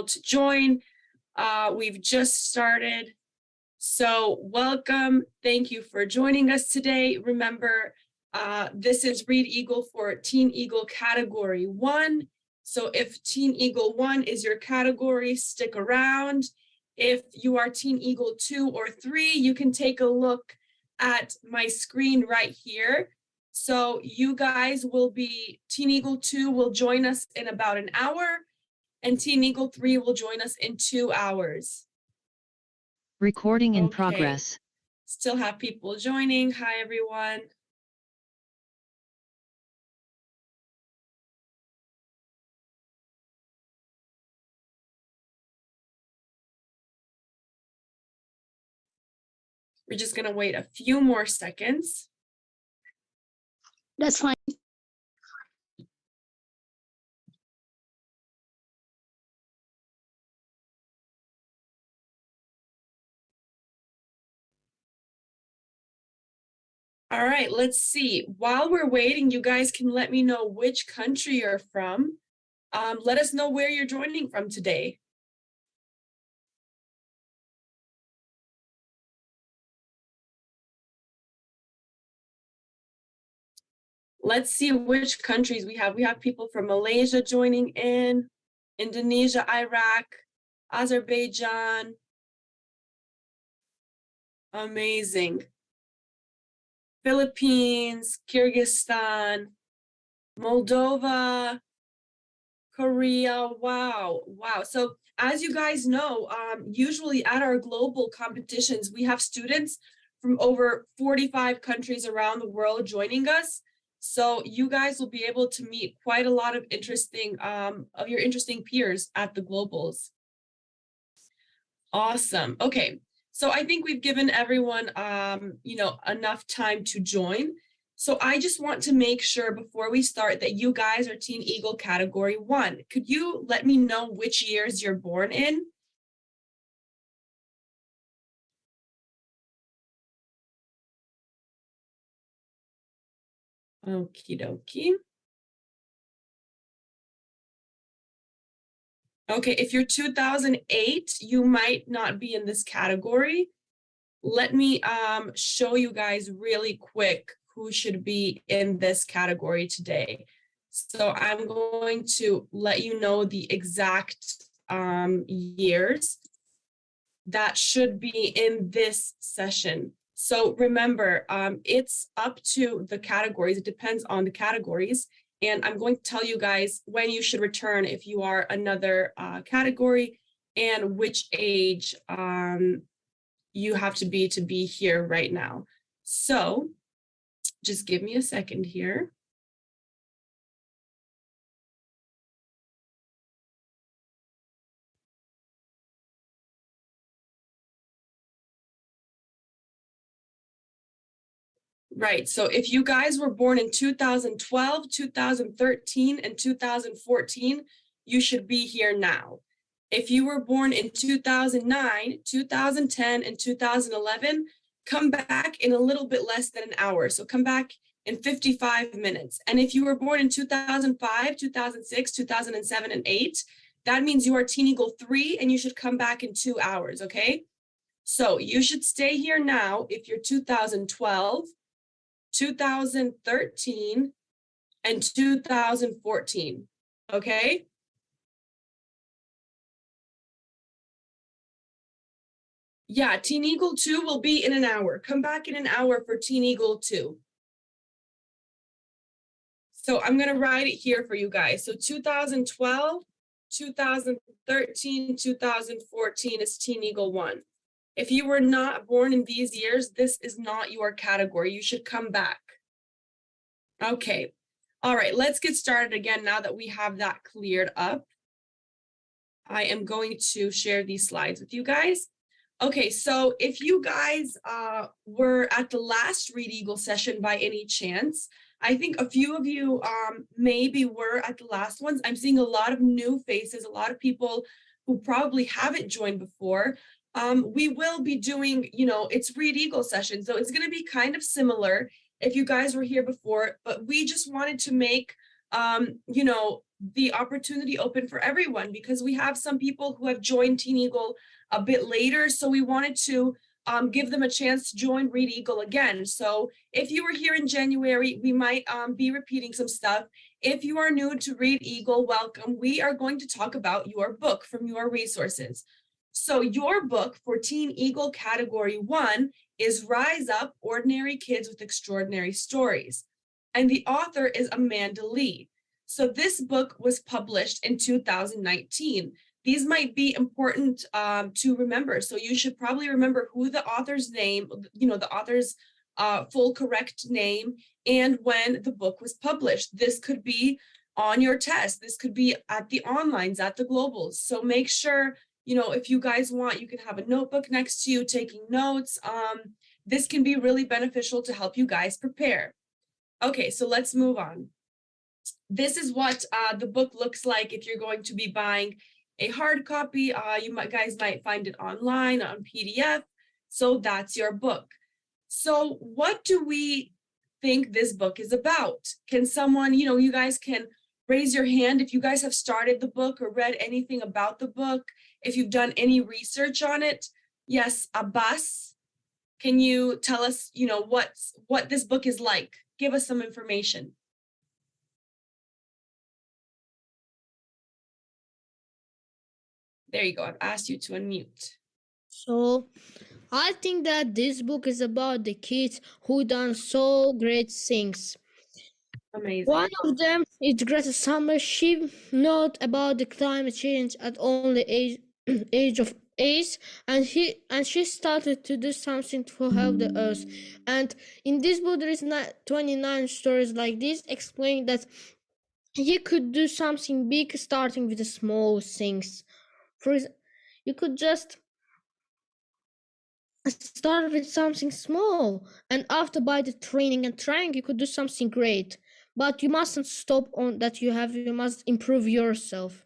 to join. We've just started. So welcome. Thank you for joining us today. Remember, this is Readeagle for TeenEagle Category 1. So if TeenEagle 1 is your category, stick around. If you are TeenEagle 2 or 3, you can take a look at my screen right here. So you guys will be, TeenEagle 2 will join us in about an hour, and TeenEagle 3 will join us in 2 hours. Recording in progress. Still have people joining. Hi, everyone. We're just going to wait a few more seconds. That's fine. All right, let's see. While we're waiting, you guys can let me know which country you're from. Let us know where you're joining from today. Let's see which countries we have. We have people from Malaysia joining in, Indonesia, Iraq, Azerbaijan. Amazing. Philippines, Kyrgyzstan, Moldova, Korea. Wow. So as you guys know, usually at our global competitions, we have students from over 45 countries around the world joining us. So you guys will be able to meet quite a lot of interesting peers at the globals. Awesome. Okay. So I think we've given everyone, enough time to join. So I just want to make sure before we start that you guys are TeenEagle Category 1. Could you let me know which years you're born in? Okie dokie. Okay, if you're 2008, you might not be in this category. Let me show you guys really quick who should be in this category today. So I'm going to let you know the exact years that should be in this session. So remember, it's up to the categories. It depends on the categories. And I'm going to tell you guys when you should return if you are another category and which age you have to be here right now. So just give me a second here. Right, so if you guys were born in 2012, 2013, and 2014, you should be here now. If you were born in 2009, 2010, and 2011, come back in a little bit less than an hour. So come back in 55 minutes. And if you were born in 2005, 2006, 2007, and 8, that means you are TeenEagle 3 and you should come back in 2 hours, okay? So you should stay here now if you're 2012, 2013, and 2014, okay? Yeah, TeenEagle 2 will be in an hour. Come back in an hour for TeenEagle 2. So I'm going to write it here for you guys. So 2012, 2013, 2014 is TeenEagle 1. If you were not born in these years, this is not your category. You should come back. Okay. All right, let's get started again now that we have that cleared up. I am going to share these slides with you guys. Okay, so if you guys were at the last Readeagle session by any chance, I think a few of you maybe were at the last ones. I'm seeing a lot of new faces, a lot of people who probably haven't joined before. We will be doing, it's Readeagle session, so it's going to be kind of similar if you guys were here before, but we just wanted to make, the opportunity open for everyone because we have some people who have joined TeenEagle a bit later. So we wanted to give them a chance to join Readeagle again. So if you were here in January, we might be repeating some stuff. If you are new to Readeagle, welcome. We are going to talk about your book from your resources. So your book for TeenEagle Category 1 is Rise Up, Ordinary Kids with Extraordinary Stories. And the author is Amanda Lee. So this book was published in 2019. These might be important to remember. So you should probably remember who the author's name, the author's full correct name, and when the book was published. This could be on your test. This could be at the onlines, at the globals. So make sure, if you guys want, you can have a notebook next to you taking notes. This can be really beneficial to help you guys prepare. Okay, so let's move on. This is what the book looks like if you're going to be buying a hard copy. Guys might find it online on PDF. So that's your book. So what do we think this book is about? Can someone, you guys can raise your hand if you guys have started the book or read anything about the book, if you've done any research on it. Yes, Abbas, can you tell us, what this book is like? Give us some information. There you go. I've asked you to unmute. So, I think that this book is about the kids who done so great things. Amazing. One of them is Greta Summer. She note about the climate change at only age of 8, and she started to do something to help the earth. And in this book, there is 29 stories like this, explaining that you could do something big, starting with the small things. For example, you could just start with something small, and after by the training and trying, you could do something great. But you mustn't stop on that. You must improve yourself.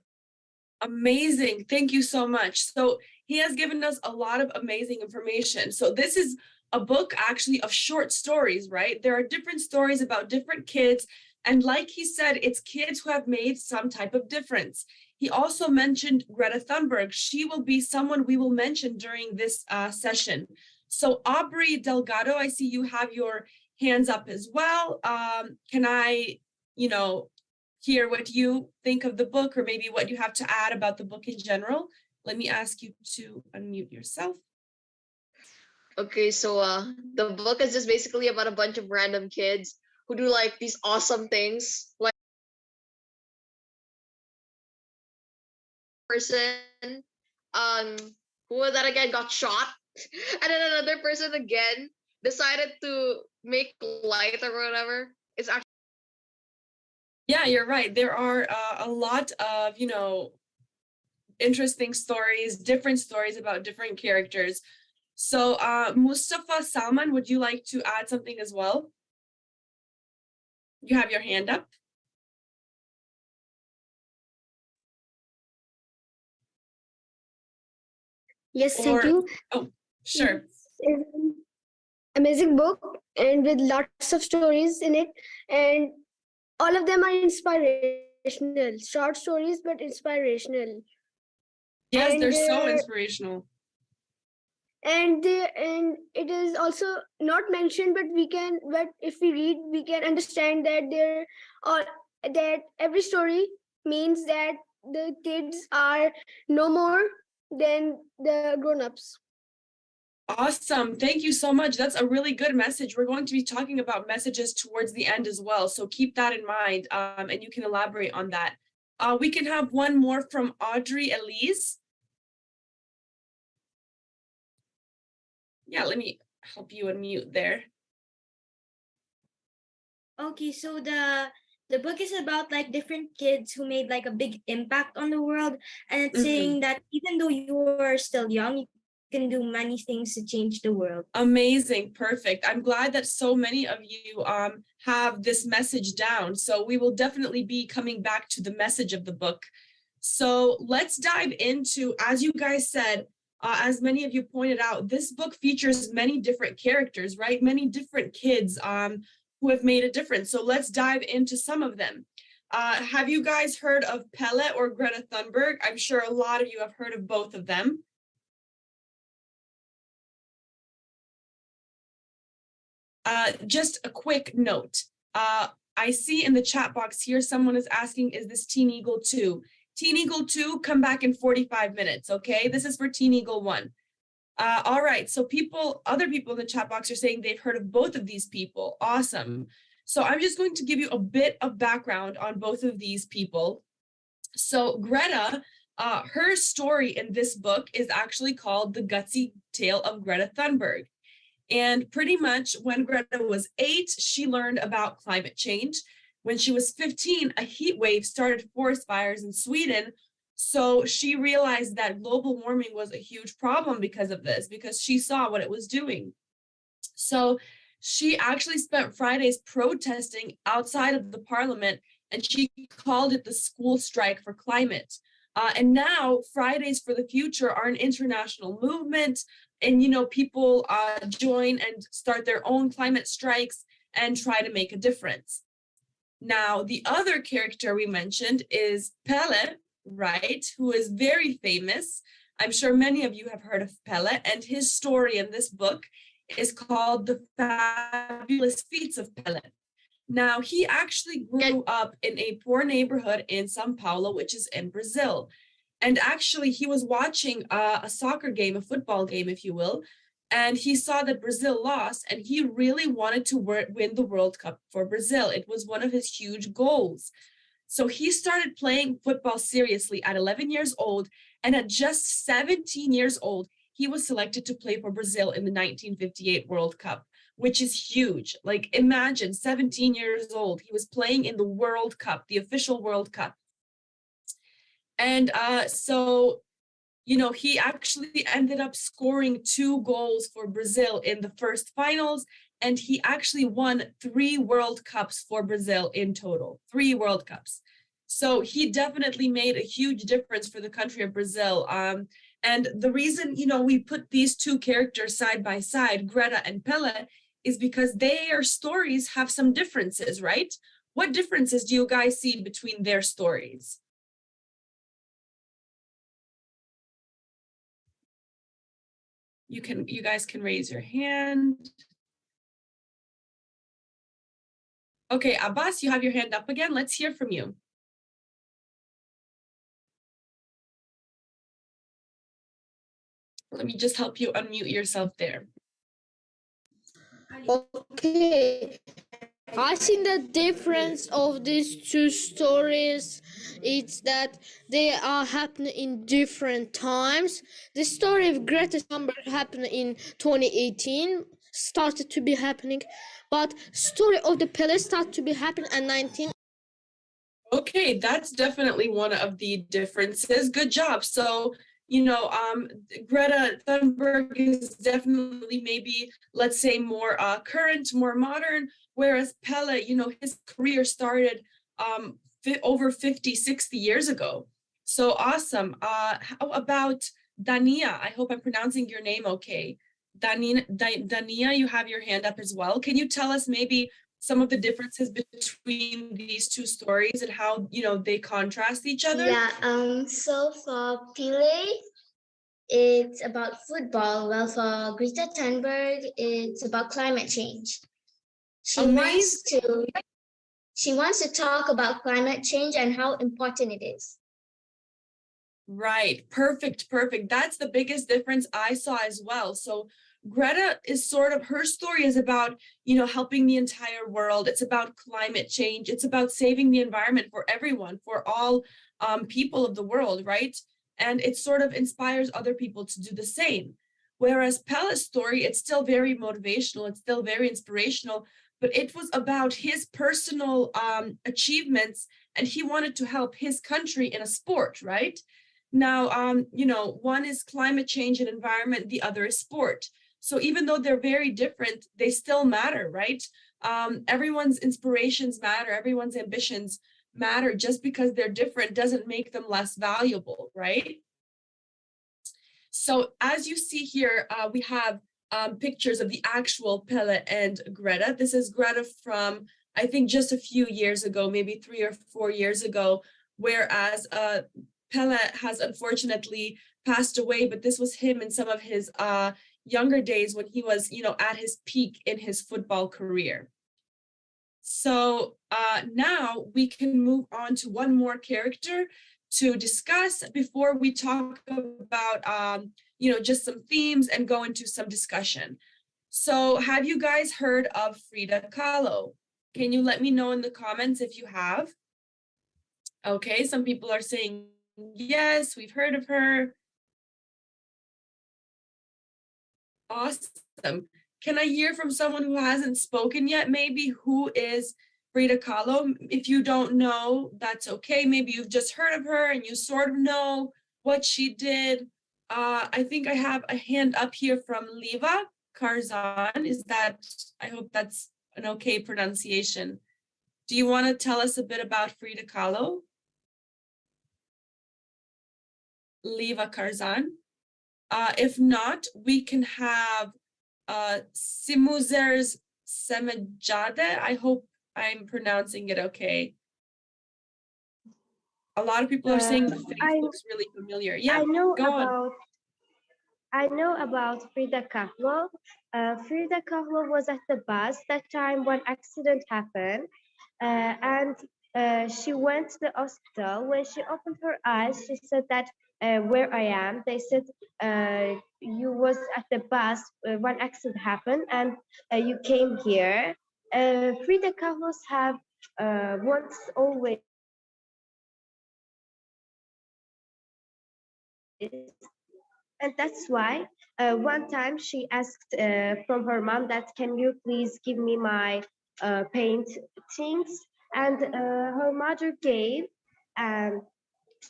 Amazing. Thank you so much. So he has given us a lot of amazing information. So this is a book actually of short stories, right? There are different stories about different kids. And like he said, it's kids who have made some type of difference. He also mentioned Greta Thunberg. She will be someone we will mention during this session. So Aubrey Delgado, I see you have your hands up as well. Can I, hear what you think of the book, or maybe what you have to add about the book in general? Let me ask you to unmute yourself. Okay, so the book is just basically about a bunch of random kids who do like these awesome things. Like person, who was that again? Got shot, and then another person again decided to make light or whatever. It's actually. Yeah, you're right. There are a lot of, interesting stories, different stories about different characters. So Mustafa Salman, would you like to add something as well? You have your hand up. Yes, thank you. Oh, sure. It's an amazing book and with lots of stories in it, and all of them are inspirational. Short stories, but inspirational. Yes, And, they're so inspirational. And it is also not mentioned, but if we read, we can understand that that every story means that the kids are no more than the grown-ups. Awesome. Thank you so much. That's a really good message. We're going to be talking about messages towards the end as well. So keep that in mind, and you can elaborate on that. We can have one more from Audrey Elise. Yeah, let me help you unmute there. Okay, so the book is about like different kids who made like a big impact on the world, and it's saying that even though you are still young, you can do many things to change the world. Amazing, perfect. I'm glad that so many of you have this message down. So we will definitely be coming back to the message of the book. So let's dive into, as you guys said, as many of you pointed out, this book features many different characters, right? Many different kids who have made a difference. So let's dive into some of them. Have you guys heard of Pele or Greta Thunberg? I'm sure a lot of you have heard of both of them. Just a quick note. I see in the chat box here, someone is asking, is this TeenEagle 2? TeenEagle 2, come back in 45 minutes, okay? This is for TeenEagle 1. All right, so other people in the chat box are saying they've heard of both of these people. Awesome. So I'm just going to give you a bit of background on both of these people. So Greta, her story in this book is actually called The Gutsy Tale of Greta Thunberg. And pretty much when Greta was 8, she learned about climate change. When she was 15, a heat wave started forest fires in Sweden. So she realized that global warming was a huge problem because of this, because she saw what it was doing. So she actually spent Fridays protesting outside of the parliament, and she called it the school strike for climate. And now Fridays for the Future are an international movement, and people join and start their own climate strikes and try to make a difference. Now, the other character we mentioned is Pele, right, who is very famous. I'm sure many of you have heard of Pele, and his story in this book is called The Fabulous Feats of Pele. Now, he actually grew up in a poor neighborhood in São Paulo, which is in Brazil. And actually, he was watching a soccer game, a football game, if you will, and he saw that Brazil lost, and he really wanted to win the World Cup for Brazil. It was one of his huge goals. So he started playing football seriously at 11 years old, and at just 17 years old, he was selected to play for Brazil in the 1958 World Cup, which is huge. Like, imagine, 17 years old, he was playing in the World Cup, the official World Cup. And so, he actually ended up scoring 2 goals for Brazil in the first finals, and he actually won 3 World Cups for Brazil in total, 3 World Cups. So he definitely made a huge difference for the country of Brazil. And the reason, we put these 2 characters side by side, Greta and Pele, is because their stories have some differences, right? What differences do you guys see between their stories? You guys can raise your hand. Okay, Abbas, you have your hand up again. Let's hear from you. Let me just help you unmute yourself there. Okay. I think the difference of these 2 stories is that they are happening in different times. The story of Greta Thunberg happened in 2018, started to be happening, but story of the Pele started to be happening in 19. Okay, that's definitely one of the differences. Good job. So, Greta Thunberg is definitely maybe, let's say, more current, more modern, whereas Pele, his career started over 50, 60 years ago. So awesome. How about Dania? I hope I'm pronouncing your name okay. Dania, you have your hand up as well. Can you tell us maybe some of the differences between these 2 stories and how, they contrast each other? Yeah, so for Pele, it's about football, while for Greta Thunberg, it's about climate change. She wants to talk about climate change and how important it is. Right, perfect. That's the biggest difference I saw as well. So Greta is sort of, her story is about, helping the entire world. It's about climate change. It's about saving the environment for everyone, for all people of the world, right? And it sort of inspires other people to do the same. Whereas Pele's story, it's still very motivational. It's still very inspirational, but it was about his personal achievements, and he wanted to help his country in a sport, right? Now, one is climate change and environment, the other is sport. So even though they're very different, they still matter, right? Everyone's inspirations matter, everyone's ambitions matter. Just because they're different doesn't make them less valuable, right? So as you see here, we have pictures of the actual Pele and Greta. This is Greta from I think just a few years ago, maybe 3 or 4 years ago, whereas Pele has unfortunately passed away, but this was him in some of his younger days when he was, at his peak in his football career. So now we can move on to one more character to discuss before we talk about, just some themes and go into some discussion. So have you guys heard of Frida Kahlo? Can you let me know in the comments if you have? Okay, some people are saying, yes, we've heard of her. Awesome. Can I hear from someone who hasn't spoken yet, maybe, who is Frida Kahlo? If you don't know, that's okay. Maybe you've just heard of her and you sort of know what she did. I think I have a hand up here from Liva Karzan. I hope that's an okay pronunciation. Do you want to tell us a bit about Frida Kahlo? Liva Karzan. If not, we can have Simuzers Semejade. I hope I'm pronouncing it okay. A lot of people are saying the face looks really familiar. Yeah, go on. I know about Frida Kahlo. Frida Kahlo was at the bus that time when accident happened, and she went to the hospital. When she opened her eyes, she said that where I am. They said you was at the bus when accident happened, and you came here. Frida Kahlos have once always. And that's why one time she asked from her mom that can you please give me my paintings, and her mother gave, and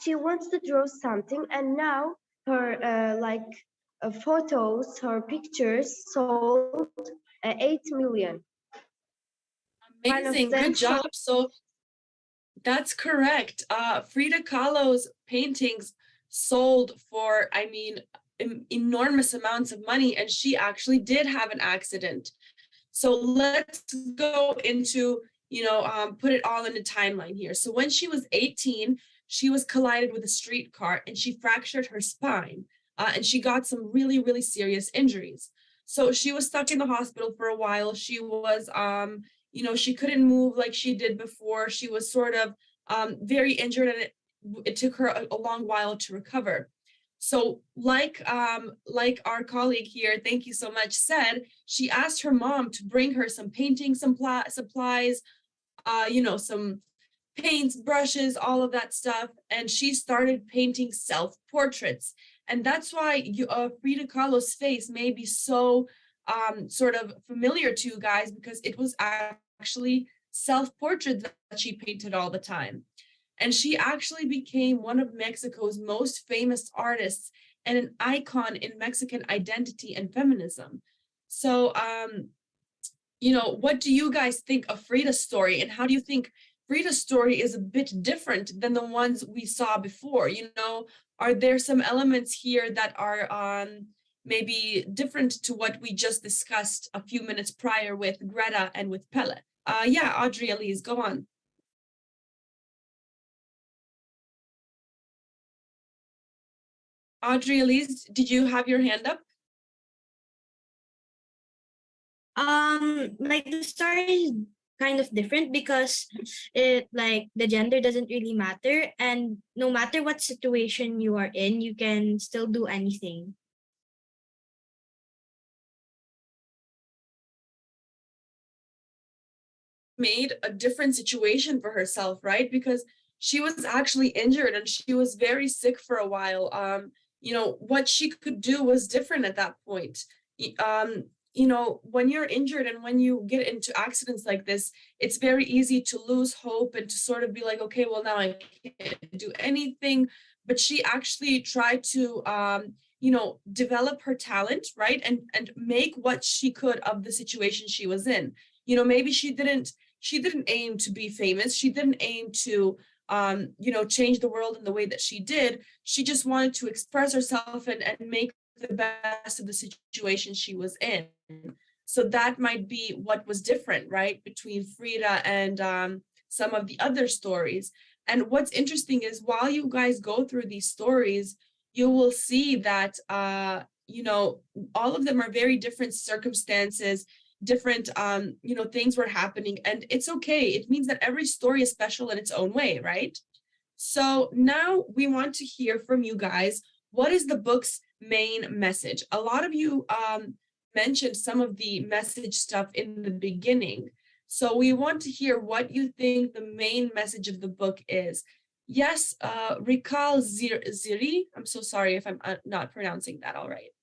she wants to draw something, and now her photos, her pictures sold 8 million. Amazing, good job. So that's correct. Frida Kahlo's paintings sold for, enormous amounts of money, and she actually did have an accident. So let's go into, put it all in a timeline here. So when she was 18, she was collided with a streetcar and she fractured her spine, and she got some really, really serious injuries. So she was stuck in the hospital for a while. She was, she couldn't move like she did before. She was sort of very injured, and it took her a long while to recover. So like our colleague here, thank you so much, said, she asked her mom to bring her some painting supplies, some paints, brushes, all of that stuff. And she started painting self-portraits. And that's why Frida Kahlo's face may be so sort of familiar to you guys, because it was actually self-portraits that she painted all the time. And she actually became one of Mexico's most famous artists and an icon in Mexican identity and feminism. So, what do you guys think of Frida's story, and how do you think Frida's story is a bit different than the ones we saw before? Are there some elements here that are maybe different to what we just discussed a few minutes prior with Greta and with Pele? Yeah, Audrey Elise, go on. Audrey Elise, did you have your hand up? Like the story is kind of different because the gender doesn't really matter, and no matter what situation you are in, you can still do anything. Made a different situation for herself, right? Because she was actually injured and she was very sick for a while. What she could do was different at that point. When you're injured and when you get into accidents like this, it's very easy to lose hope and to sort of be like, okay, well, now I can't do anything. But she actually tried to, develop her talent, right? And make what she could of the situation she was in. Maybe she didn't aim to be famous. She didn't aim to, change the world in the way that she did. She just wanted to express herself and make the best of the situation she was in. So that might be what was different, right, between Frida and some of the other stories. And what's interesting is while you guys go through these stories, you will see that, you know, all of them are very different circumstances, different, you know, things were happening, and it's okay. It means that every story is special in its own way, right? So now we want to hear from you guys. What is the book's main message? A lot of you mentioned some of the message stuff in the beginning. So we want to hear what you think the main message of the book is. Yes, Rikal Ziri. I'm so sorry if I'm not pronouncing that all right.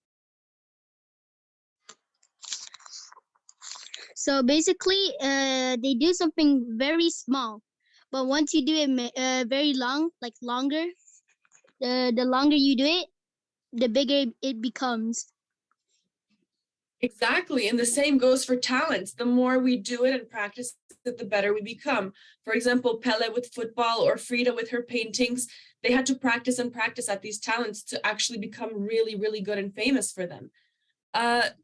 So basically, they do something very small, but once you do it very long, like longer, the longer you do it, the bigger it becomes. Exactly. And the same goes for talents. The more we do it and practice it, the better we become. For example, Pele with football or Frida with her paintings, they had to practice and practice at these talents to actually become really, really good and famous for them.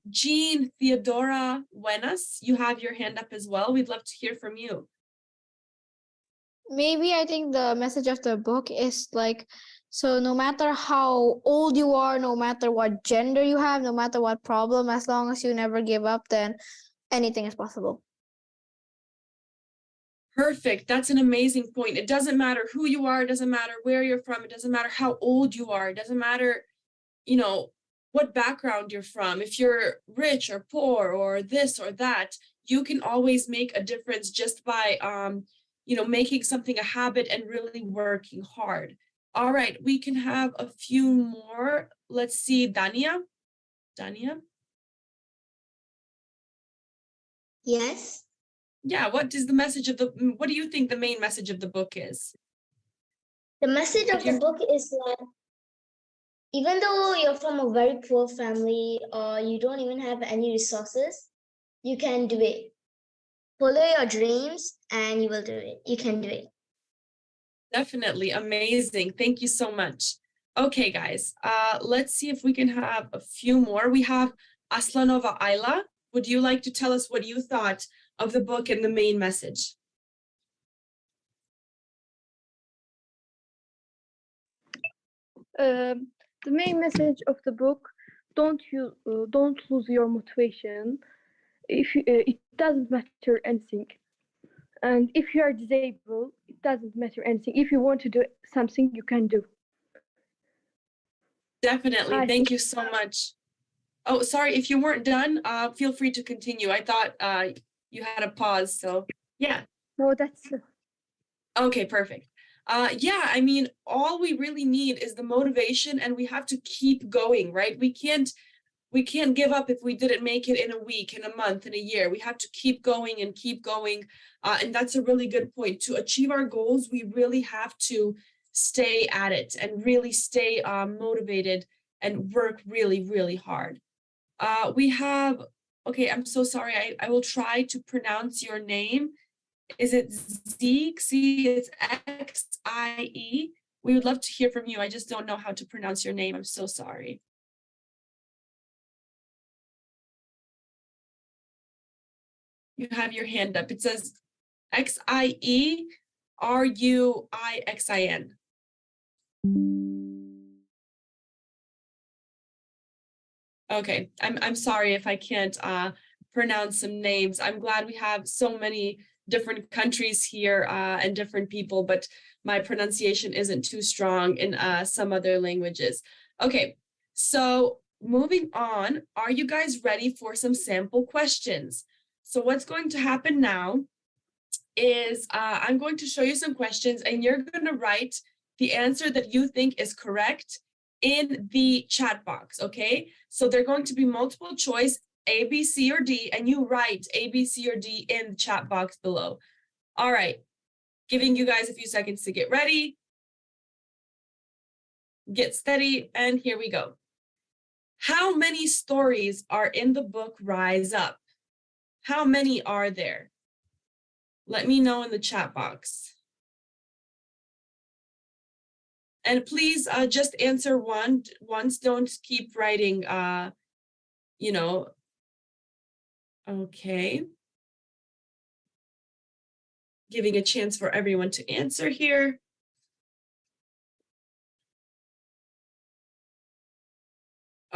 Jean Theodora Buenas, you have your hand up as well. We'd love to hear from you. Maybe I think the message of the book is like, so no matter how old you are, no matter what gender you have, no matter what problem, as long as you never give up, then anything is possible. Perfect. That's an amazing point. It doesn't matter who you are. It doesn't matter where you're from. It doesn't matter how old you are. It doesn't matter, you know, what background you're from. If you're rich or poor or this or that, you can always make a difference just by, you know, making something a habit and really working hard. All right, we can have a few more. Let's see, Dania. Dania? Yes. Yeah, what is the message of what do you think the main message of the book is? The message of the book is that even though you're from a very poor family or you don't even have any resources, you can do it. Follow your dreams and you will do it. You can do it. Definitely amazing. Thank you so much. Okay, guys, let's see if we can have a few more. We have Aslanova Ayla. Would you like to tell us what you thought of the book and the main message? The main message of the book: don't lose your motivation. If it doesn't matter anything, and if you are disabled, it doesn't matter anything. If you want to do something, you can do. Definitely. Thank you so much. Oh, sorry, if you weren't done, feel free to continue. I thought you had a pause, so yeah. No, that's okay, perfect. Yeah, I mean, all we really need is the motivation, and we have to keep going, right? We can't give up if we didn't make it in a week, in a month, in a year. We have to keep going and keep going. And that's a really good point. To achieve our goals, we really have to stay at it and really stay motivated and work really, really hard. We have, okay, I'm so sorry. I will try to pronounce your name. Is it Zeke? See, it's Xie. We would love to hear from you. I just don't know how to pronounce your name. I'm so sorry. You have your hand up. It says Xie Ruixin. Okay, I'm sorry if I can't pronounce some names. I'm glad we have so many different countries here and different people, but my pronunciation isn't too strong in some other languages. Okay, so moving on, are you guys ready for some sample questions? So what's going to happen now is I'm going to show you some questions and you're going to write the answer that you think is correct in the chat box, okay? So they're going to be multiple choice, A, B, C, or D, and you write A, B, C, or D in the chat box below. All right, giving you guys a few seconds to get ready, get steady, and here we go. How many stories are in the book Rise Up? How many are there? Let me know in the chat box. And please just answer once, don't keep writing, you know, Okay. Giving a chance for everyone to answer here.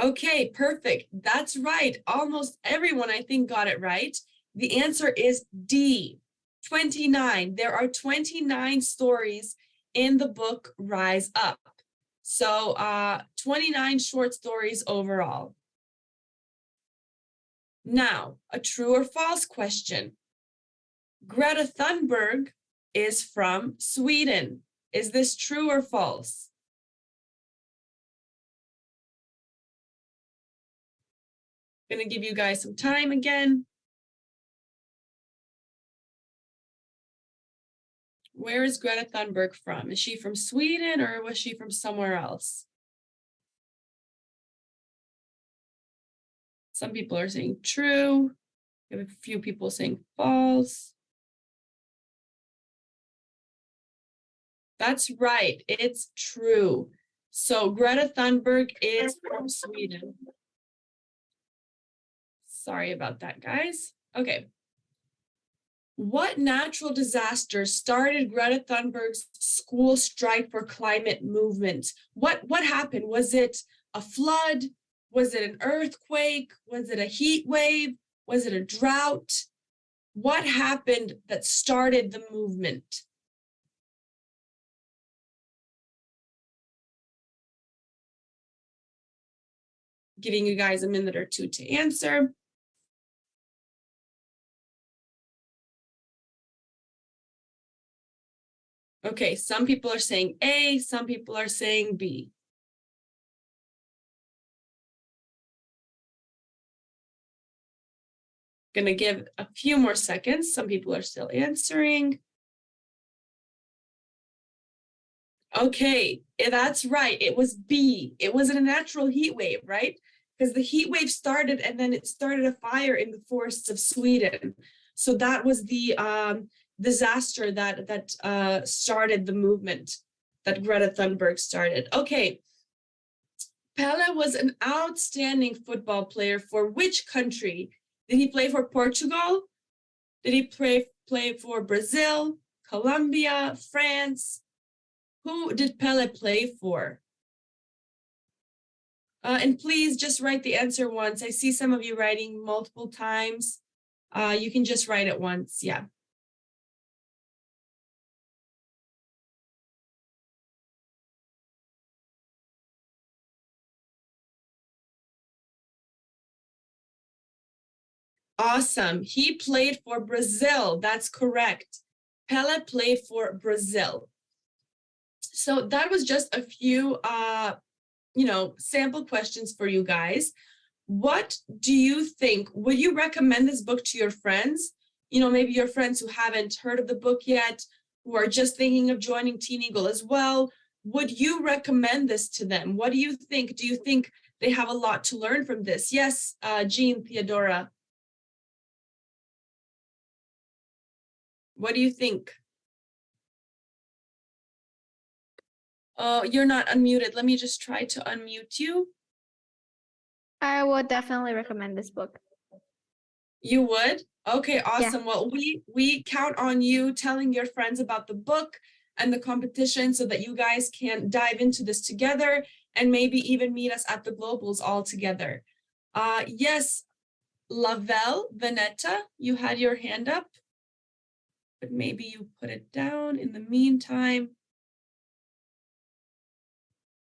Okay, perfect. That's right. Almost everyone, I think, got it right. The answer is D, 29. There are 29 stories in the book Rise Up. So 29 short stories overall. Now, a true or false question. Greta Thunberg is from Sweden. Is this true or false? Going to give you guys some time again. Where is Greta Thunberg from? Is she from Sweden or was she from somewhere else? Some people are saying true. We have a few people saying false. That's right, it's true. So Greta Thunberg is from Sweden. Sorry about that, guys. Okay. What natural disaster started Greta Thunberg's school strike for climate movement? What happened? Was it a flood? Was it an earthquake? Was it a heat wave? Was it a drought? What happened that started the movement? Giving you guys a minute or two to answer. Okay, some people are saying A, some people are saying B. Gonna give a few more seconds. Some people are still answering. Okay, that's right. It was B. It was a natural heat wave, right? Because the heat wave started and then it started a fire in the forests of Sweden. So that was the disaster that started the movement that Greta Thunberg started. Okay. Pele was an outstanding football player for which country? Did he play for Portugal? Did he play for Brazil, Colombia, France? Who did Pele play for? And please just write the answer once. I see some of you writing multiple times. You can just write it once, yeah. Awesome. He played for Brazil. That's correct. Pele played for Brazil. So that was just a few, sample questions for you guys. What do you think? Would you recommend this book to your friends? Maybe your friends who haven't heard of the book yet, who are just thinking of joining TeenEagle as well. Would you recommend this to them? What do you think? Do you think they have a lot to learn from this? Yes, Jean, Theodora. What do you think? Oh, you're not unmuted. Let me just try to unmute you. I would definitely recommend this book. You would? Okay, awesome. Yeah. Well, we count on you telling your friends about the book and the competition so that you guys can dive into this together and maybe even meet us at the Globals all together. Yes, Lavelle, Vanetta, you had your hand up, but maybe you put it down in the meantime.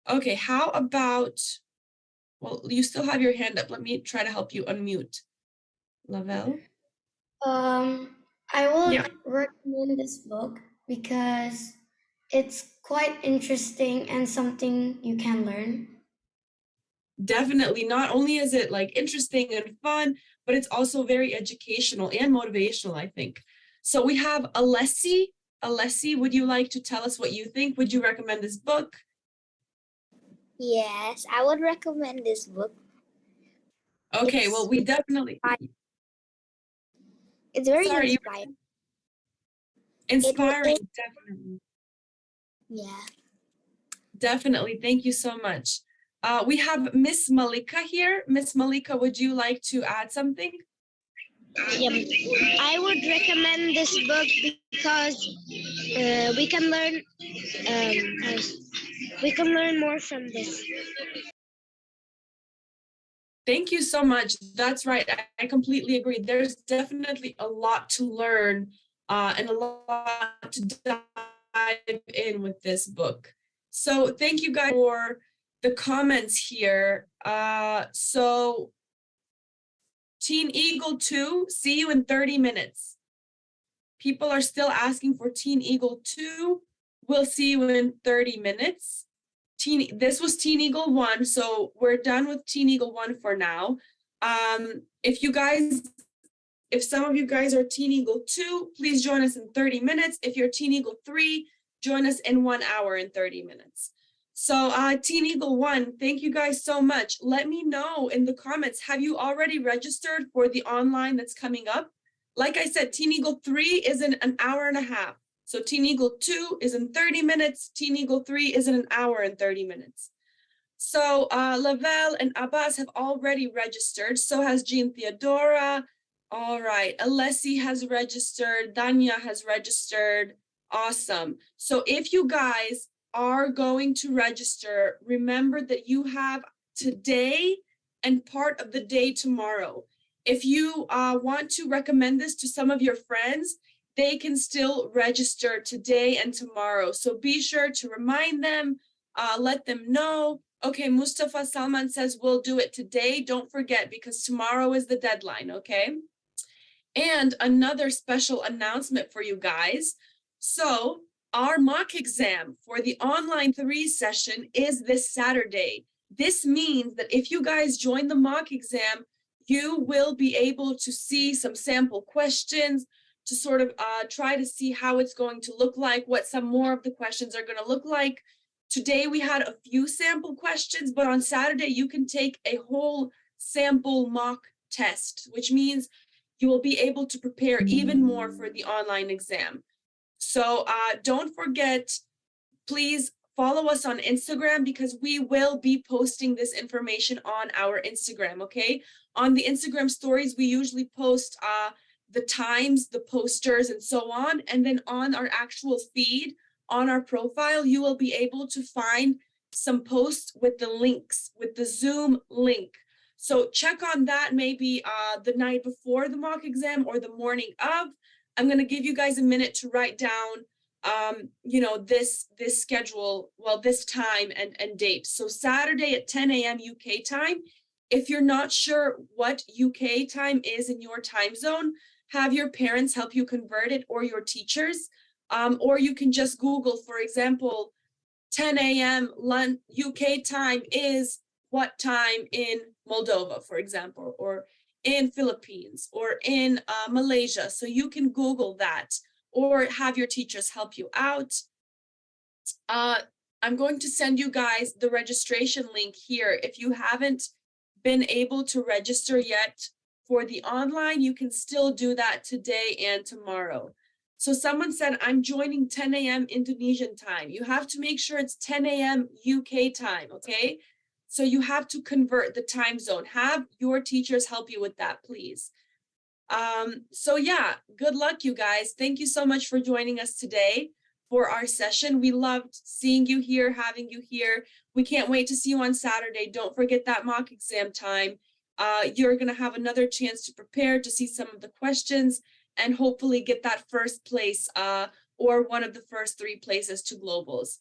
Okay, how about, well, you still have your hand up. Let me try to help you unmute. Lavelle? I would recommend this book because it's quite interesting and something you can learn. Definitely. Not only is it like interesting and fun, but it's also very educational and motivational, I think. So we have Alessi. Alessi, would you like to tell us what you think? Would you recommend this book? Yes, I would recommend this book. Okay, well, we definitely... It's very inspiring. Inspiring, definitely. Yeah. Definitely. Thank you so much. We have Miss Malika here. Miss Malika, would you like to add something? Yeah, I would recommend this book because we can learn more from this. Thank you so much. That's right. I completely agree. There's definitely a lot to learn and a lot to dive in with this book. So thank you guys for the comments here. So TeenEagle 2, see you in 30 minutes. People are still asking for TeenEagle 2. We'll see you in 30 minutes. This was TeenEagle 1, so we're done with TeenEagle 1 for now. If some of you guys are TeenEagle 2, please join us in 30 minutes. If you're TeenEagle 3, join us in 1 hour and 30 minutes. So TeenEagle 1, thank you guys so much. Let me know in the comments, have you already registered for the online that's coming up? Like I said, TeenEagle 3 is in an hour and a half. So TeenEagle 2 is in 30 minutes. TeenEagle 3 is in an hour and 30 minutes. So Lavelle and Abbas have already registered. So has Jean Theodora. All right. Alessi has registered. Danya has registered. Awesome. So if you guys are going to register, remember that you have today and part of the day tomorrow. If you want to recommend this to some of your friends, they can still register today and tomorrow. So be sure to remind them, let them know. Okay, Mustafa Salman says we'll do it today. Don't forget, because tomorrow is the deadline, okay? And another special announcement for you guys. So our mock exam for the online 3 session is this Saturday. This means that if you guys join the mock exam, you will be able to see some sample questions, to sort of try to see how it's going to look like, what some more of the questions are going to look like. Today we had a few sample questions, but on Saturday you can take a whole sample mock test, which means you will be able to prepare even more for the online exam. So don't forget, please follow us on Instagram, because we will be posting this information on our Instagram, okay? On the Instagram stories, we usually post the times, the posters, and so on. And then on our actual feed, on our profile, you will be able to find some posts with the links, with the Zoom link. So check on that maybe the night before the mock exam or the morning of. I'm going to give you guys a minute to write down this schedule, well, this time and date. So Saturday at 10 a.m. UK time. If you're not sure what UK time is in your time zone, have your parents help you convert it, or your teachers, or you can just Google, for example, 10 a.m. UK time is what time in Moldova, for example, or in Philippines, or in Malaysia. So you can Google that, or have your teachers help you out. I'm going to send you guys the registration link here. If you haven't been able to register yet for the online, you can still do that today and tomorrow. So someone said, I'm joining 10 a.m. Indonesian time. You have to make sure it's 10 a.m. UK time, okay? So you have to convert the time zone. Have your teachers help you with that, please. So yeah, good luck, you guys. Thank you so much for joining us today for our session. We loved seeing you here, having you here. We can't wait to see you on Saturday. Don't forget that mock exam time. You're going to have another chance to prepare, to see some of the questions, and hopefully get that first place or one of the first 3 places to globals.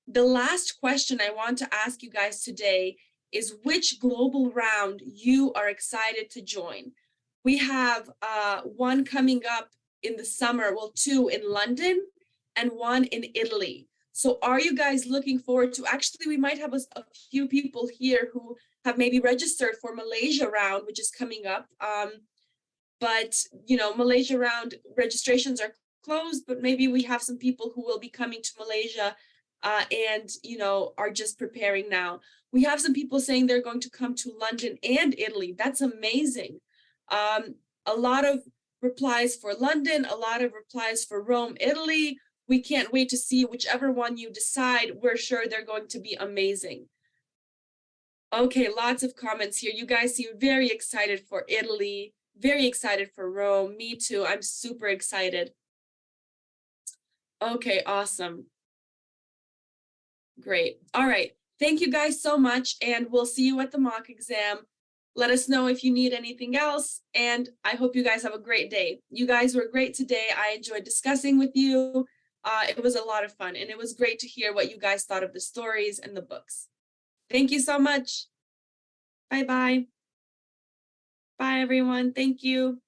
The last question I want to ask you guys today is which global round you are excited to join. We have one coming up in the summer, well, 2 in London and 1 in Italy. So are you guys looking forward to, actually, we might have a few people here who have maybe registered for Malaysia round, which is coming up. But, Malaysia round registrations are closed, but maybe we have some people who will be coming to Malaysia and, are just preparing now. We have some people saying they're going to come to London and Italy. That's amazing. A lot of replies for London, a lot of replies for Rome, Italy. We can't wait to see whichever one you decide. We're sure they're going to be amazing. Okay, lots of comments here. You guys seem very excited for Italy. very excited for Rome. Me too. I'm super excited. Okay, awesome. Great. All right. Thank you guys so much, and we'll see you at the mock exam. Let us know if you need anything else, and I hope you guys have a great day. You guys were great today. I enjoyed discussing with you. It was a lot of fun, and it was great to hear what you guys thought of the stories and the books. Thank you so much. Bye-bye. Bye, everyone. Thank you.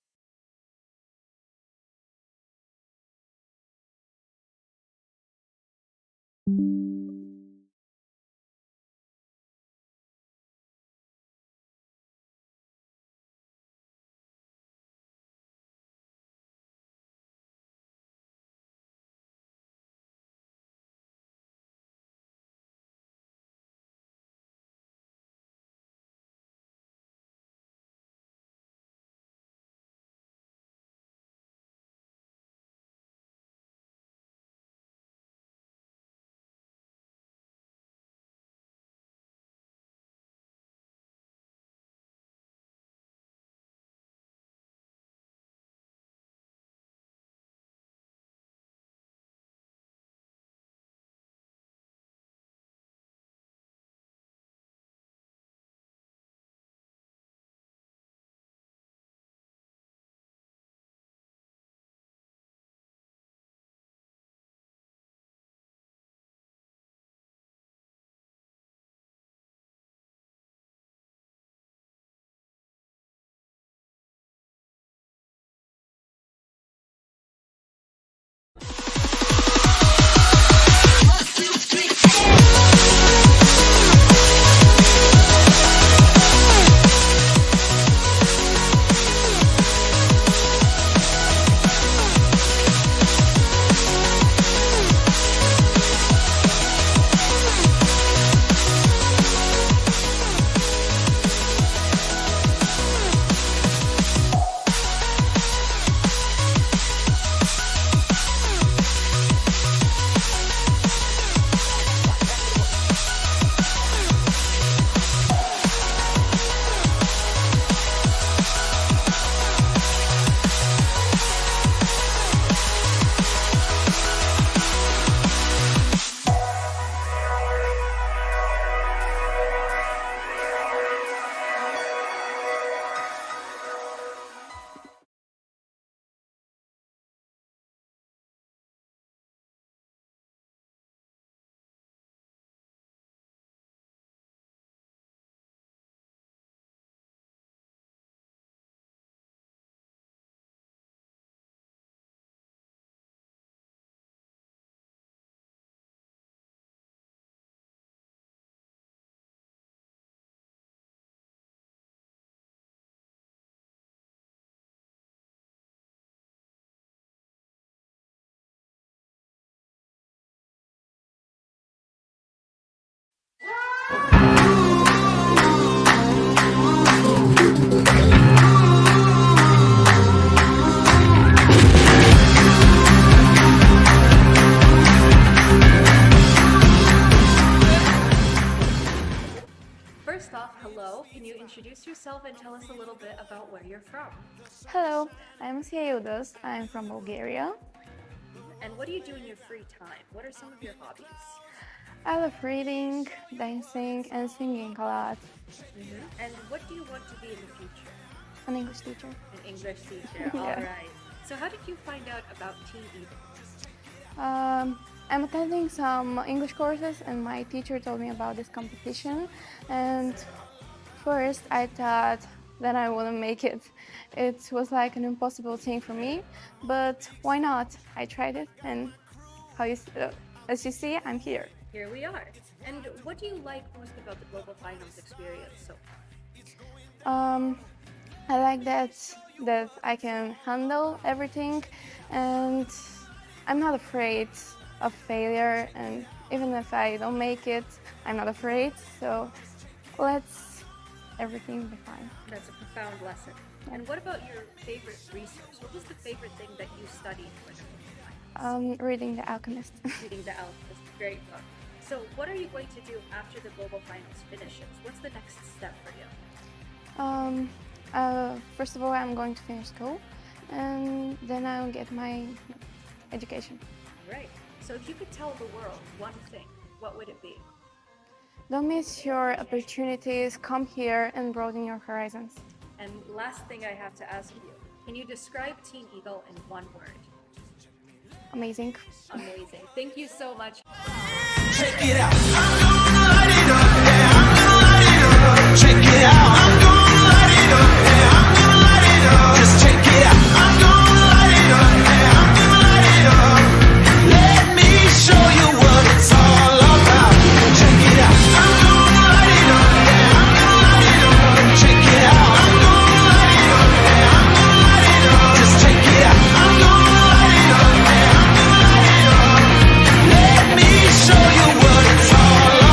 First off, hello. Can you introduce yourself and tell us a little bit about where you're from? Hello, I'm Sieudos. I'm from Bulgaria. And what do you do in your free time? What are some of your hobbies? I love reading, dancing, and singing a lot. And what do you want to be in the future? An English teacher. An English teacher, Yeah. all right. So how did you find out about TeenEagle? I'm attending some English courses and my teacher told me about this competition, and first I thought that I wouldn't make it. It was like an impossible thing for me, but why not? I tried it, and as you see, I'm here. Here we are. And what do you like most about the Global Finals experience so far? I like that I can handle everything, and I'm not afraid of failure, and even if I don't make it, I'm not afraid, so let's everything be fine. That's a profound lesson. Yeah. And what about your favorite resource? What was the favorite thing that you studied for the Global Finals? Reading The Alchemist. Reading The Alchemist, great book. So what are you going to do after the Global Finals finishes? What's the next step for you? First of all, I'm going to finish school, and then I'll get my education. Great. So if you could tell the world one thing, what would it be? Don't miss your opportunities, come here and broaden your horizons. And last thing I have to ask you, can you describe TeenEagle in one word? Amazing. Amazing. Thank you so much. Check it out. I'm gonna light it up. Yeah, I'm gonna light it up. Check it out. I'm gonna light it up. Yeah, I'm gonna light it up. Just check it out. I'm gonna light it up. Yeah, I'm gonna light it up. Let me show you what it's all about. Check it out. I'm gonna light it up. Yeah, I'm gonna light it up. Check it out. I'm gonna light it up. Yeah, I'm gonna light it up. Just check it out. I'm gonna light it up. Yeah, I'm gonna light it up. Let me show you what it's all about.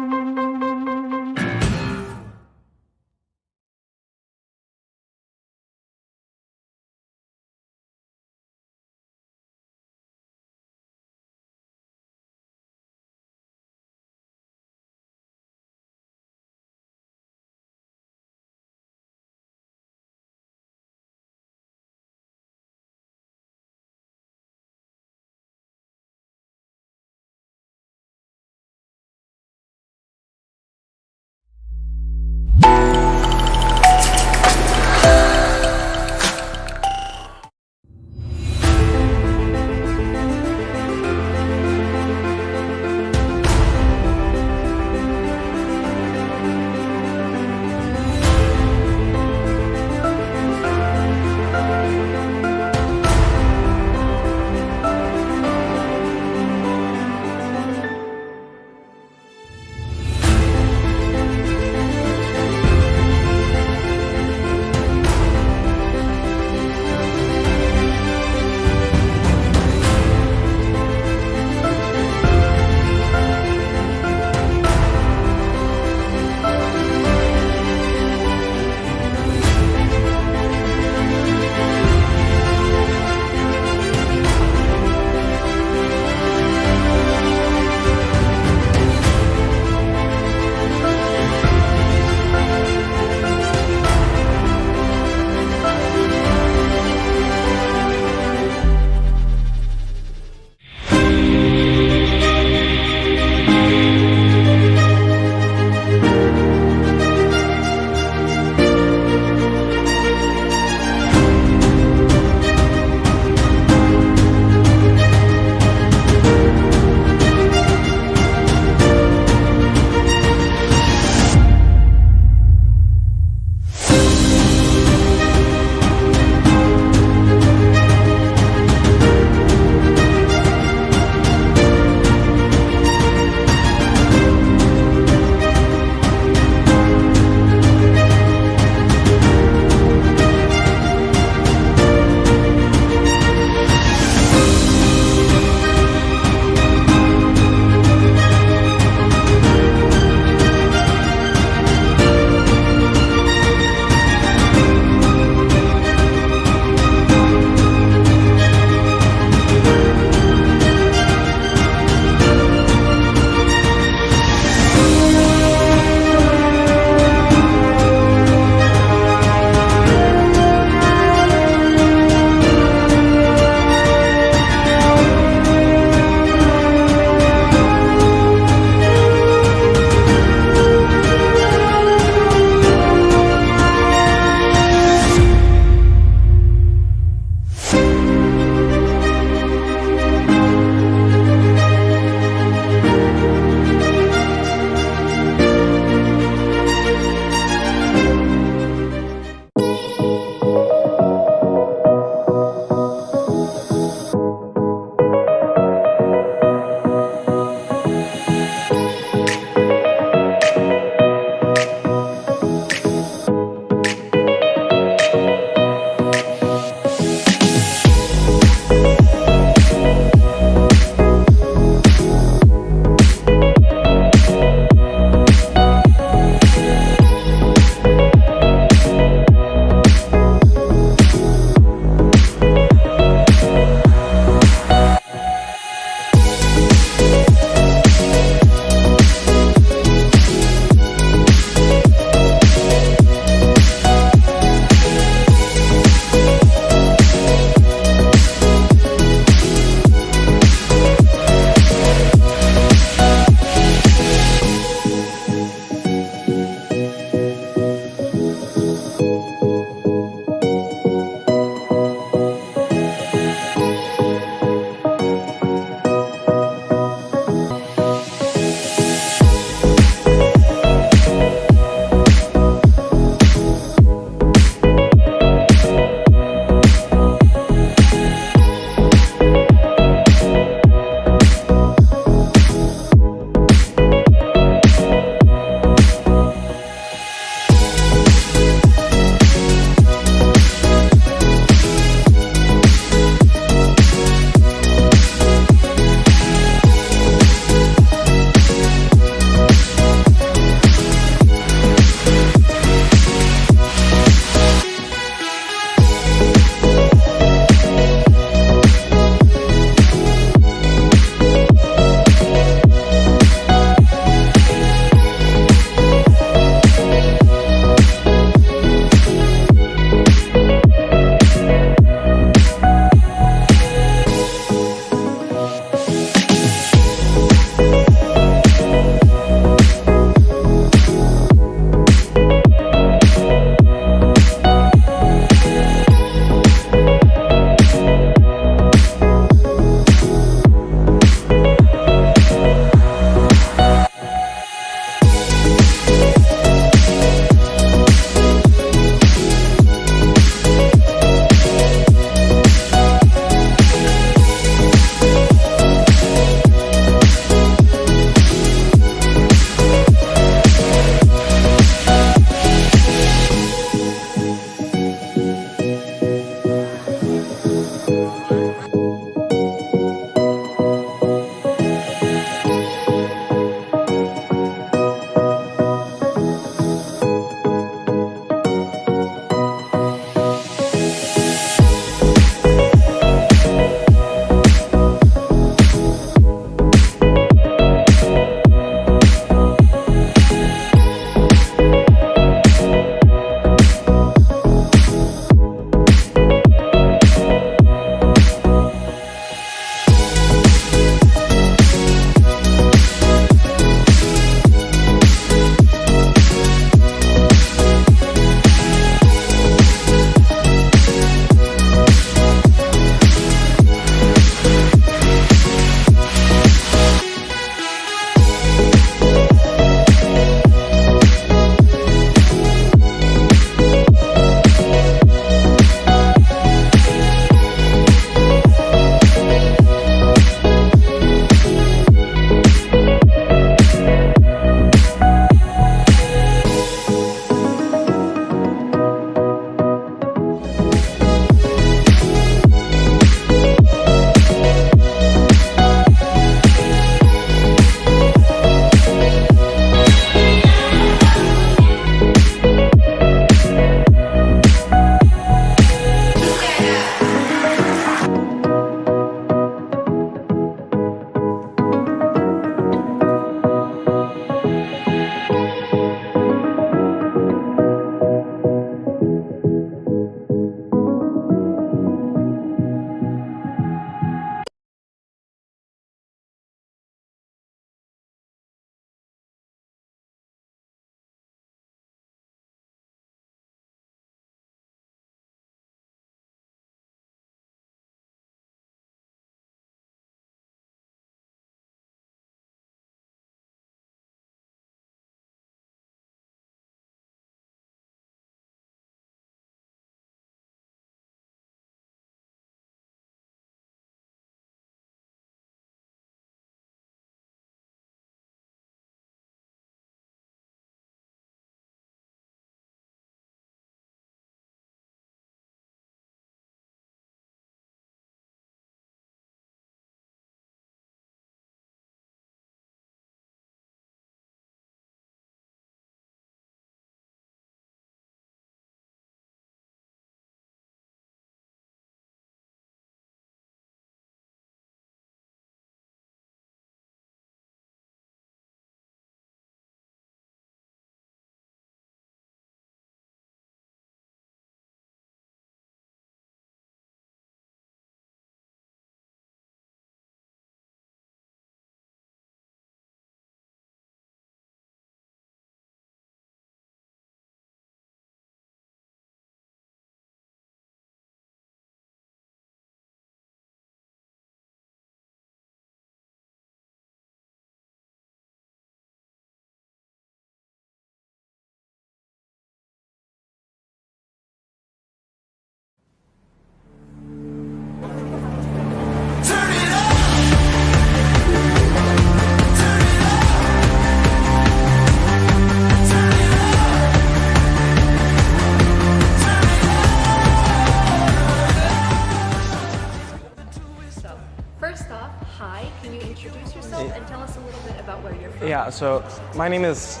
can you introduce yourself and tell us a little bit about where you're from? Yeah, so my name is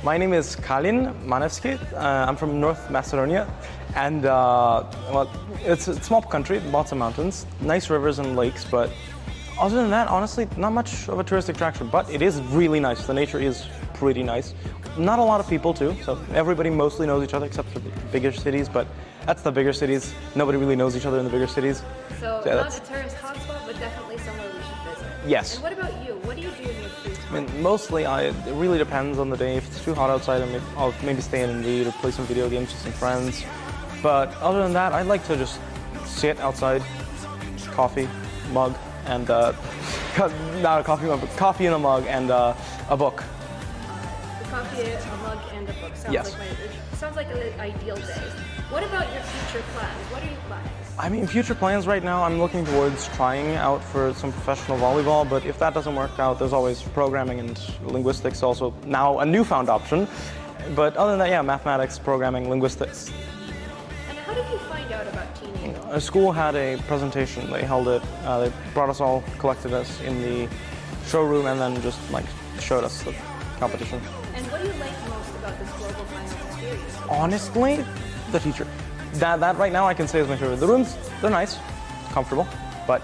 Kalin Manevski. I'm from North Macedonia, and well, it's a small country, lots of mountains, nice rivers and lakes, but other than that, honestly, not much of a touristic attraction, but it is really nice. The nature is pretty nice. Not a lot of people too, so everybody mostly knows each other except for the bigger cities, but that's the bigger cities. Nobody really knows each other in the bigger cities. So Yeah, not a tourist hotspot, but definitely somewhere we should visit. Yes. And what about you? What do you do in your free time? I mean, mostly, it really depends on the day. If it's too hot outside, I'll maybe stay in and read or play some video games with some friends. But other than that, I'd like to just sit outside, coffee, mug, and not a coffee mug, but coffee in a mug and a book. The coffee, a mug, and a book. Sounds Yes. Sounds like an ideal day. What about your future plans? What are your plans? I mean, future plans right now, I'm looking towards trying out for some professional volleyball, but if that doesn't work out, there's always programming and linguistics, also now a newfound option. But other than that, yeah, mathematics, programming, linguistics. And how did you find out about TeenEagle? Our school had a presentation. They held it. They brought us all, collected us in the showroom, and then just like showed us the competition. And what do you like most about this global finals experience? Honestly, the teacher. That right now I can say is my favorite. The rooms, they're nice, comfortable, but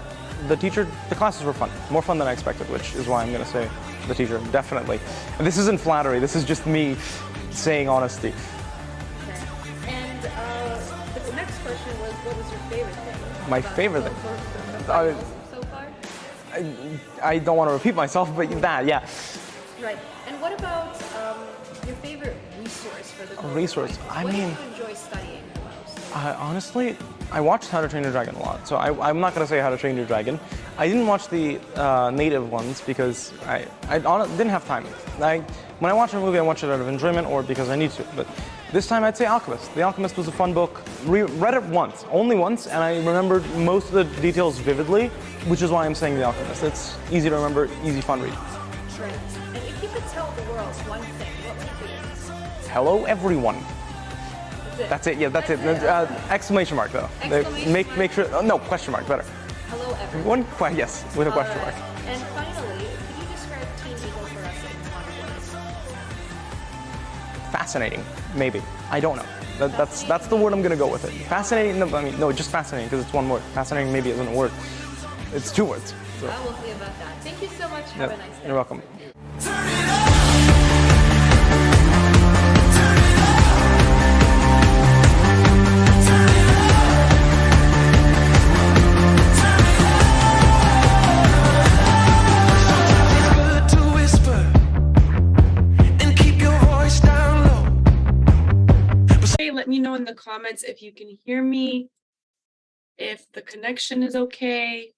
the teacher, the classes were fun. More fun than I expected, which is why I'm going to say the teacher, definitely. And this isn't flattery. This is just me saying honesty. Okay. And the next question was, what was your favorite thing? My about favorite the thing? finals so far? I don't want to repeat myself, but that, yeah. Right. And what about your favorite resource for the global Resource? finals? I what mean, do you enjoy studying the most? honestly, I watched How to Train Your Dragon a lot, so I'm not going to say How to Train Your Dragon. I didn't watch the native ones because I didn't have time. When I watch a movie, I watch it out of enjoyment or because I need to. But this time, I'd say Alchemist. The Alchemist was a fun book. Read it once, only once, and I remembered most of the details vividly, which is why I'm saying The Alchemist. It's easy to remember, easy, fun read. Right. And if you could tell the world one thing, what would it be? Hello, everyone. That's it. Yeah, that's it. Exclamation mark, though. Make sure. Oh, no, question mark, better. Hello, everyone. Yes, with a question mark. And finally, could you describe TeenEagle for us in one word? Fascinating, maybe. I don't know. That's the word I'm gonna go with it. Fascinating. No, just fascinating because it's one word. Fascinating maybe isn't a word. It's two words. So. I will see about that. Thank you so much. Have a nice day. You're welcome. Let me know in the comments if you can hear me, if the connection is okay.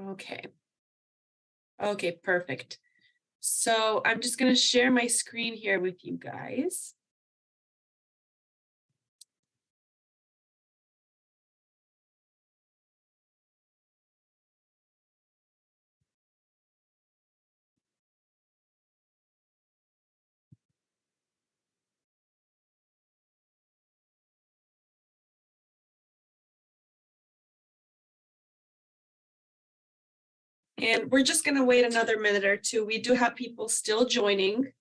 Okay. Okay, perfect. So I'm just going to share my screen here with you guys. And we're just going to wait another minute or two. We do have people still joining.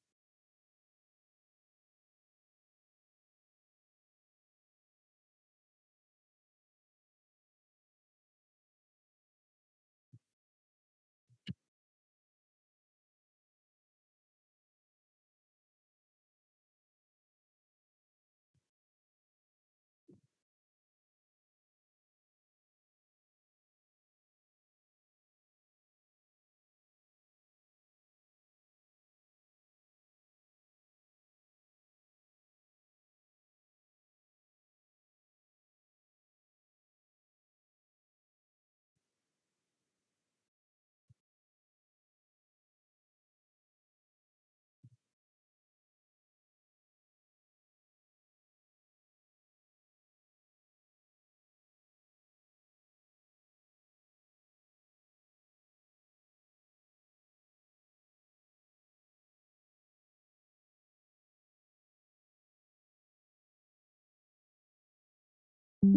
Okay,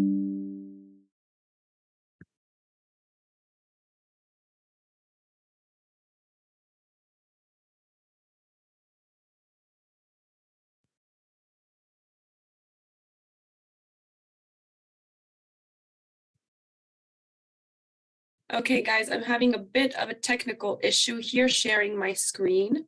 guys, I'm having a bit of a technical issue here sharing my screen.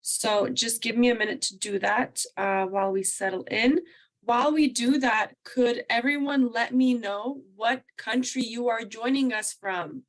So just give me a minute to do that while we settle in. While we do that, could everyone let me know what country you are joining us from?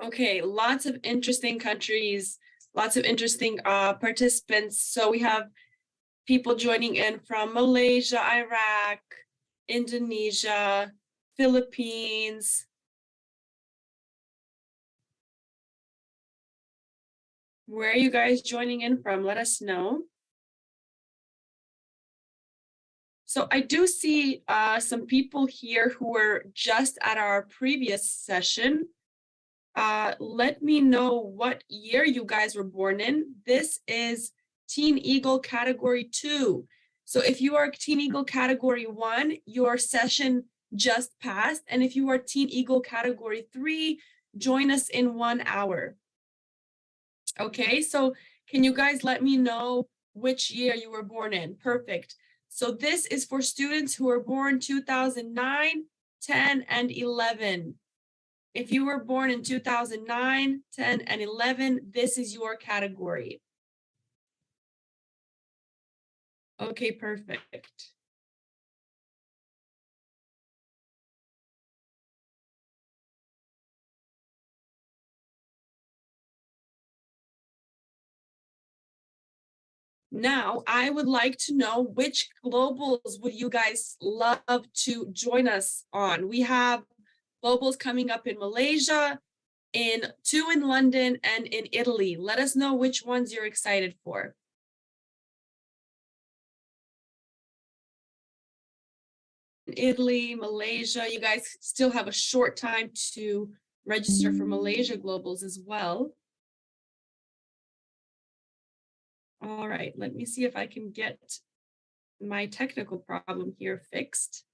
Okay, lots of interesting countries, lots of interesting participants. So we have people joining in from Malaysia, Iraq, Indonesia, Philippines. Where are you guys joining in from? Let us know. So I do see some people here who were just at our previous session. Let me know what year you guys were born in. This is TeenEagle Category 2. So if you are TeenEagle Category 1, your session just passed. And if you are TeenEagle Category 3, join us in 1 hour. Okay, so can you guys let me know which year you were born in? Perfect. So this is for students who were born 2009, 10, and 11. If you were born in 2009, 10, and 11, this is your category. Okay, perfect. Now, I would like to know which globals would you guys love to join us on. We have globals coming up in Malaysia, two in London, and in Italy. Let us know which ones you're excited for. Italy, Malaysia, you guys still have a short time to register for Malaysia globals as well. All right, let me see if I can get my technical problem here fixed.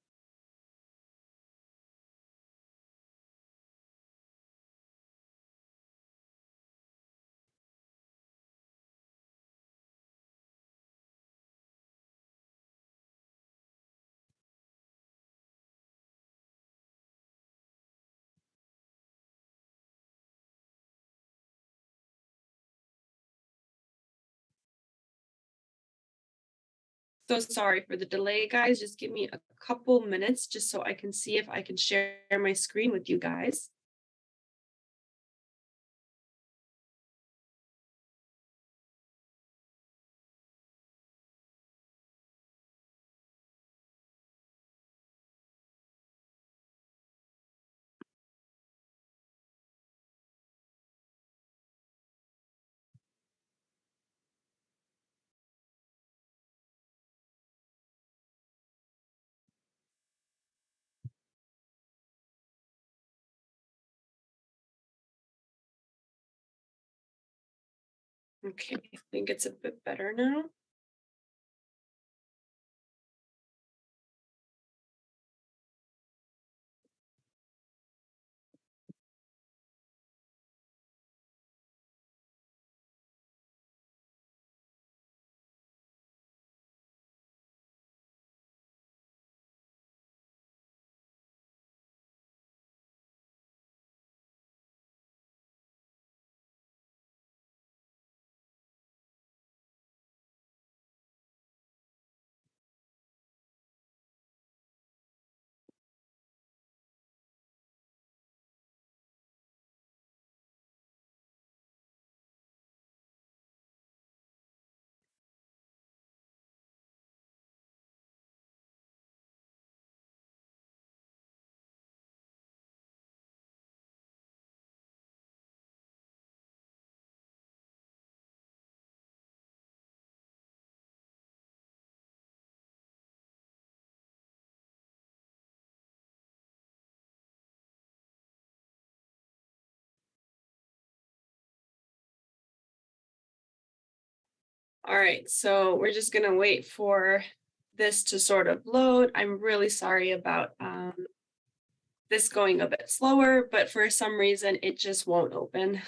So sorry for the delay, guys. Just give me a couple minutes just so I can see if I can share my screen with you guys. Okay, I think it's a bit better now. All right, so we're just gonna wait for this to sort of load. I'm really sorry about this going a bit slower, but for some reason it just won't open.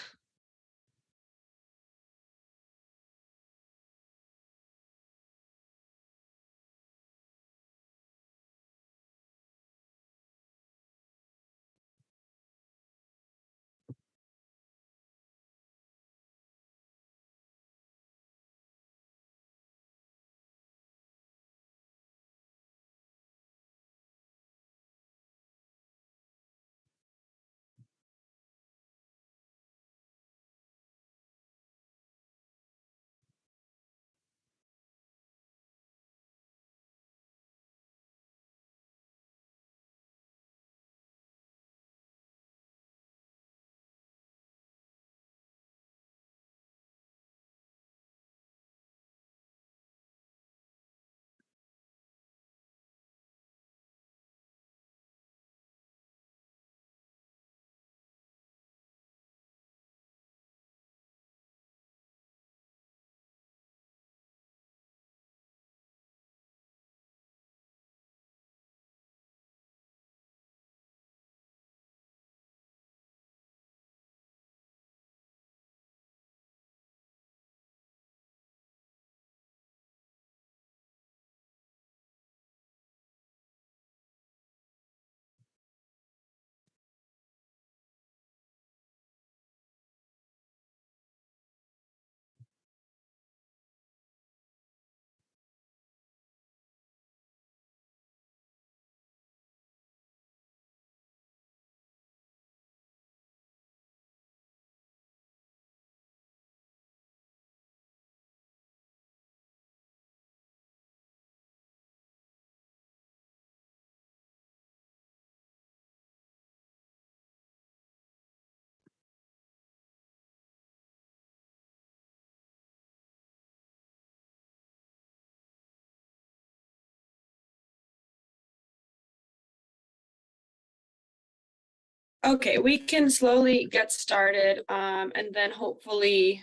Okay, we can slowly get started, and then hopefully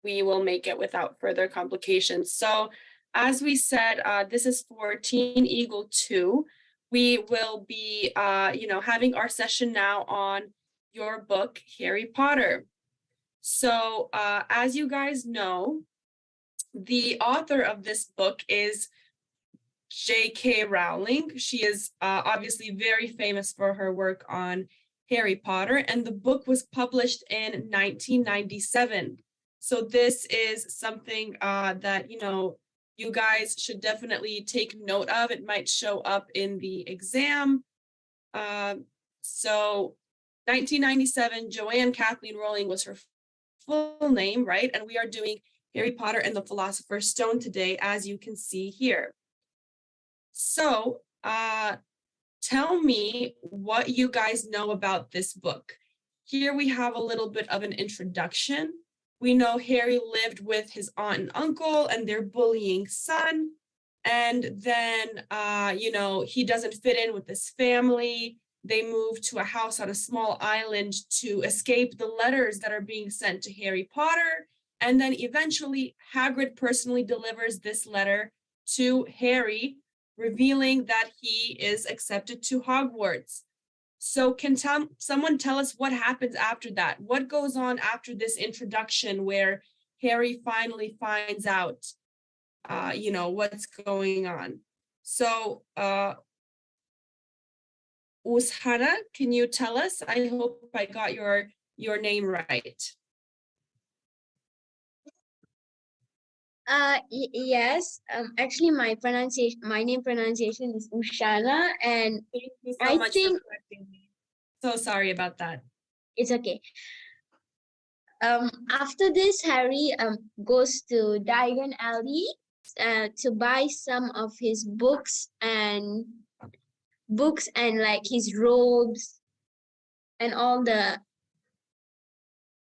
we will make it without further complications. So as we said, this is for TeenEagle 2. We will be, having our session now on your book, Harry Potter. So as you guys know, the author of this book is J.K. Rowling. She is obviously very famous for her work on Harry Potter, and the book was published in 1997. So this is something that, you guys should definitely take note of. It might show up in the exam. So 1997, Joanne Kathleen Rowling was her full name, right? And we are doing Harry Potter and the Philosopher's Stone today, as you can see here. So tell me what you guys know about this book. Here we have a little bit of an introduction. We know Harry lived with his aunt and uncle and their bullying son. And then, he doesn't fit in with this family. They move to a house on a small island to escape the letters that are being sent to Harry Potter. And then eventually Hagrid personally delivers this letter to Harry, revealing that he is accepted to Hogwarts. So can someone tell us what happens after that? What goes on after this introduction where Harry finally finds out, what's going on? So, Ushana, can you tell us? I hope I got your name right. Yes. Actually, my name pronunciation is Ushana, and thank you so much for correcting me. So sorry about that. It's okay. After this, Harry goes to Diagon Alley to buy some of his books and like his robes and all the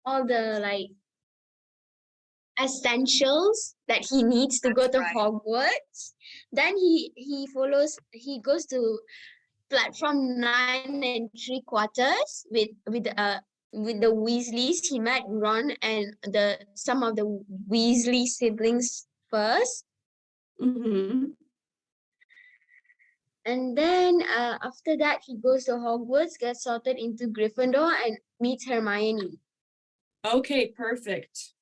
like essentials that he needs to go to Hogwarts. Then he goes to platform 9 3/4 with with the Weasleys. He met Ron and some of the Weasley siblings first. And then after that, he goes to Hogwarts, gets sorted into Gryffindor, and meets Hermione. Okay, perfect.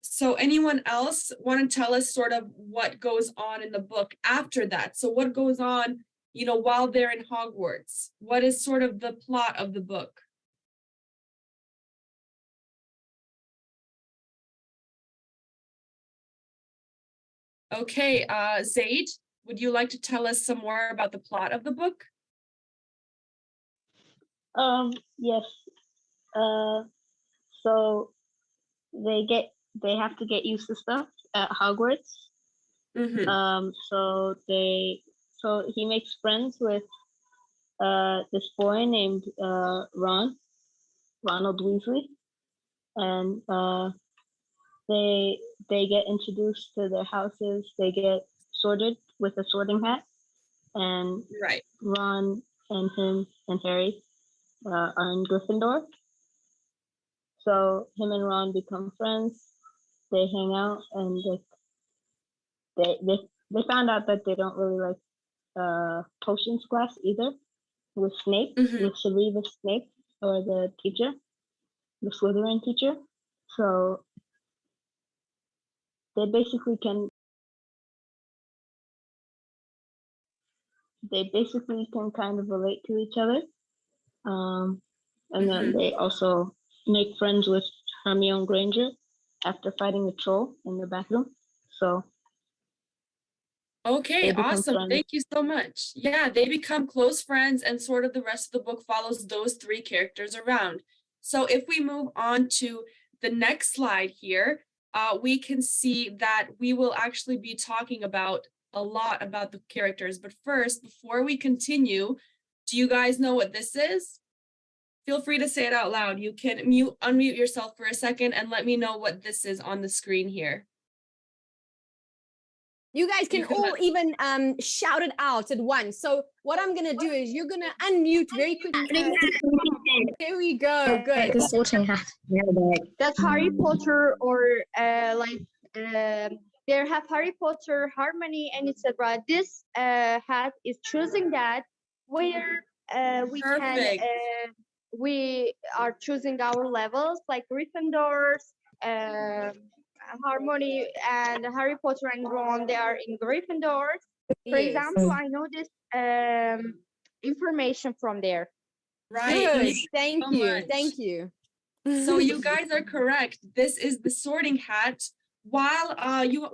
So anyone else want to tell us sort of what goes on in the book after that? So what goes on, while they're in Hogwarts? What is sort of the plot of the book? Okay, Zaid, would you like to tell us some more about the plot of the book? Yes. So they have to get used to stuff at Hogwarts. So he makes friends with this boy named Ronald Weasley, and they get introduced to their houses. They get sorted with a sorting hat, and Ron and him and Harry are in Gryffindor. So him and Ron become friends. They hang out, and they found out that they don't really like potions class either. With Snape, with Severus Snape, or the teacher, the Slytherin teacher. So they basically can kind of relate to each other. And then they also make friends with Hermione Granger after fighting a troll in the bathroom. So okay, awesome. Thank you so much. Yeah, they become close friends, and sort of the rest of the book follows those three characters around. So if we move on to the next slide here, we can see that we will actually be talking about a lot about the characters. But first, before we continue, do you guys know what this is? Feel free to say it out loud. You can unmute yourself for a second and let me know what this is on the screen here. You guys can all even shout it out at once. So what I'm gonna do is you're gonna unmute very quickly. There we go. Good. The sorting hat. That's Harry Potter, or they have Harry Potter, Harmony, and etc. This hat is choosing that where we are choosing our levels, like Gryffindors, Harmony, and Harry Potter and Ron. They are in Gryffindors. For example, I know this information from there. Right. Good. Thank you. Thank you. So you guys are correct. This is the sorting hat. While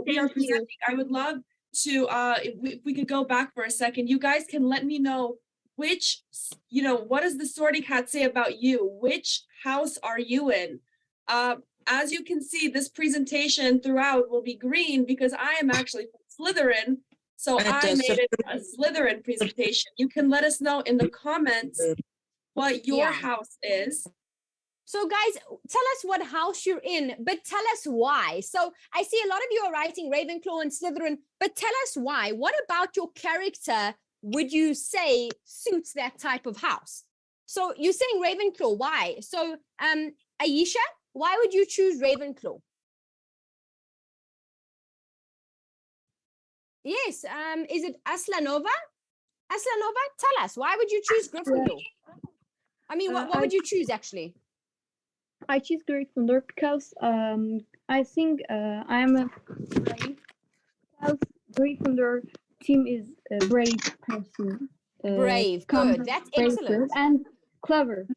we are presenting, I would love to, if we could go back for a second, you guys can let me know which, what does the sorting hat say about you? Which house are you in? As you can see, this presentation throughout will be green because I am actually from Slytherin. So I made it a Slytherin presentation. You can let us know in the comments what your house is. So guys, tell us what house you're in, but tell us why. So I see a lot of you are writing Ravenclaw and Slytherin, but tell us why. What about your character would you say suits that type of house? So you're saying Ravenclaw, why? So Aisha, why would you choose Ravenclaw? Yes, is it Aslanova? Aslanova, tell us, why would you choose Gryffindor? I mean, what would you choose actually? I choose Gryffindor because I think I am a brave. Because Gryffindor team is a brave person. Brave, good. That's excellent. And clever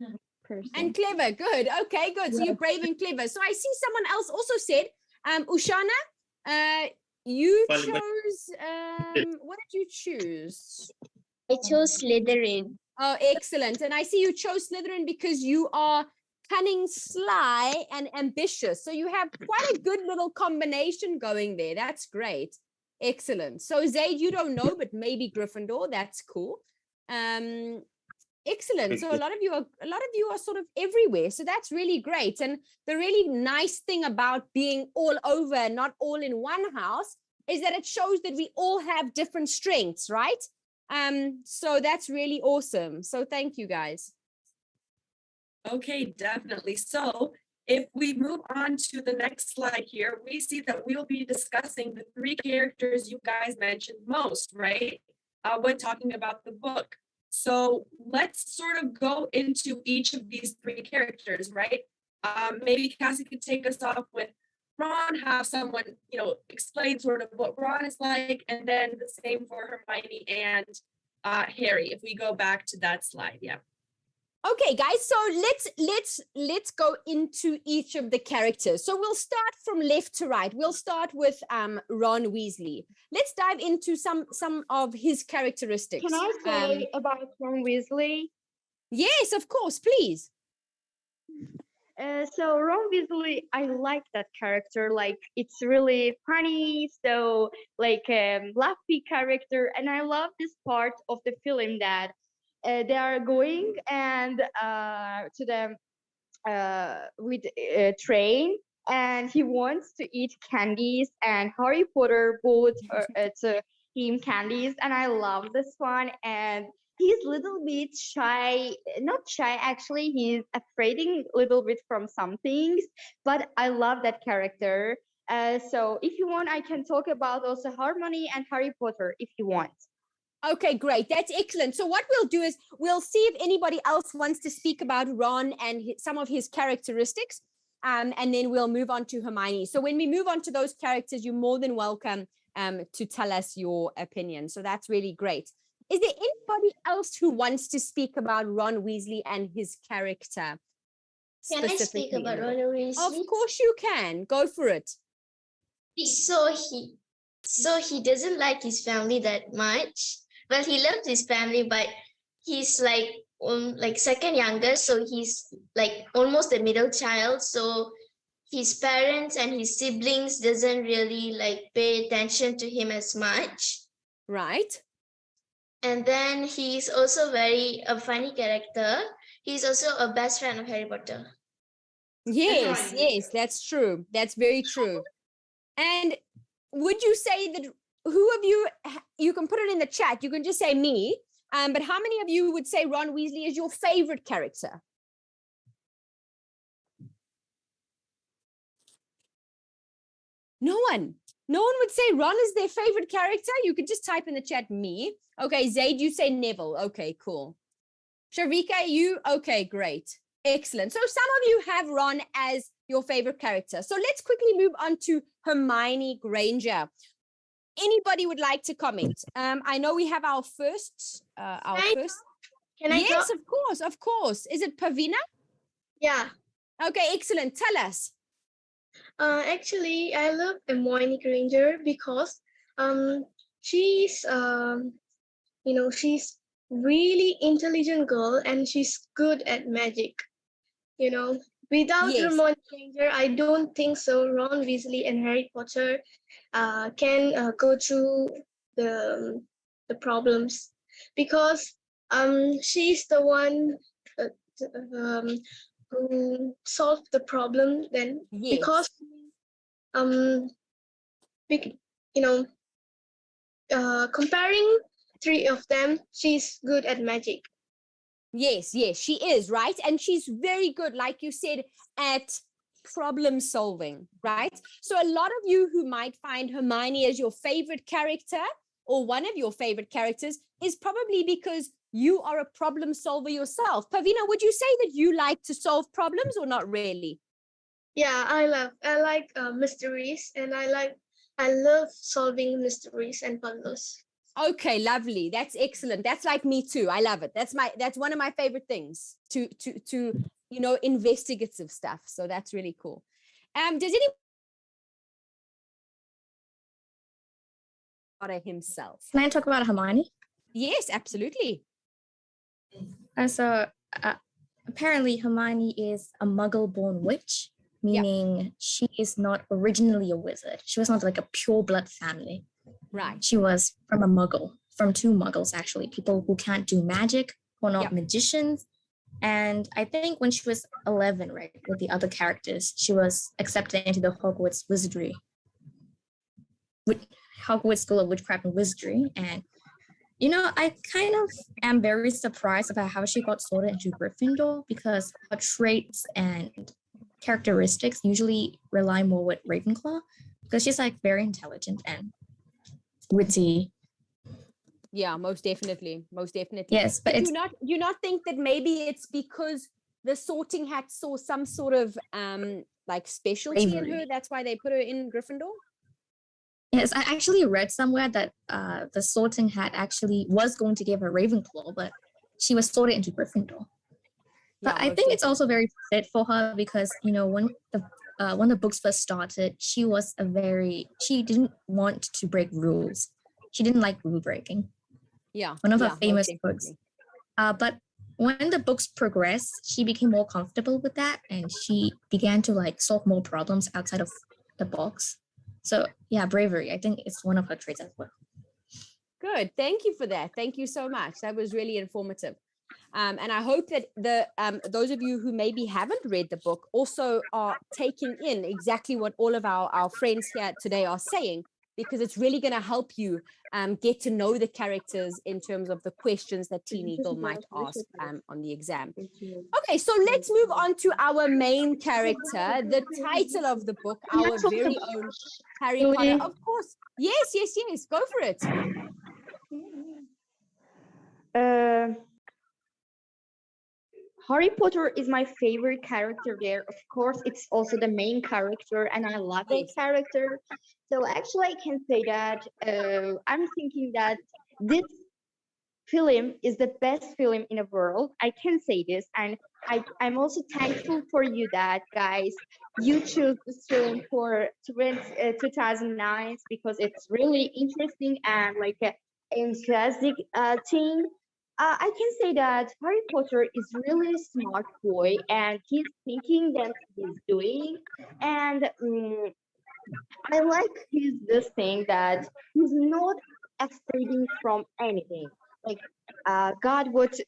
person. And clever, good. Okay, good. So you're brave and clever. So I see someone else also said, Ushana, you chose, what did you choose? I chose Slytherin. Oh, excellent. And I see you chose Slytherin because you are cunning, sly, and ambitious. So you have quite a good little combination going there. That's great. Excellent. So Zaid, you don't know, but maybe Gryffindor. That's cool. Excellent. So a lot of you are sort of everywhere. So that's really great. And the really nice thing about being all over, not all in one house, is that it shows that we all have different strengths, right? So that's really awesome. So thank you guys. Okay, definitely. So if we move on to the next slide here, we see that we'll be discussing the three characters you guys mentioned most, right? When talking about the book. So let's sort of go into each of these three characters, right? Maybe Cassie could take us off with Ron, have someone, explain sort of what Ron is like, and then the same for Hermione and Harry, if we go back to that slide. Yeah. Okay, guys, so let's go into each of the characters. So we'll start from left to right. We'll start with Ron Weasley. Let's dive into some of his characteristics. Can I say about Ron Weasley? Yes, of course, please. So Ron Weasley, I like that character. Like, it's really funny, so like laughy character, and I love this part of the film that they are going and to the with train, and he wants to eat candies, and Harry Potter bought to him candies, and I love this one. And he's a little bit shy, not shy actually, he's afraid a little bit from some things, but I love that character. So if you want, I can talk about also Hermione and Harry Potter if you want. Okay, great. That's excellent. So what we'll do is we'll see if anybody else wants to speak about Ron and some of his characteristics, and then we'll move on to Hermione. So when we move on to those characters, you're more than welcome to tell us your opinion. So that's really great. Is there anybody else who wants to speak about Ron Weasley and his character? Can I speak about Ron Weasley? Of course you can. Go for it. So he doesn't like his family that much. Well, he loves his family, but he's like second youngest, so he's like almost the middle child. So his parents and his siblings doesn't really like pay attention to him as much. Right. And then he's also a funny character. He's also a best friend of Harry Potter. Yes, yes, that's true. That's very true. And would you say that who of you can put it in the chat, you can just say me, but how many of you would say Ron Weasley is your favorite character? No one would say Ron is their favorite character. You could just type in the chat me. Okay, Zaid, you say Neville. Okay, cool. Sharika, you, okay, great. Excellent. So some of you have Ron as your favorite character. So let's quickly move on to Hermione Granger. Anybody would like to comment? I know we have our first. Can I yes, talk? of course. Is it Pavina? Yeah. Okay, excellent. Tell us. Actually, I love Hermione Granger because she's she's really intelligent girl and she's good at magic. Without Hermione Granger, I don't think so Ron Weasley and Harry Potter can go through the problems, because she's the one who solved the problem then. Because comparing three of them, she's good at magic. Yes, she is, right? And she's very good, like you said, at problem solving, right? So a lot of you who might find Hermione as your favorite character or one of your favorite characters is probably because you are a problem solver yourself. Pavina, would you say that you like to solve problems or not really? Yeah, I like mysteries, and I love solving mysteries and puzzles. Okay, lovely. That's excellent. That's like me too. I love it. That's one of my favorite things to investigative stuff. So that's really cool. Does anyone about himself? Can I talk about Hermione? Yes, absolutely. So apparently Hermione is a muggle-born witch, meaning she is not originally a wizard. She was not like a pure blood family. Right. She was from a muggle, from two muggles actually, people who can't do magic, who are not magicians. And I think when she was 11, right, with the other characters, she was accepted into the Hogwarts School of Witchcraft and Wizardry. And You know, I kind of am very surprised about how she got sorted into Gryffindor because her traits and characteristics usually rely more with Ravenclaw because she's like very intelligent and witty. Yeah, most definitely. Most definitely. Yes, but do it's you not think that maybe it's because the Sorting Hat saw some sort of like specialty in her, bravery. that's why they put her in Gryffindor? Yes, I actually read somewhere that the Sorting Hat actually was going to give her Ravenclaw, but she was sorted into Gryffindor. But Yeah, I most think it's also definitely. very fit for her because you know when the books first started, she didn't want to break rules. She didn't like rule breaking. Yeah, One of her yeah, most famous books. definitely. But when the books progressed, she became more comfortable with that, and she began to like solve more problems outside of the box. So yeah, bravery. I think it's one of her traits as well. Good. Thank you for that. Thank you so much. That was really informative. And I hope that those of you who maybe haven't read the book also are taking in exactly what all of our friends here today are saying, because it's really going to help you get to know the characters in terms of the questions that TeenEagle might ask on the exam. Okay, so let's move on to our main character, the title of the book, our very own Harry Potter. Of course. Yes, yes, yes. Go for it. Harry Potter is my favorite character there. Of course, it's also the main character, and I love that character. So actually, I can say that I'm thinking that this film is the best film in the world. I can say this, and I'm also thankful for you that guys you choose this film for 2009 because it's really interesting and like an enthusiastic thing. I can say that Harry Potter is really a smart boy and he's thinking that he's doing, and I like this thing that he's not afraid from anything. Like God, what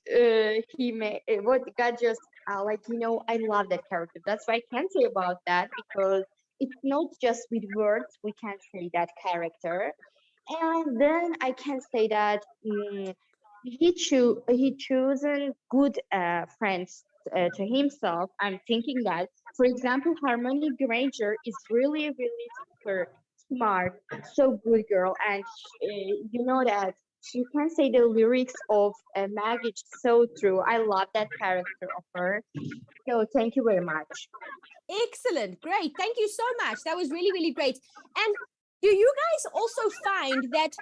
God just like I love that character. That's why I can say about that because it's not just with words we can say that character. And then I can say that he chosen good friends to himself. I'm thinking that, for example, Harmony Granger is really super smart, so good girl, and you know that you can say the lyrics of Maggie is so true. I love that character of her. So thank you very much. Excellent. Great. Thank you so much. That was really, really great. And do you guys also find that,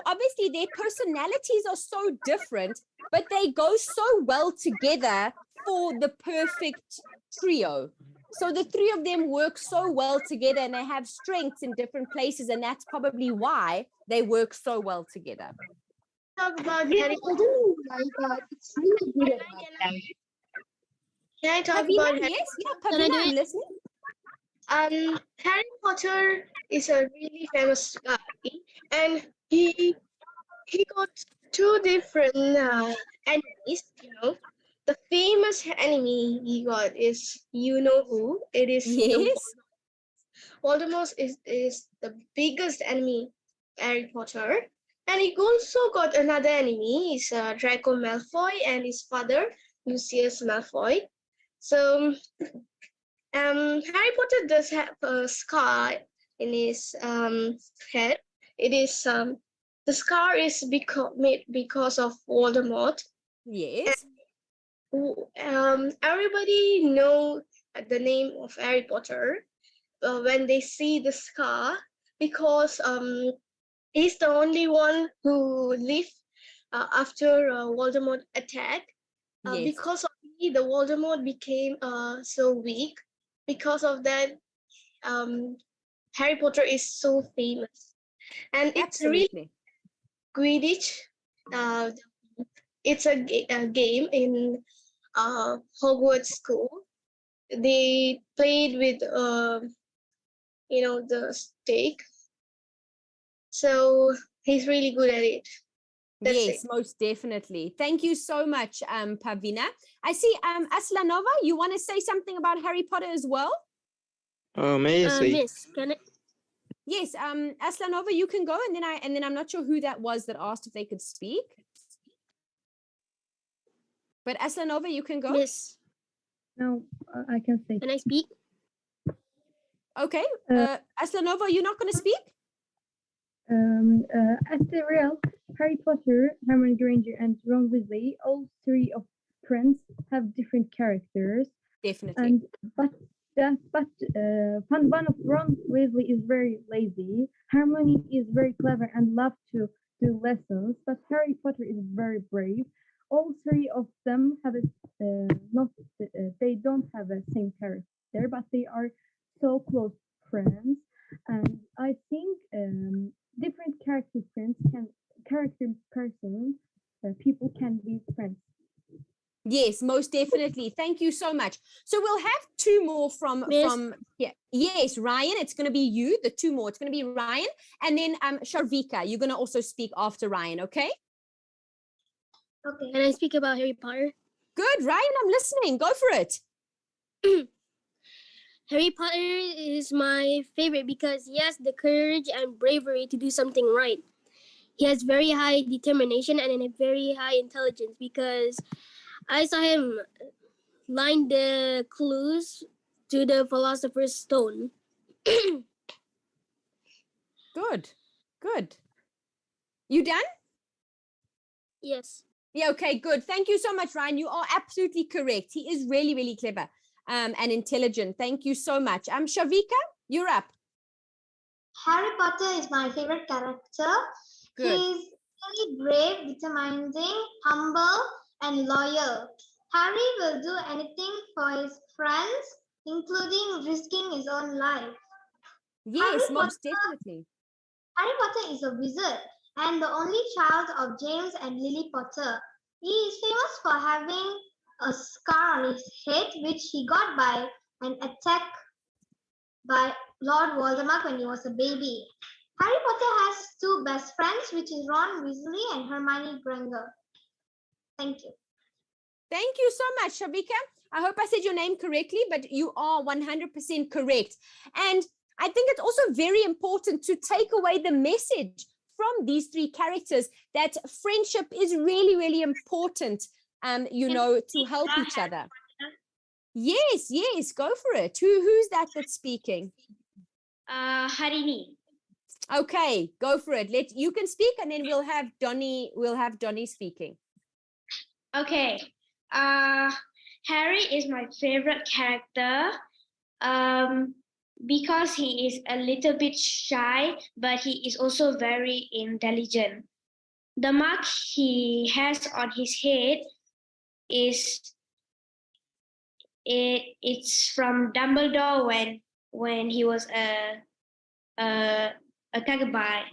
obviously their personalities are so different, but they go so well together for the perfect trio? So the three of them work so well together and they have strengths in different places. And that's probably why they work so well together. Talk about Yeah, Harry I do like that. It's really good about them. Can I talk Pavina, about Harry yes, Potter? yeah, Pavina, I'm listening. Harry Potter is a really famous guy, and he got two different enemies. The famous enemy he got is who? It is yes. Voldemort is the biggest enemy, Harry Potter, and he also got another enemy. Is Draco Malfoy and his father Lucius Malfoy. So Harry Potter does have a scar in his head. It is the scar is made because of Voldemort. Yes. And, everybody know the name of Harry Potter when they see the scar because he's the only one who lived after Voldemort attack. Yes. Because of me, the Voldemort became so weak. Because of that, Harry Potter is so famous, and it's really Quidditch. It's a game in Hogwarts school. They played with the stake. So he's really good at it. That's yes, it. Most definitely. Thank you so much, Pavina. I see Aslanova, you want to say something about Harry Potter as well? May I say? Miss, can I? Yes, Aslanova, you can go, and then I'm not sure who that was that asked if they could speak. But Aslanova, you can go. Yes. No, I can say. Can I speak? Okay. Aslanova, you're not going to speak? As the real Harry Potter, Hermione Granger, and Ron Weasley, all three of friends have different characters. Definitely. And one of Ron Weasley is very lazy. Hermione is very clever and loves to do lessons, but Harry Potter is very brave. All three of them have they don't have a same character, but they are so close friends. And I think different character persons, people can be friends. Yes, most definitely. Thank you so much. So we'll have two more from yeah. Yes, Ryan, it's going to be you, the two more. It's going to be Ryan, and then Sharvika, you're going to also speak after Ryan, okay? Okay. Can I speak about Harry Potter? Good, Ryan, I'm listening. Go for it. Harry Potter is my favorite because he has the courage and bravery to do something right. He has very high determination and a very high intelligence because I saw him line the clues to the Philosopher's Stone. Good, good. You done? Yes. Yeah, okay, good. Thank you so much, Ryan. You are absolutely correct. He is really, really clever and intelligent. Thank you so much. Shavika, you're up. Harry Potter is my favorite character. Good. He's really brave, determined, humble, and loyal. Harry will do anything for his friends, including risking his own life. Yes, most definitely. Harry Potter is a wizard and the only child of James and Lily Potter. He is famous for having a scar on his head, which he got by an attack by Lord Voldemort when he was a baby. Harry Potter has two best friends, which is Ron Weasley and Hermione Granger. Thank you. Thank you so much, Shavika. I hope I said your name correctly, but you are 100% correct. And I think it's also very important to take away the message from these three characters that friendship is really, really important, to help each other. Yes, go for it. Who's that's speaking? Harini. Okay, go for it. You can speak, and then we'll have Donnie speaking. Okay. Harry is my favorite character. Because he is a little bit shy, but he is also very intelligent. The mark he has on his head it's from Dumbledore when he was a Kagabai.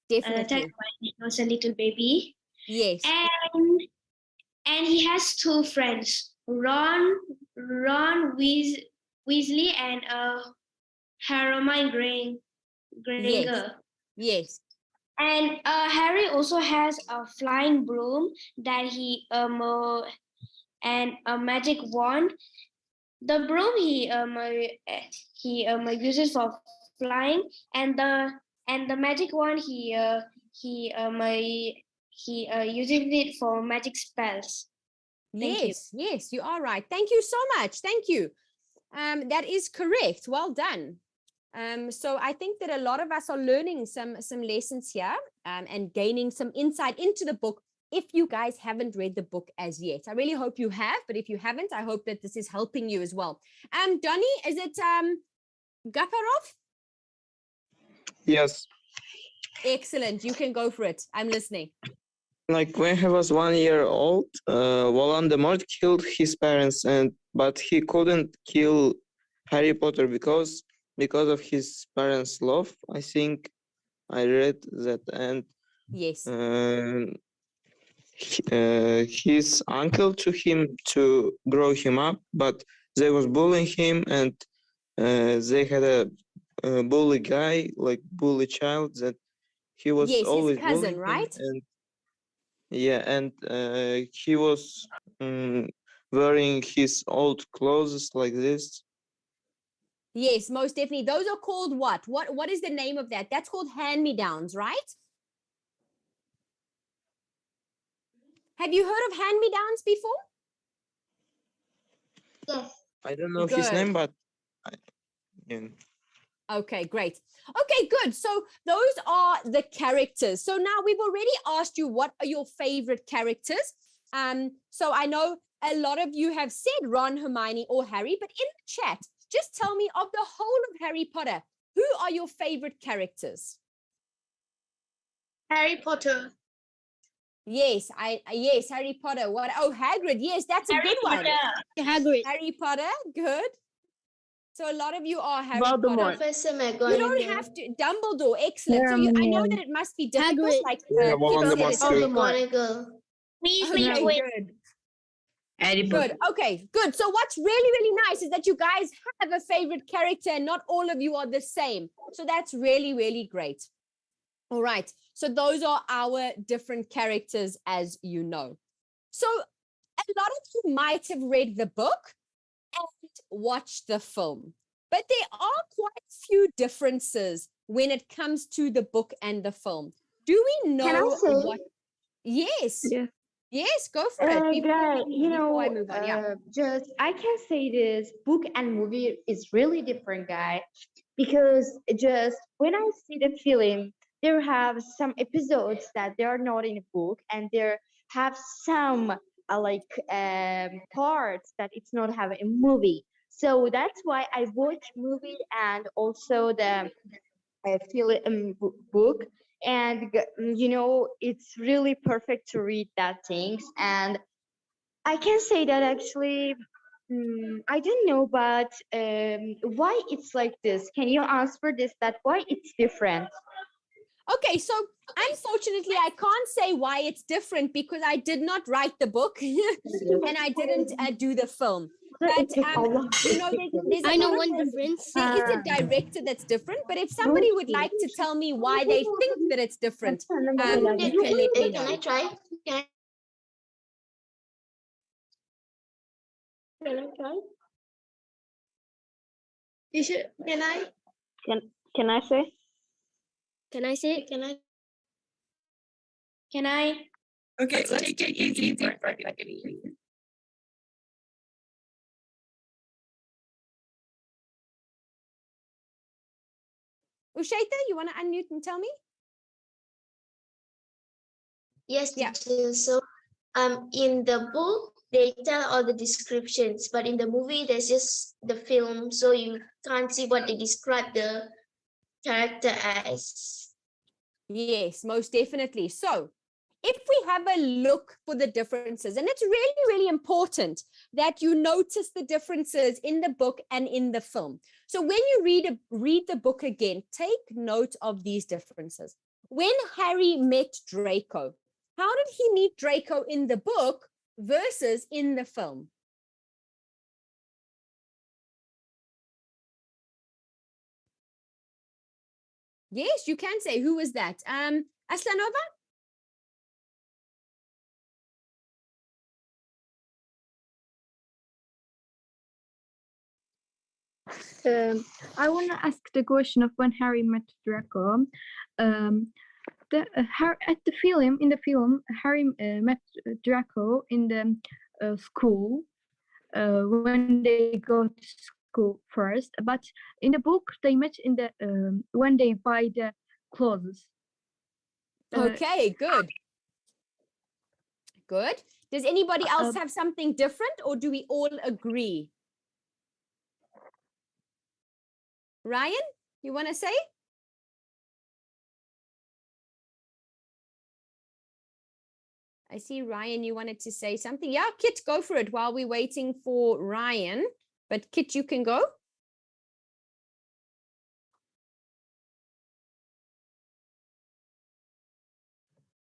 Definitely. When he was a little baby. Yes. And he has two friends, Ron Weasley and Hermione Granger. Yes. And Harry also has a flying broom that he and a magic wand. The broom he uses for flying, and the magic wand he uses it for magic spells. Yes, you are right. Thank you so much. Thank you. That is correct. Well done. So I think that a lot of us are learning some lessons here and gaining some insight into the book if you guys haven't read the book as yet. I really hope you have, but if you haven't, I hope that this is helping you as well. Donnie, is it Gaparov? Yes. Excellent. You can go for it. I'm listening. Like when he was 1 year old, Voldemort killed his parents, but he couldn't kill Harry Potter because of his parents' love. I think I read that, and yes, his uncle took him to grow him up, but they was bullying him, and they had a bully guy, like bully child, that he was always his cousin, bullying right? Him, and he was wearing his old clothes like this. Yes, most definitely. Those are called what? What is the name of that? That's called hand-me-downs, right? Have you heard of hand-me-downs before? Yes. I don't know his Good. name, but yeah. Okay, great. Okay, good. So those are the characters. So now we've already asked you what are your favorite characters. So I know a lot of you have said Ron, Hermione, or Harry, but in the chat, just tell me of the whole of Harry Potter, who are your favorite characters? Harry Potter. Yes, yes, Harry Potter. What? Oh, Hagrid. Yes, that's a good one. Hagrid. Harry Potter. Good. So a lot of you are Harry Voldemort. Potter. Professor You don't McGonagall. have to. Dumbledore. Excellent. So I know that it must be difficult. Hagrid. Like Yeah, Kit said, Voldemort it's too. McGonagall. okay, good. Good. Okay, good. So what's really, really nice is that you guys have a favorite character and not all of you are the same. So that's really, really great. All right. So those are our different characters, as you know. So a lot of you might have read the book and watched the film, but there are quite a few differences when it comes to the book and the film. Do we know Can I say? what? Yes. Yes. Yes, go for it. Before I move on, yeah. just I can say this book and movie is really different, guy, because just when I see the film, there have some episodes that they are not in a book, and there have some parts that it's not have a movie. So that's why I watch movie and also the film book, and it's really perfect to read that things. And I can say that actually, I don't know, but why it's like this? Can you answer this? That why it's different? Okay, so unfortunately, I can't say why it's different because I did not write the book and I didn't do the film. But there's I a know lot of one difference. There is a director that's different, but if somebody would like to tell me why they think that it's different, you can let me know. Can I try? Can I try? You should. Can I? Can I say? Can I say it? Can I? Okay, let's take it easy. Take it easy. Ushaita, you want to unmute and tell me? Yes, Yeah. teacher. So, in the book they tell all the descriptions, but in the movie there's just the film, so you can't see what they describe the character as. Yes, most definitely. So if we have a look for the differences, and it's really, really important that you notice the differences in the book and in the film. So when you read the book again, take note of these differences. When Harry met Draco, how did he meet Draco in the book versus in the film? Yes, you can say. Who was that? Aslanova? I want to ask the question of when Harry met Draco. At the film, in the film, Harry met Draco in the school when they go to school first. But in the book, they met in the when they buy the clothes. Okay, good. Good. Does anybody else have something different, or do we all agree? Ryan, you want to say? I see Ryan, you wanted to say something. Yeah, Kit, go for it while we're waiting for Ryan. But Kit, you can go.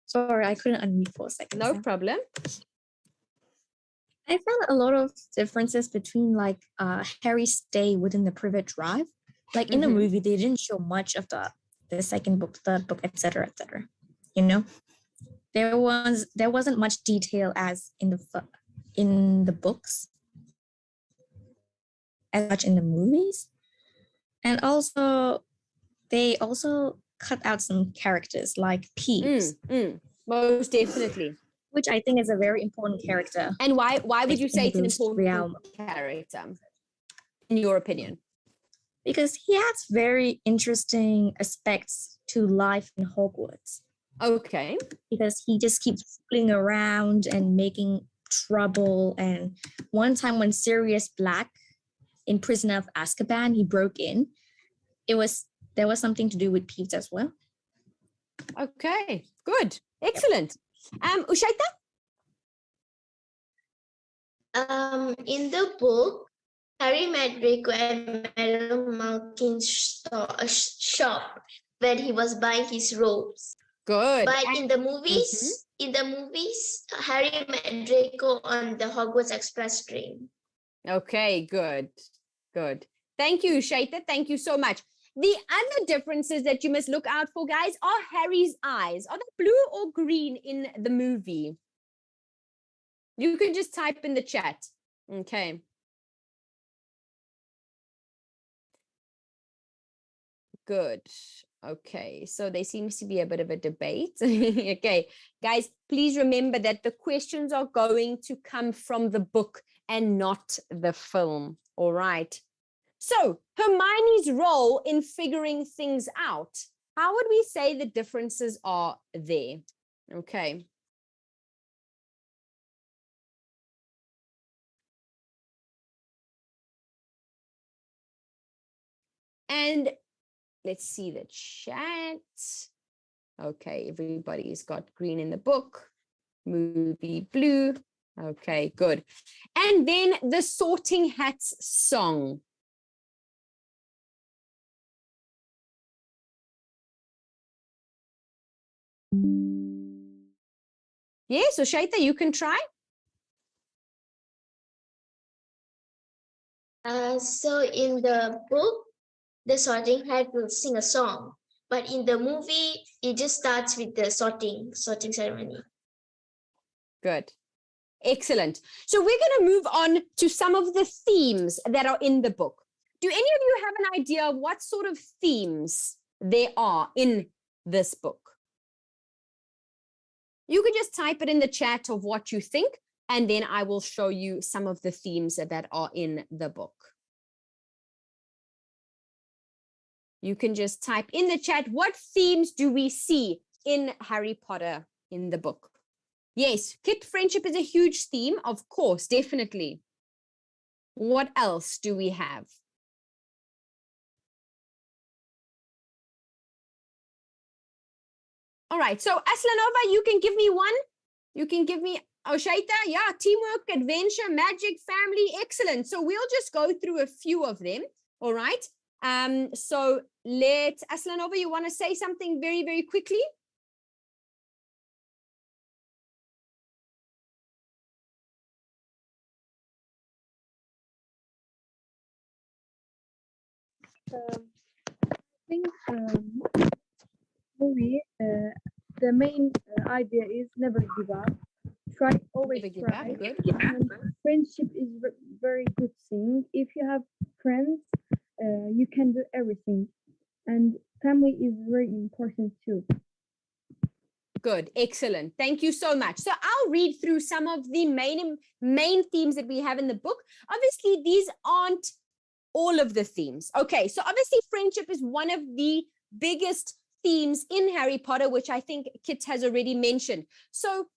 Sorry, I couldn't unmute for a second. No problem. I found a lot of differences between Harry's stay within the Privet Drive. Like in the movie, they didn't show much of the second book, third book, etc., etc. You know, there wasn't much detail as in the books as much in the movies. And also, they also cut out some characters like Peeves. Most definitely. Which I think is a very important character. And why would you say it's an Bruce important realm. character, in your opinion? Because he has very interesting aspects to life in Hogwarts. Okay. Because he just keeps fooling around and making trouble. And one time when Sirius Black in Prisoner of Azkaban, he broke in. There was something to do with Peeves as well. Okay, good. Excellent. Ushaita? In the book, Harry met Draco at Madame Malkin's shop when he was buying his robes. Good. But in the movies, Harry met Draco on the Hogwarts Express train. Okay, good. Good. Thank you, Shaita. Thank you so much. The other differences that you must look out for, guys, are Harry's eyes. Are they blue or green in the movie? You can just type in the chat. Okay. Good. Okay, so there seems to be a bit of a debate. Okay, guys, please remember that the questions are going to come from the book and not the film. All right. So Hermione's role in figuring things out. How would we say the differences are there? Okay. And let's see the chat. Okay, everybody's got green in the book. Movie blue. Okay, good. And then the Sorting Hats song. Yes, so Shaita, you can try. So in the book, the Sorting Hat will sing a song, but in the movie, it just starts with the sorting ceremony. Good. Excellent. So we're going to move on to some of the themes that are in the book. Do any of you have an idea of what sort of themes there are in this book? You could just type it in the chat of what you think, and then I will show you some of the themes that are in the book. You can just type in the chat, what themes do we see in Harry Potter in the book? Yes, kid friendship is a huge theme, of course, definitely. What else do we have? All right, so Aslanova, you can give me one. You can give me, Shaita, yeah, teamwork, adventure, magic, family, excellent. So we'll just go through a few of them, all right? So Aslanova, you want to say something very, very quickly? I think movie, the main idea is never give up. Try, always Never give try. up, good. And friendship is very good thing. If you have friends, you can do everything. And family is very important too. Good, excellent. Thank you so much. So I'll read through some of the main themes that we have in the book. Obviously, these aren't all of the themes. Okay, so obviously friendship is one of the biggest themes in Harry Potter, which I think Kit has already mentioned. So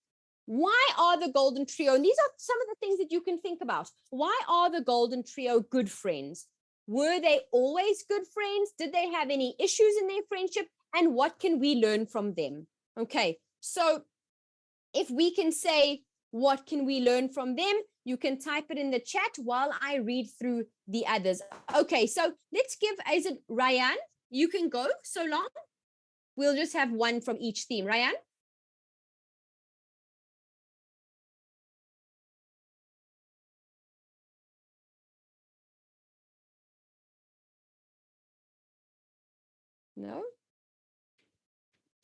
why are the Golden Trio, and these are some of the things that you can think about. Why are the Golden Trio good friends? Were they always good friends? Did they have any issues in their friendship? And what can we learn from them? Okay, so if we can say, what can we learn from them? You can type it in the chat while I read through the others. Okay, so let's give, is it Ryan? You can go so long. We'll just have one from each theme. Ryan? No?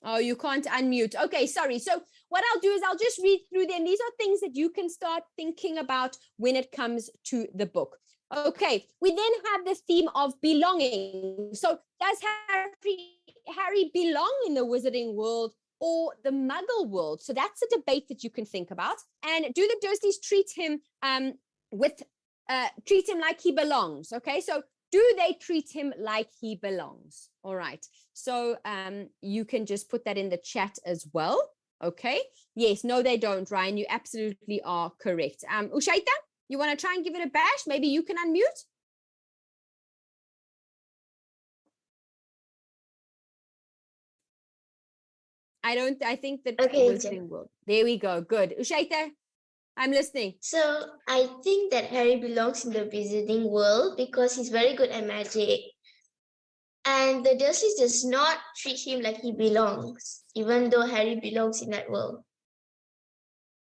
Oh, you can't unmute. Okay, sorry. So what I'll do is I'll just read through them. These are things that you can start thinking about when it comes to the book. Okay, we then have the theme of belonging. So does Harry belong in the wizarding world or the muggle world? So that's a debate that you can think about. And do the Dursleys treat him treat him like he belongs? Okay, so do they treat him like he belongs? All right, so you can just put that in the chat as well. Okay, yes, no, they don't, Ryan. You absolutely are correct. Ushaita, you want to try and give it a bash? Maybe you can unmute. I think that Okay, Wizarding World. There we go. Good. Ushaita, I'm listening. So I think that Harry belongs in the Wizarding world because he's very good at magic. And the Dursleys does not treat him like he belongs, even though Harry belongs in that world.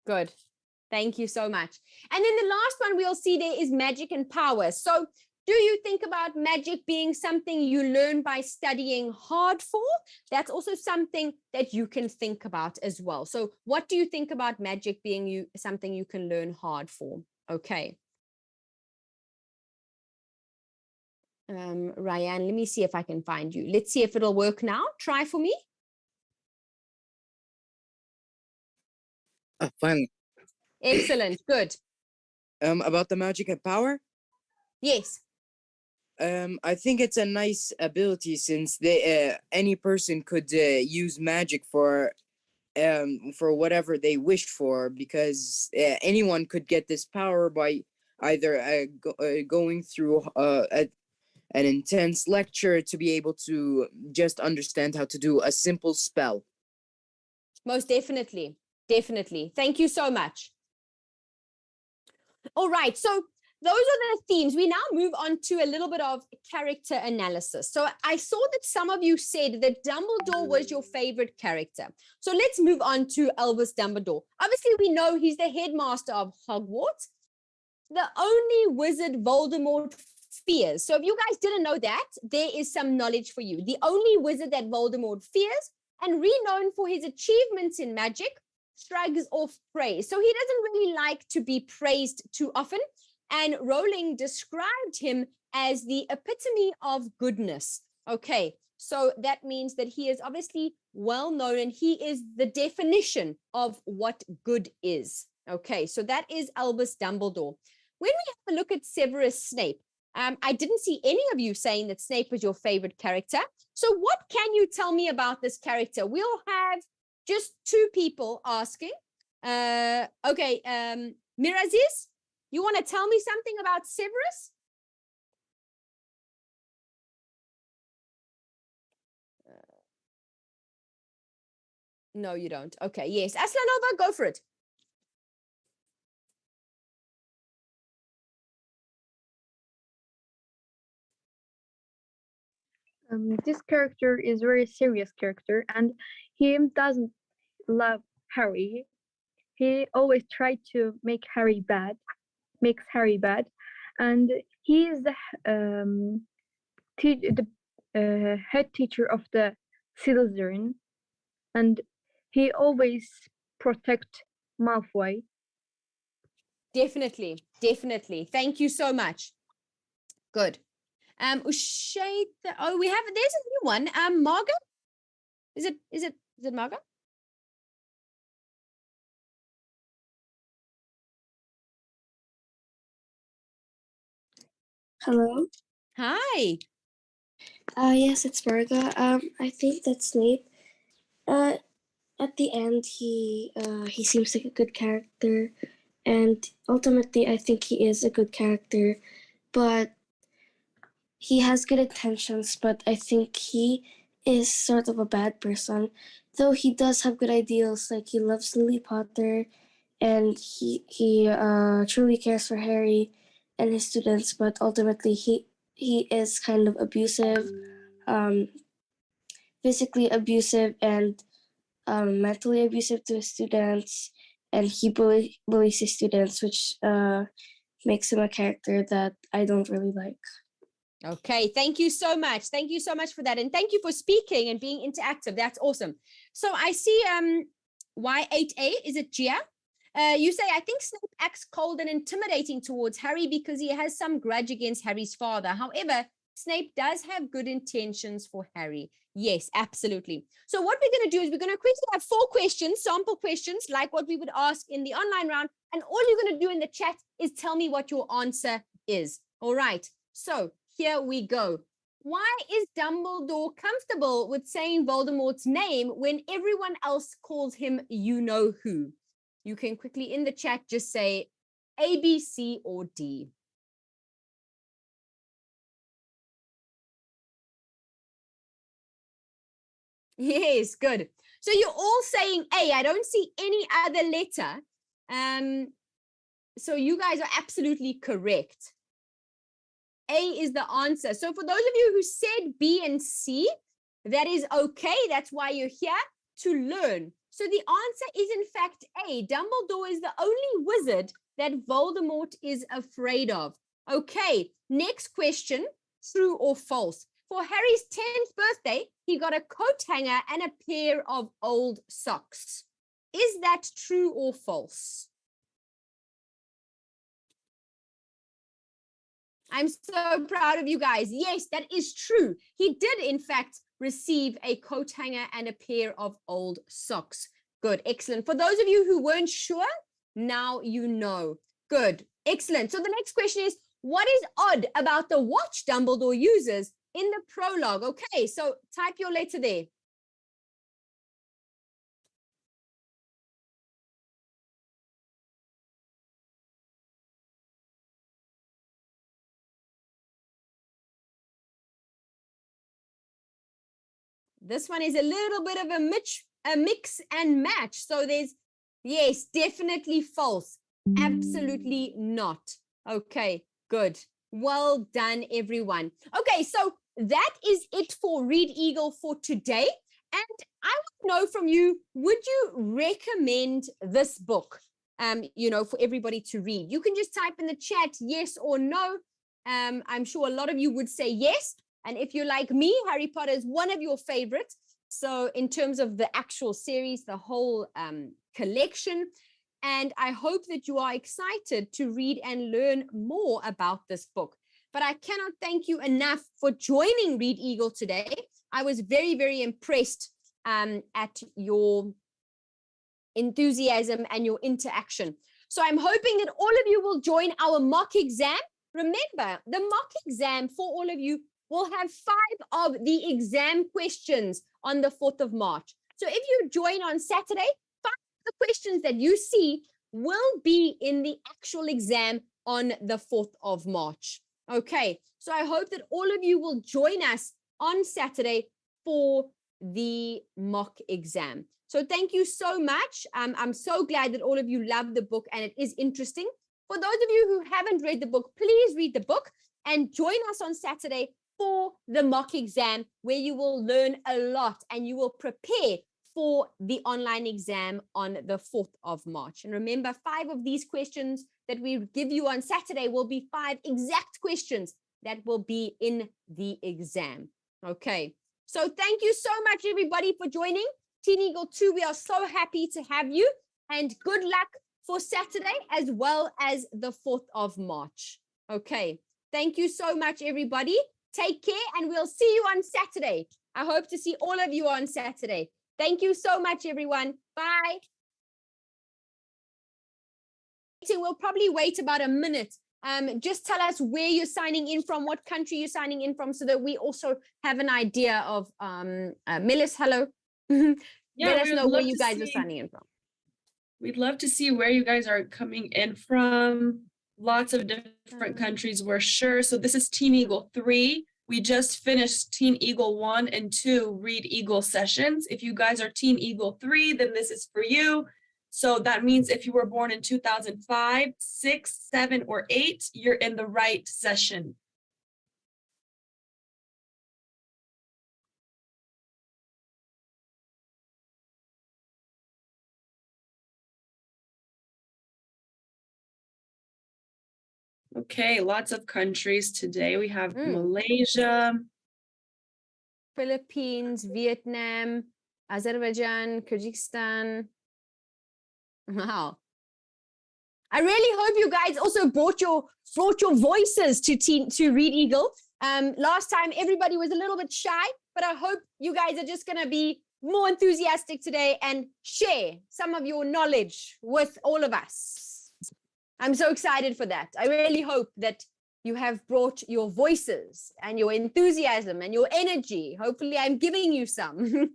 Good. Thank you so much. And then the last one we'll see there is magic and power. So do you think about magic being something you learn by studying hard for? That's also something that you can think about as well. So what do you think about magic being something you can learn hard for? Okay. Ryan, let me see if I can find you. Let's see if it'll work now. Try for me. Finally. Excellent. Good. About the magic and power? Yes. I think it's a nice ability since any person could use magic for whatever they wish for, because anyone could get this power by either going through an intense lecture to be able to just understand how to do a simple spell. Most definitely. Definitely. Thank you so much. All right. So those are the themes. We now move on to a little bit of character analysis. So I saw that some of you said that Dumbledore was your favorite character. So let's move on to Albus Dumbledore. Obviously, we know he's the headmaster of Hogwarts, the only wizard Voldemort fears. So if you guys didn't know that, there is some knowledge for you. The only wizard that Voldemort fears, and renowned for his achievements in magic, shrugs off praise. So he doesn't really like to be praised too often. And Rowling described him as the epitome of goodness. Okay, so that means that he is obviously well known and he is the definition of what good is. Okay, so that is Albus Dumbledore. When we have a look at Severus Snape, I didn't see any of you saying that Snape was your favorite character. So what can you tell me about this character? We'll have just two people asking. Okay, Miraziz, you want to tell me something about Severus? No, you don't. Okay, yes. Aslanova, go for it. This character is very serious character, and he doesn't love Harry. He always tried to make Harry bad, and he is the head teacher of the Slytherin, and he always protect Malfoy. Definitely, definitely. Thank you so much. Good. Oh, we have, there's a new one. Margot? Is it Margot? Hello. Hi. Yes, it's Marga. I think that Snape, at the end, he seems like a good character, and ultimately, I think he is a good character, but he has good intentions. But I think he is sort of a bad person, though he does have good ideals. Like he loves Lily Potter, and he truly cares for Harry and his students. But ultimately, he is kind of abusive, physically abusive, and mentally abusive to his students, and he bullies his students, which makes him a character that I don't really like. Okay, thank you so much. Thank you so much for that. And thank you for speaking and being interactive. That's awesome. So I see Why 8A? Is it Gia? You say, I think Snape acts cold and intimidating towards Harry because he has some grudge against Harry's father. However, Snape does have good intentions for Harry. Yes, absolutely. So what we're going to do is we're going to quickly have 4 questions, sample questions, like what we would ask in the online round. And all you're going to do in the chat is tell me what your answer is. All right. So here we go. Why is Dumbledore comfortable with saying Voldemort's name when everyone else calls him you-know-who? You can quickly in the chat just say A, B, C, or D. Yes, good. So you're all saying A. I don't see any other letter. So you guys are absolutely correct. A is the answer. So for those of you who said B and C, that is okay. That's why you're here, to learn. So the answer is in fact A. Dumbledore is the only wizard that Voldemort is afraid of. Okay, next question, true or false? For Harry's 10th birthday, he got a coat hanger and a pair of old socks. Is that true or false? I'm so proud of you guys. Yes, that is true. He did, in fact, receive a coat hanger and a pair of old socks. Good, excellent. For those of you who weren't sure, now you know. Good, excellent. So the next question is, what is odd about the watch Dumbledore uses in the prologue? Okay, so type your letter there. This one is a little bit of a mix and match. So there's, yes, definitely false. Absolutely not. Okay, good. Well done, everyone. Okay, so that is it for Readeagle for today. And I want to know from you, would you recommend this book, for everybody to read? You can just type in the chat yes or no. I'm sure a lot of you would say yes. And if you're like me, Harry Potter is one of your favorites. So in terms of the actual series, the whole collection, and I hope that you are excited to read and learn more about this book. But I cannot thank you enough for joining Readeagle today. I was very, very impressed at your enthusiasm and your interaction. So I'm hoping that all of you will join our mock exam. Remember, the mock exam for all of you will have 5 of the exam questions on the 4th of March. So if you join on Saturday, 5 of the questions that you see will be in the actual exam on the 4th of March. Okay, so I hope that all of you will join us on Saturday for the mock exam. So thank you so much. I'm so glad that all of you love the book and it is interesting. For those of you who haven't read the book, please read the book and join us on Saturday for the mock exam, where you will learn a lot and you will prepare for the online exam on the 4th of March. And remember, 5 of these questions that we give you on Saturday will be 5 exact questions that will be in the exam. Okay, so thank you so much, everybody, for joining. TeenEagle 2, we are so happy to have you, and good luck for Saturday as well as the 4th of March. Okay, thank you so much, everybody. Take care, and we'll see you on Saturday. I hope to see all of you on Saturday. Thank you so much, everyone. Bye. We'll probably wait about a minute. Just tell us where you're signing in from, what country you're signing in from, so that we also have an idea of, Melis, hello. Yeah, let us know where you guys are signing in from. We'd love to see where you guys are coming in from. Lots of different countries, we're sure. So this is TeenEagle 3. We just finished TeenEagle 1 and 2 Readeagle sessions. If you guys are TeenEagle 3, then this is for you. So that means if you were born in 2005, 6, 7, or 8, you're in the right session. Okay, lots of countries today. We have Malaysia, Philippines, Vietnam, Azerbaijan, Kyrgyzstan, Wow. I really hope you guys also brought your voices to Readeagle. Last time everybody was a little bit shy, but I hope you guys are just going to be more enthusiastic today and share some of your knowledge with all of us. I'm so excited for that. I really hope that you have brought your voices and your enthusiasm and your energy. Hopefully I'm giving you some.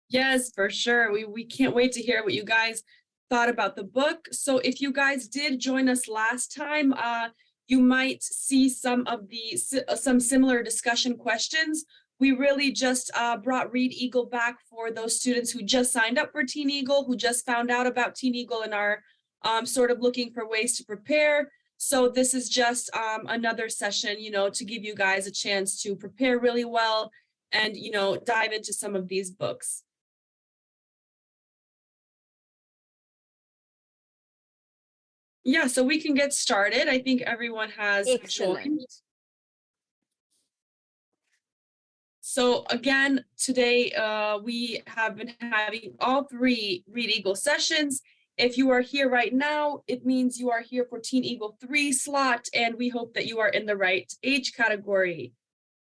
Yes, for sure. We can't wait to hear what you guys thought about the book. So if you guys did join us last time, you might see some similar discussion questions. We really just brought Readeagle back for those students who just signed up for TeenEagle, who just found out about TeenEagle and are sort of looking for ways to prepare. So this is just another session, to give you guys a chance to prepare really well and, dive into some of these books. Yeah, so we can get started. I think everyone has joined. So again, today we have been having all 3 Readeagle sessions. If you are here right now, it means you are here for TeenEagle 3 slot, and we hope that you are in the right age category.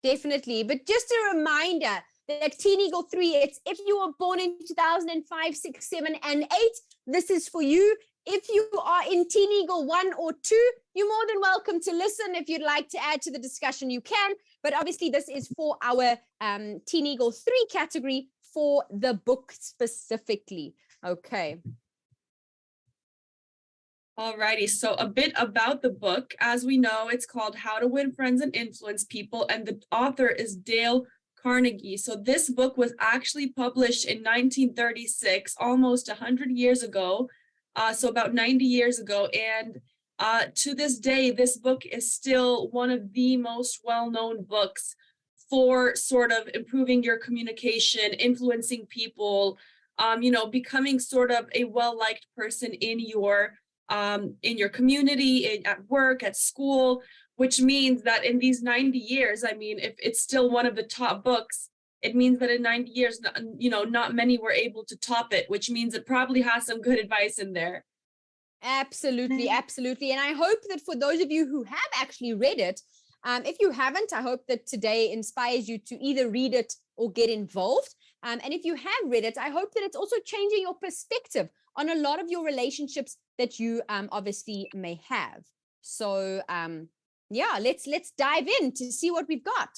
Definitely, but just a reminder that TeenEagle 3, it's if you were born in 2005, 6, 7, and 8, this is for you. If you are in TeenEagle 1 or 2, you're more than welcome to listen. If you'd like to add to the discussion, you can. But obviously, this is for our TeenEagle 3 category for the book specifically. Okay. Alrighty, so a bit about the book. As we know, it's called How to Win Friends and Influence People, and the author is Dale Carnegie. So this book was actually published in 1936, almost 100 years ago. So about 90 years ago. And to this day, this book is still one of the most well-known books for sort of improving your communication, influencing people, becoming sort of a well-liked person in your community, at work, at school, which means that in these 90 years, I mean, if it's still one of the top books, it means that in 90 years, not many were able to top it, which means it probably has some good advice in there. Absolutely, absolutely. And I hope that for those of you who have actually read it, if you haven't, I hope that today inspires you to either read it or get involved. And if you have read it, I hope that it's also changing your perspective on a lot of your relationships that you obviously may have. So yeah, let's dive in to see what we've got.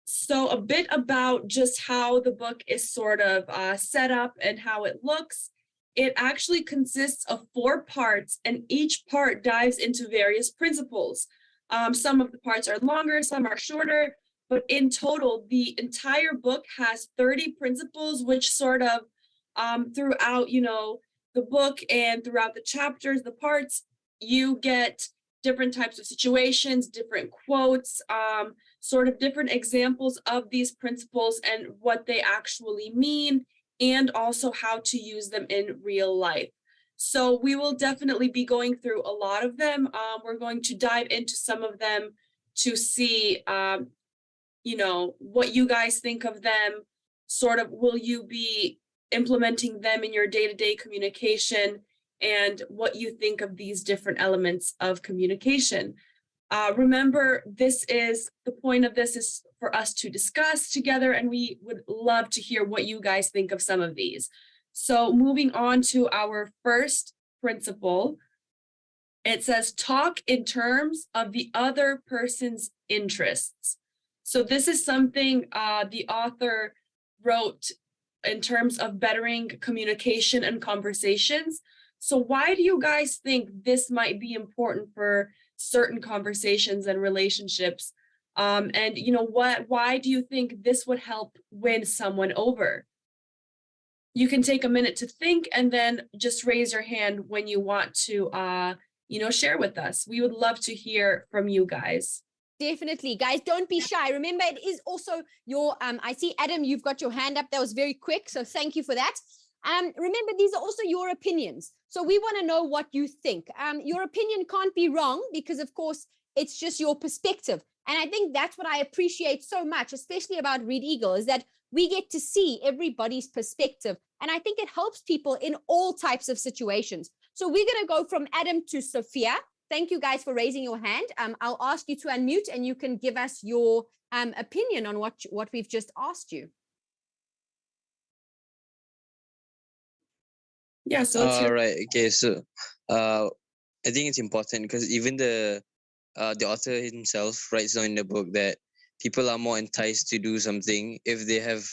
So a bit about just how the book is sort of set up and how it looks. It actually consists of 4 parts, and each part dives into various principles. Some of the parts are longer, some are shorter, but in total, the entire book has 30 principles, which sort of throughout, the book and throughout the chapters, the parts, you get different types of situations, different quotes, sort of different examples of these principles and what they actually mean, and also how to use them in real life. So we will definitely be going through a lot of them. We're going to dive into some of them to see, what you guys think of them. Sort of, will you be implementing them in your day-to-day communication, and what you think of these different elements of communication. Remember, the point of this is for us to discuss together, and we would love to hear what you guys think of some of these. So moving on to our first principle, it says talk in terms of the other person's interests. So this is something the author wrote in terms of bettering communication and conversations. So why do you guys think this might be important for certain conversations and relationships? And why do you think this would help win someone over? You can take a minute to think and then just raise your hand when you want to, share with us. We would love to hear from you guys. Definitely, guys, don't be shy. Remember, it is also your, I see, Adam, you've got your hand up. That was very quick, so thank you for that. Remember, these are also your opinions. So we want to know what you think. Your opinion can't be wrong because, of course, it's just your perspective. And I think that's what I appreciate so much, especially about Readeagle, is that we get to see everybody's perspective. And I think it helps people in all types of situations. So we're going to go from Adam to Sophia. Thank you guys for raising your hand. I'll ask you to unmute and you can give us your opinion on what we've just asked you. Yeah, so let's hear. Right. Okay. So, I think it's important because even the author himself writes down in the book that people are more enticed to do something if they have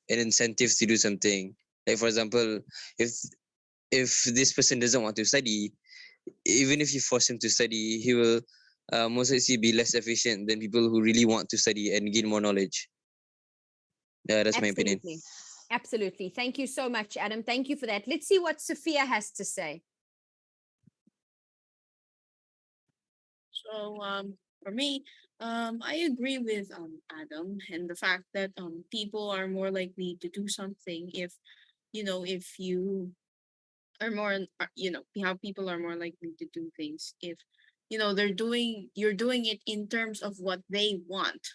an incentive to do something. Like for example, if this person doesn't want to study, even if you force him to study, he will most likely be less efficient than people who really want to study and gain more knowledge. Yeah, that's my opinion. Absolutely. Thank you so much, Adam. Thank you for that. Let's see what Sophia has to say. So for me, I agree with Adam and the fact that people are more likely to do something if if you are more how people are more likely to do things if you're doing it in terms of what they want.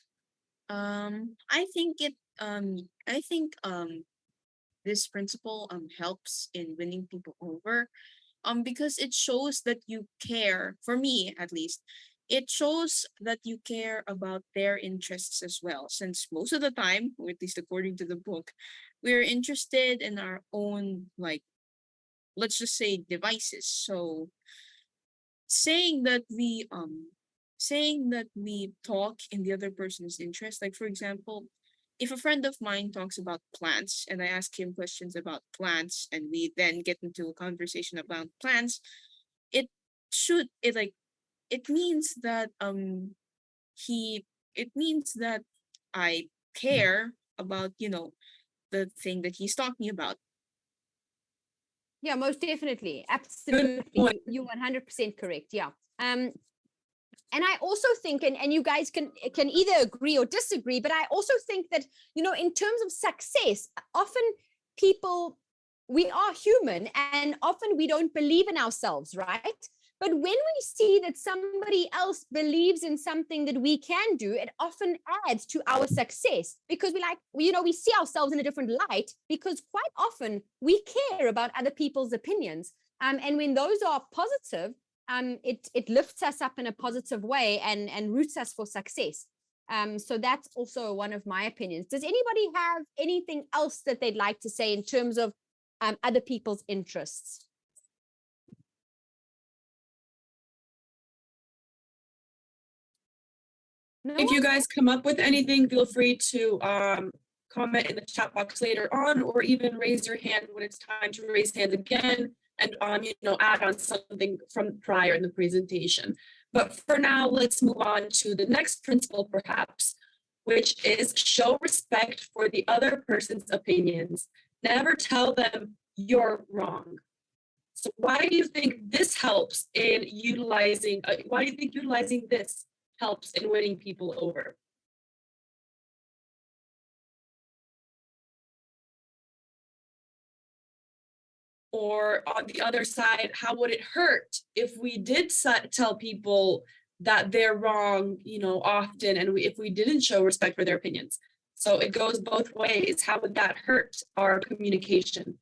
I think this principle helps in winning people over because it shows that you care. For me at least, it shows that you care about their interests as well, since most of the time, or at least according to the book, we're interested in our own, like, let's just say, devices. So saying that we talk in the other person's interest, like for example, if a friend of mine talks about plants and I ask him questions about plants and we then get into a conversation about plants, it it means that he it means that I care about the thing that he's talking about. Yeah, most definitely. Absolutely. You're 100% correct. Yeah. And I also think, and you guys can either agree or disagree, but I also think that, in terms of success, often we are human and often we don't believe in ourselves, right? But when we see that somebody else believes in something that we can do, it often adds to our success because we see ourselves in a different light because quite often we care about other people's opinions. And when those are positive, it lifts us up in a positive way and roots us for success. So that's also one of my opinions. Does anybody have anything else that they'd like to say in terms of other people's interests? No? If you guys come up with anything, feel free to comment in the chat box later on, or even raise your hand when it's time to raise hand again and add on something from prior in the presentation. But for now, let's move on to the next principle, perhaps, which is show respect for the other person's opinions. Never tell them you're wrong. So why do you think this helps in utilizing, why do you think utilizing this helps in winning people over? Or on the other side, how would it hurt if we did tell people that they're wrong, often, and if we didn't show respect for their opinions? So it goes both ways. How would that hurt our communication?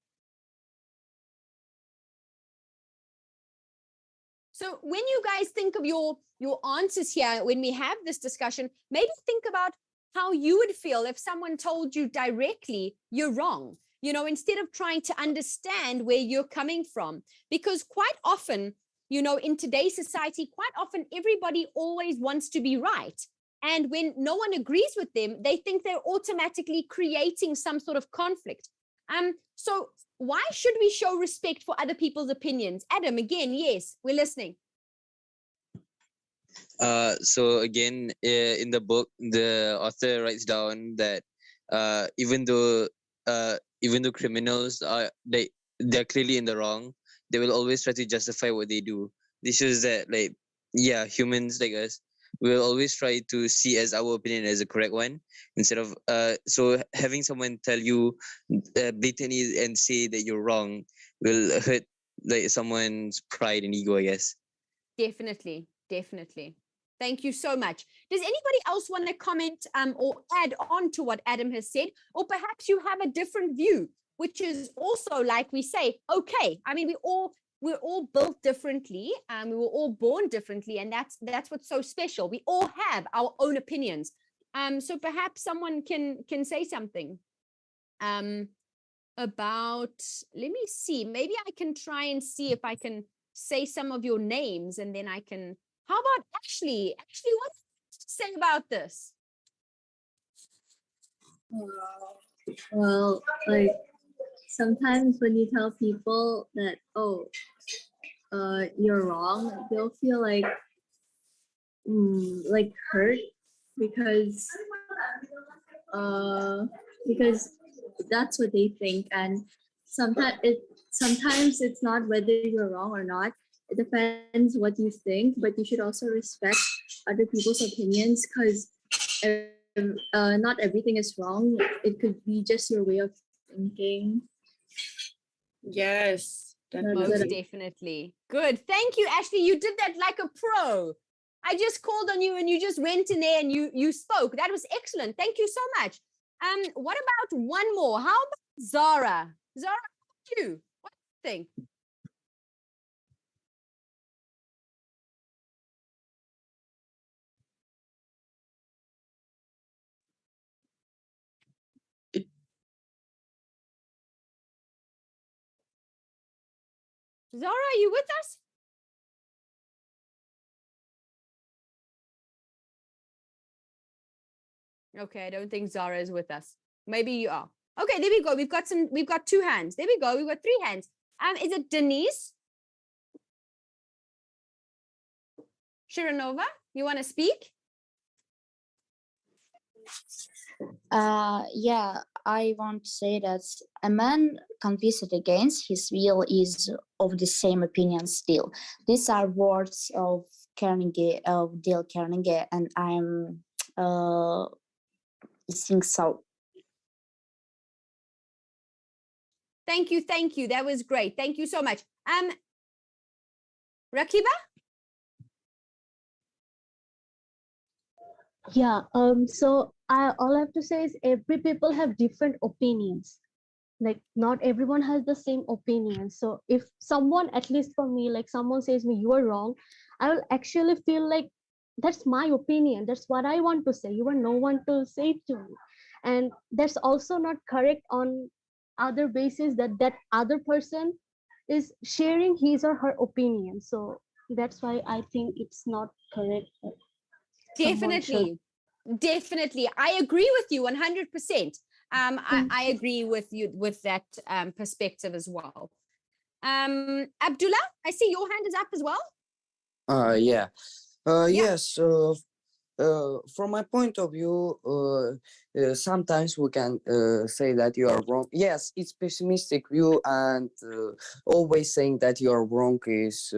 So when you guys think of your answers here, when we have this discussion, maybe think about how you would feel if someone told you directly you're wrong, instead of trying to understand where you're coming from. Because quite often, in today's society, quite often everybody always wants to be right. And when no one agrees with them, they think they're automatically creating some sort of conflict. So why should we show respect for other people's opinions? Adam, again, yes, we're listening. So again, in the book, the author writes down that even though criminals they're clearly in the wrong, they will always try to justify what they do. This shows that humans like us will always try to see as our opinion as the correct one instead of so having someone tell you blatantly and say that you're wrong will hurt someone's pride and ego, I guess. Definitely. Thank you so much. Does anybody else want to comment or add on to what Adam has said? Or perhaps you have a different view, which is also, like we say, okay. I mean, we're all built differently. We were all born differently, and that's what's so special. We all have our own opinions. So perhaps someone can say something about, let me see, maybe I can try and see if I can say some of your names, and then I can, how about Ashley? Ashley, what do you have to say about this? Well, like sometimes when you tell people that, you're wrong, they'll feel like hurt because that's what they think, and sometimes it's not whether you're wrong or not. It depends what you think, but you should also respect other people's opinions, because not everything is wrong. It could be just your way of thinking. Yes, most definitely. Good. Thank you, Ashley. You did that like a pro. I just called on you and you just went in there and you spoke. That was excellent. Thank you so much. What about one more? How about Zara? Zara, what do you think? Zara, are you with us? Okay, I don't think Zara is with us. Maybe you are. Okay, there we go. We've got two hands. There we go. We've got three hands. Is it Denise Shiranova? You want to speak? Yeah, I want to say that a man convinced against his will is of the same opinion still. These are words of Dale Carnegie, and I'm think so. Thank you. That was great. Thank you so much. Rakiba? Yeah, so all I have to say is every people have different opinions. Like not everyone has the same opinion. So if someone, at least for me, like someone says me, you are wrong, I will actually feel like that's my opinion. That's what I want to say. You are no one to say it to me. And that's also not correct on other basis that other person is sharing his or her opinion. So that's why I think it's not correct. Definitely. I agree with you 100%. I agree with you with that perspective as well. Abdullah, I see your hand is up as well. Yes. From my point of view, sometimes we can say that you are wrong. Yes, it's pessimistic view, and always saying that you are wrong is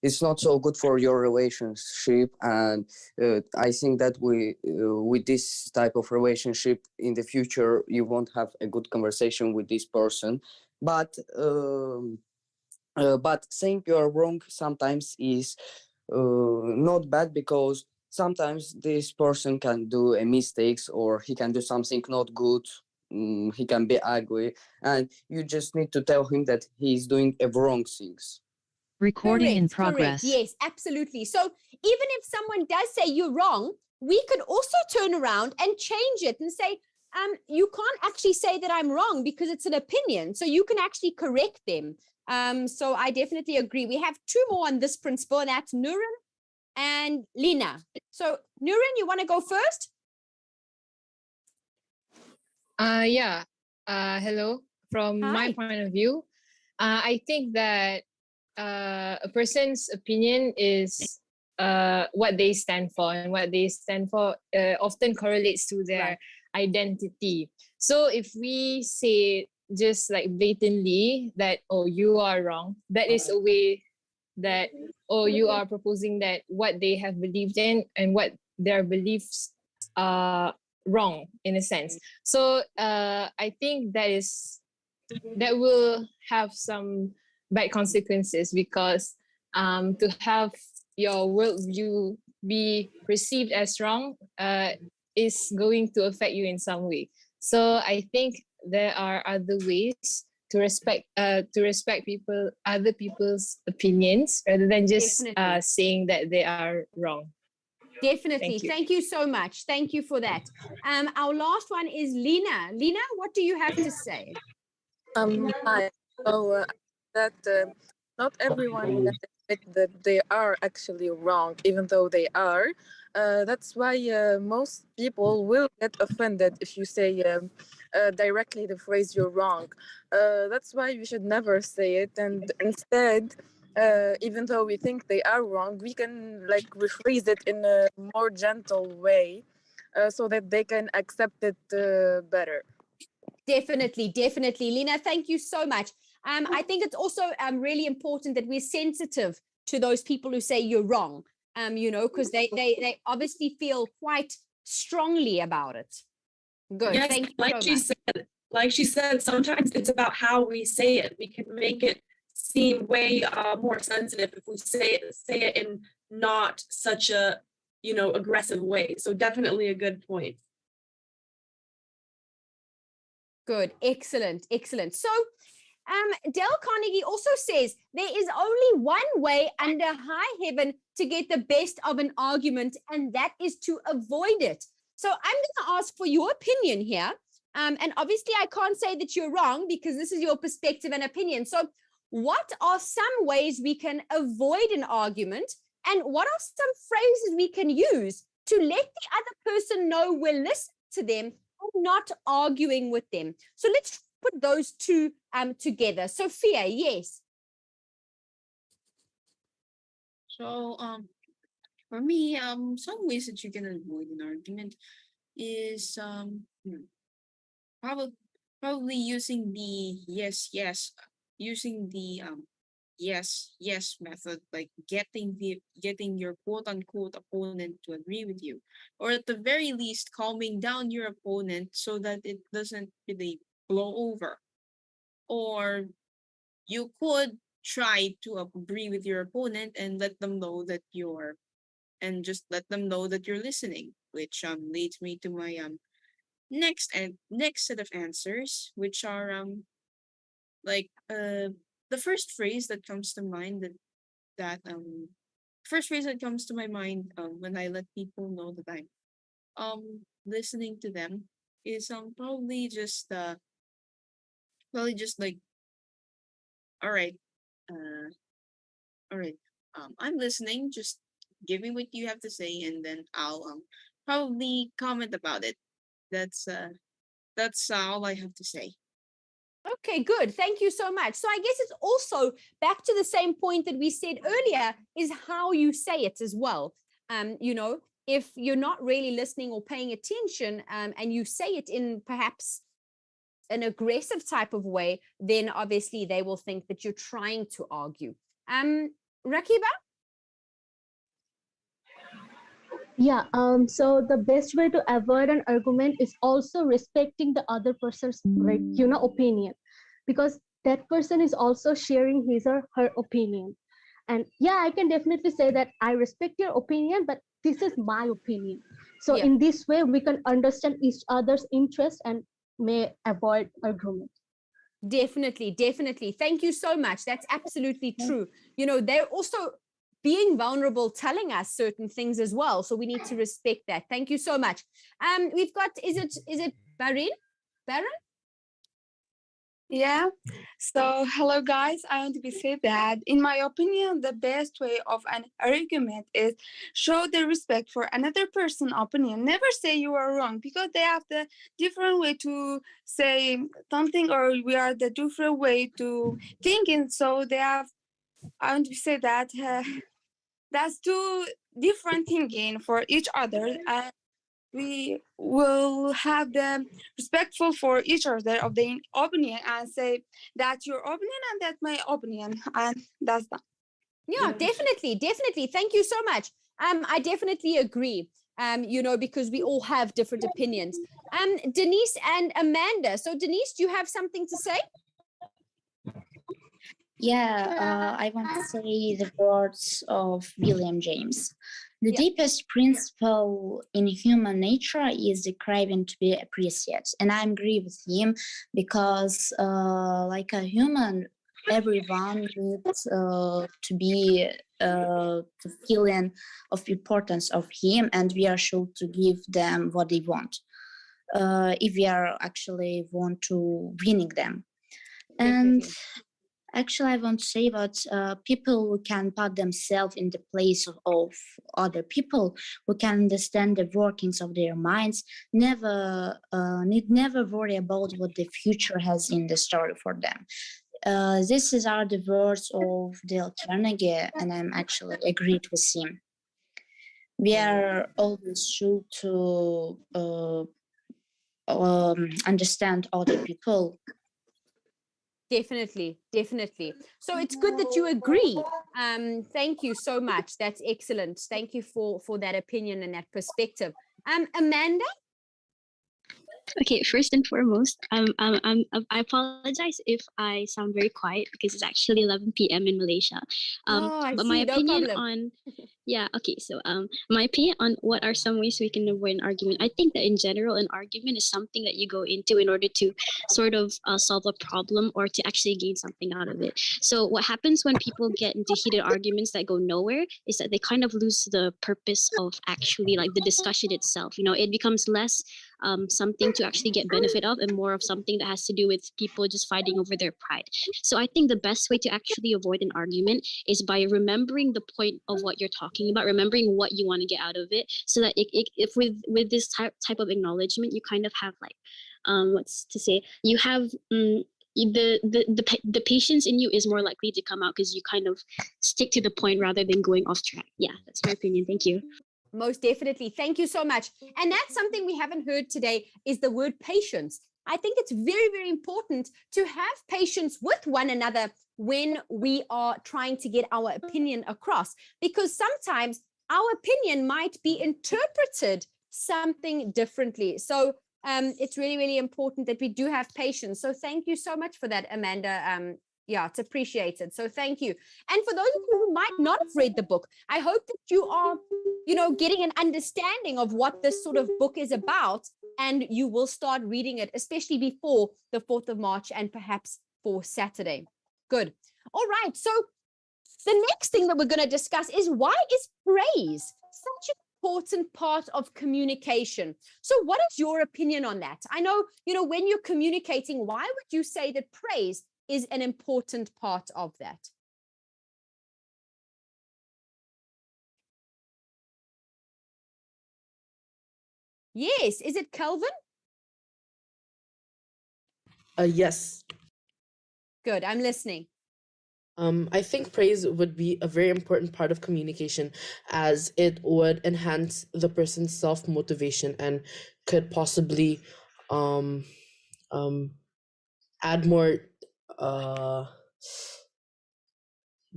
it's not so good for your relationship. And I think that with this type of relationship in the future, you won't have a good conversation with this person. But saying you are wrong sometimes is not bad, because sometimes this person can do a mistakes, or he can do something not good. He can be ugly, and you just need to tell him that he's doing a wrong things. Recording in progress. Correct. Yes, absolutely. So even if someone does say you're wrong, we could also turn around and change it and say, you can't actually say that I'm wrong because it's an opinion. So you can actually correct them. So I definitely agree. We have two more on this principle, and that's Nuran and Lina. So Nuran, you want to go first? Yeah. Hello. From my point of view, I think that a person's opinion is what they stand for, and what they stand for often correlates to their identity. So if we say just like blatantly that, oh, you are wrong, that is a way that, oh, you are proposing that what they have believed in and what their beliefs are wrong in a sense. So I think that will have some bad consequences, because to have your worldview be perceived as wrong is going to affect you in some way. So I think there are other ways to respect other people's opinions rather than just Definitely. saying that they are wrong. Definitely. Thank you. Thank you so much. Thank you for that. Our last one is Lena. Lena, what do you have to say? Hi. So that not everyone can admit that they are actually wrong, even though they are. That's why most people will get offended if you say directly the phrase "you're wrong." That's why we should never say it, and instead, even though we think they are wrong, we can like rephrase it in a more gentle way, so that they can accept it better. Definitely, definitely. Lena, thank you so much. I think it's also really important that we're sensitive to those people who say you're wrong, because they obviously feel quite strongly about it. Good. Yes, thank you like so she much. said, sometimes it's about how we say it. We can make it seem way more sensitive if we say it in not such a aggressive way. So definitely a good point. Good. Excellent. Excellent. So Dale Carnegie also says there is only one way under high heaven to get the best of an argument, and that is to avoid it. So I'm going to ask for your opinion here. And obviously, I can't say that you're wrong because this is your perspective and opinion. So what are some ways we can avoid an argument? And what are some phrases we can use to let the other person know we're listening to them and not arguing with them? So let's put those two together. Sophia, yes. So for me, some ways that you can avoid an argument is probably using the using the yes method, like getting your quote unquote opponent to agree with you, or at the very least calming down your opponent so that it doesn't really blow over. Or you could try to agree with your opponent and let them know that you're listening, which leads me to my next set of answers, which are the first phrase that comes to mind first phrase that comes to my mind when I let people know that I'm listening to them is probably just like, all right, uh all right, I'm listening, just give me what you have to say, and then I'll probably comment about it. That's all I have to say. Okay, good. Thank you so much. So I guess it's also back to the same point that we said earlier, is how you say it as well. If you're not really listening or paying attention, and you say it in perhaps an aggressive type of way, then obviously they will think that you're trying to argue. Rakiba? Yeah, so the best way to avoid an argument is also respecting the other person's opinion, because that person is also sharing his or her opinion. And yeah, I can definitely say that I respect your opinion, but this is my opinion. So in this way, we can understand each other's interest and may avoid argument. Definitely, definitely. Thank you so much. That's absolutely true. They're also being vulnerable, telling us certain things as well. So we need to respect that. Thank you so much. We've got, is it Barin? Barin? Yeah. So, hello guys. I want to say that, in my opinion, the best way of an argument is show the respect for another person's opinion. Never say you are wrong, because they have the different way to say something, or we are the different way to thinking. So they have. I want to say that that's two different thinking for each other, and we will have them respectful for each other of the opinion, and say that's your opinion and that's my opinion, and that's that. Yeah, definitely, definitely. Thank you so much. I definitely agree. Because we all have different opinions. Denise and Amanda. So Denise, do you have something to say? Yeah, I want to say the words of William James. The deepest principle in human nature is the craving to be appreciated. And I agree with him because, like a human, everyone needs to be the feeling of importance of him, and we are sure to give them what they want if we are actually want to winning them. And actually, I want to say about people who can put themselves in the place of other people, who can understand the workings of their minds, never worry about what the future has in the store for them. This are the words of Dale Carnegie, and I'm actually agreed with him. We are always sure to understand other people. Definitely. So it's good that you agree. Thank you so much. That's excellent. Thank you for that opinion and that perspective. Amanda? Okay, first and foremost, I apologize if I sound very quiet because it's actually 11 p.m. in Malaysia. I But see, my no opinion problem. on, yeah, okay, so my opinion on what are some ways we can avoid an argument. I think that in general, an argument is something that you go into in order to sort of solve a problem or to actually gain something out of it. So what happens when people get into heated arguments that go nowhere is that they kind of lose the purpose of actually like the discussion itself. You know, it becomes less something to actually get benefit of and more of something that has to do with people just fighting over their pride. So I think the best way to actually avoid an argument is by remembering the point of what you're talking about, remembering what you want to get out of it, so that if with this type of acknowledgement, you kind of have like what's to say, you have the patience in you is more likely to come out because you kind of stick to the point rather than going off track. Yeah, that's my opinion. Thank you. Most definitely. Thank you so much. And that's something we haven't heard today is the word patience. I think it's very, very important to have patience with one another when we are trying to get our opinion across, because sometimes our opinion might be interpreted something differently. So it's really, really important that we do have patience. So thank you so much for that, Amanda. Yeah, it's appreciated. So thank you. And for those of you who might not have read the book, I hope that you are, getting an understanding of what this sort of book is about, and you will start reading it, especially before the 4th of March and perhaps for Saturday. Good. All right. So the next thing that we're going to discuss is, why is praise such an important part of communication? So what is your opinion on that? I know, when you're communicating, why would you say that praise is an important part of that? Yes. Is it Kelvin? Yes. Good. I'm listening. I think praise would be a very important part of communication, as it would enhance the person's self-motivation and could possibly add more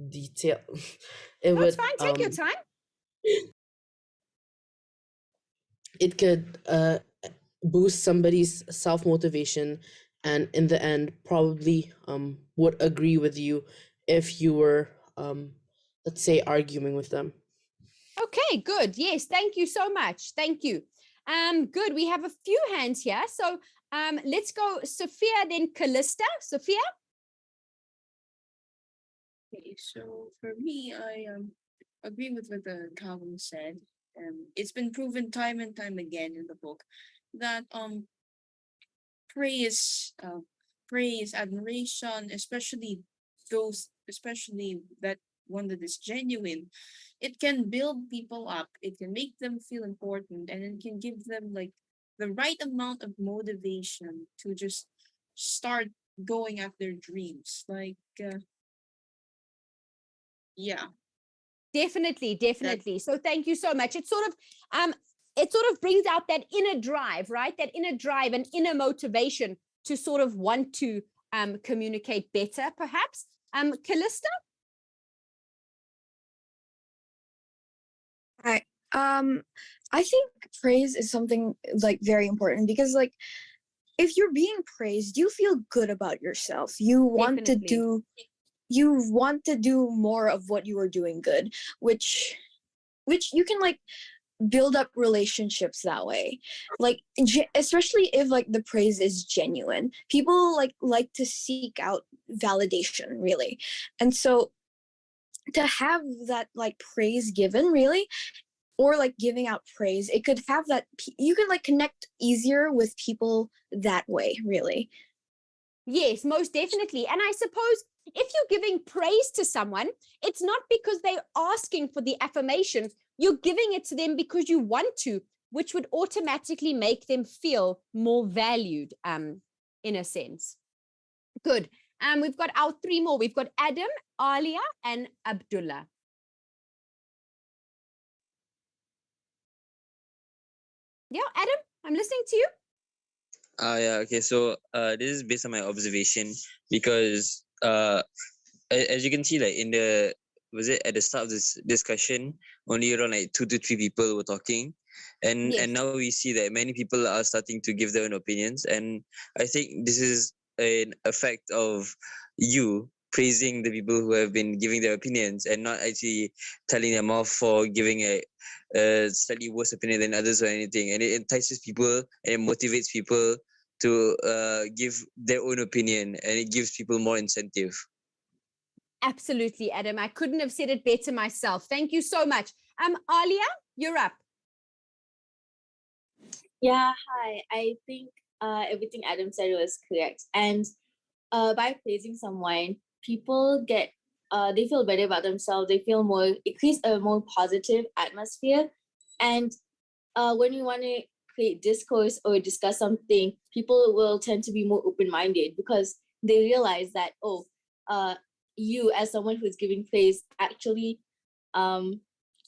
detail. It's fine. Take your time. It could boost somebody's self-motivation, and in the end probably would agree with you if you were let's say arguing with them. Okay, good. Yes, thank you so much. Thank you. Good. We have a few hands here. So let's go Sophia, then Callista. Sophia? Okay, so for me, I agree with what Calvin said. It's been proven time and time again in the book that praise, admiration, especially that one that is genuine, it can build people up. It can make them feel important, and it can give them like the right amount of motivation to just start going after their dreams. Like, yeah. Definitely. So thank you so much. It sort of brings out that inner drive, right? That inner drive and inner motivation to sort of want to communicate better, perhaps. Callista? Hi. I think praise is something like very important because like if you're being praised, you feel good about yourself. You want to do more of what you are doing good, which which you can like build up relationships that way, like especially if like the praise is genuine. People like to seek out validation, really. And so to have that like praise given, really, or like giving out praise, it could have that you can like connect easier with people that way, really. Yes, most definitely. And I suppose if you're giving praise to someone, it's not because they're asking for the affirmation. You're giving it to them because you want to, which would automatically make them feel more valued, in a sense. Good. We've got our three more. We've got Adam, Alia, and Abdullah. Yeah, Adam, I'm listening to you. Yeah, okay. So this is based on my observation because as you can see, like in the was it at the start of this discussion, only around like 2 to 3 people were talking, and now we see that many people are starting to give their own opinions, and I think this is an effect of you praising the people who have been giving their opinions and not actually telling them off for giving a slightly worse opinion than others or anything, and it entices people and it motivates people to give their own opinion, and it gives people more incentive. Absolutely, Adam. I couldn't have said it better myself. Thank you so much. Alia, you're up. Yeah, hi. I think everything Adam said was correct. And by praising someone, people get they feel better about themselves. They feel it creates a more positive atmosphere. And when you want to create discourse or discuss something, people will tend to be more open-minded because they realize that, you as someone who's giving praise actually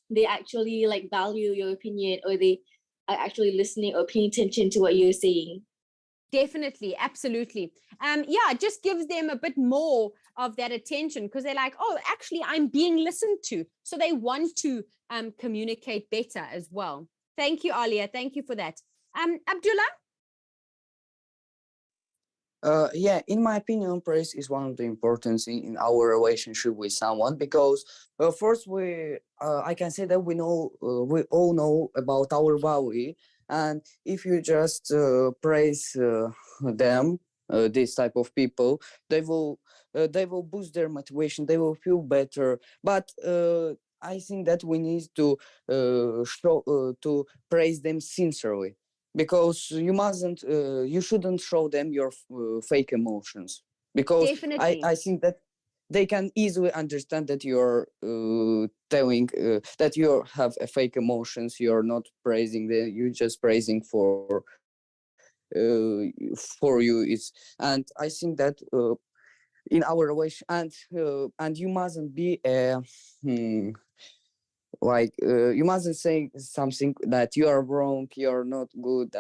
they actually like value your opinion, or they are actually listening or paying attention to what you're saying. Definitely, absolutely. Yeah, it just gives them a bit more of that attention because they're like, oh, actually, I'm being listened to. So they want to communicate better as well. Thank you, Alia. Thank you for that. Abdullah? Yeah, in my opinion, praise is one of the important things in our relationship with someone because first I can say that we all know about our value, and if you just praise them, this type of people, they will boost their motivation. They will feel better. But I think that we need to to praise them sincerely, because you shouldn't show them your fake emotions, because Definitely. I think that they can easily understand that you're telling that you have a fake emotions. You're not praising them, you're just praising for you. And I think that in our relation, and you mustn't be you mustn't say something that you are wrong, you're not good,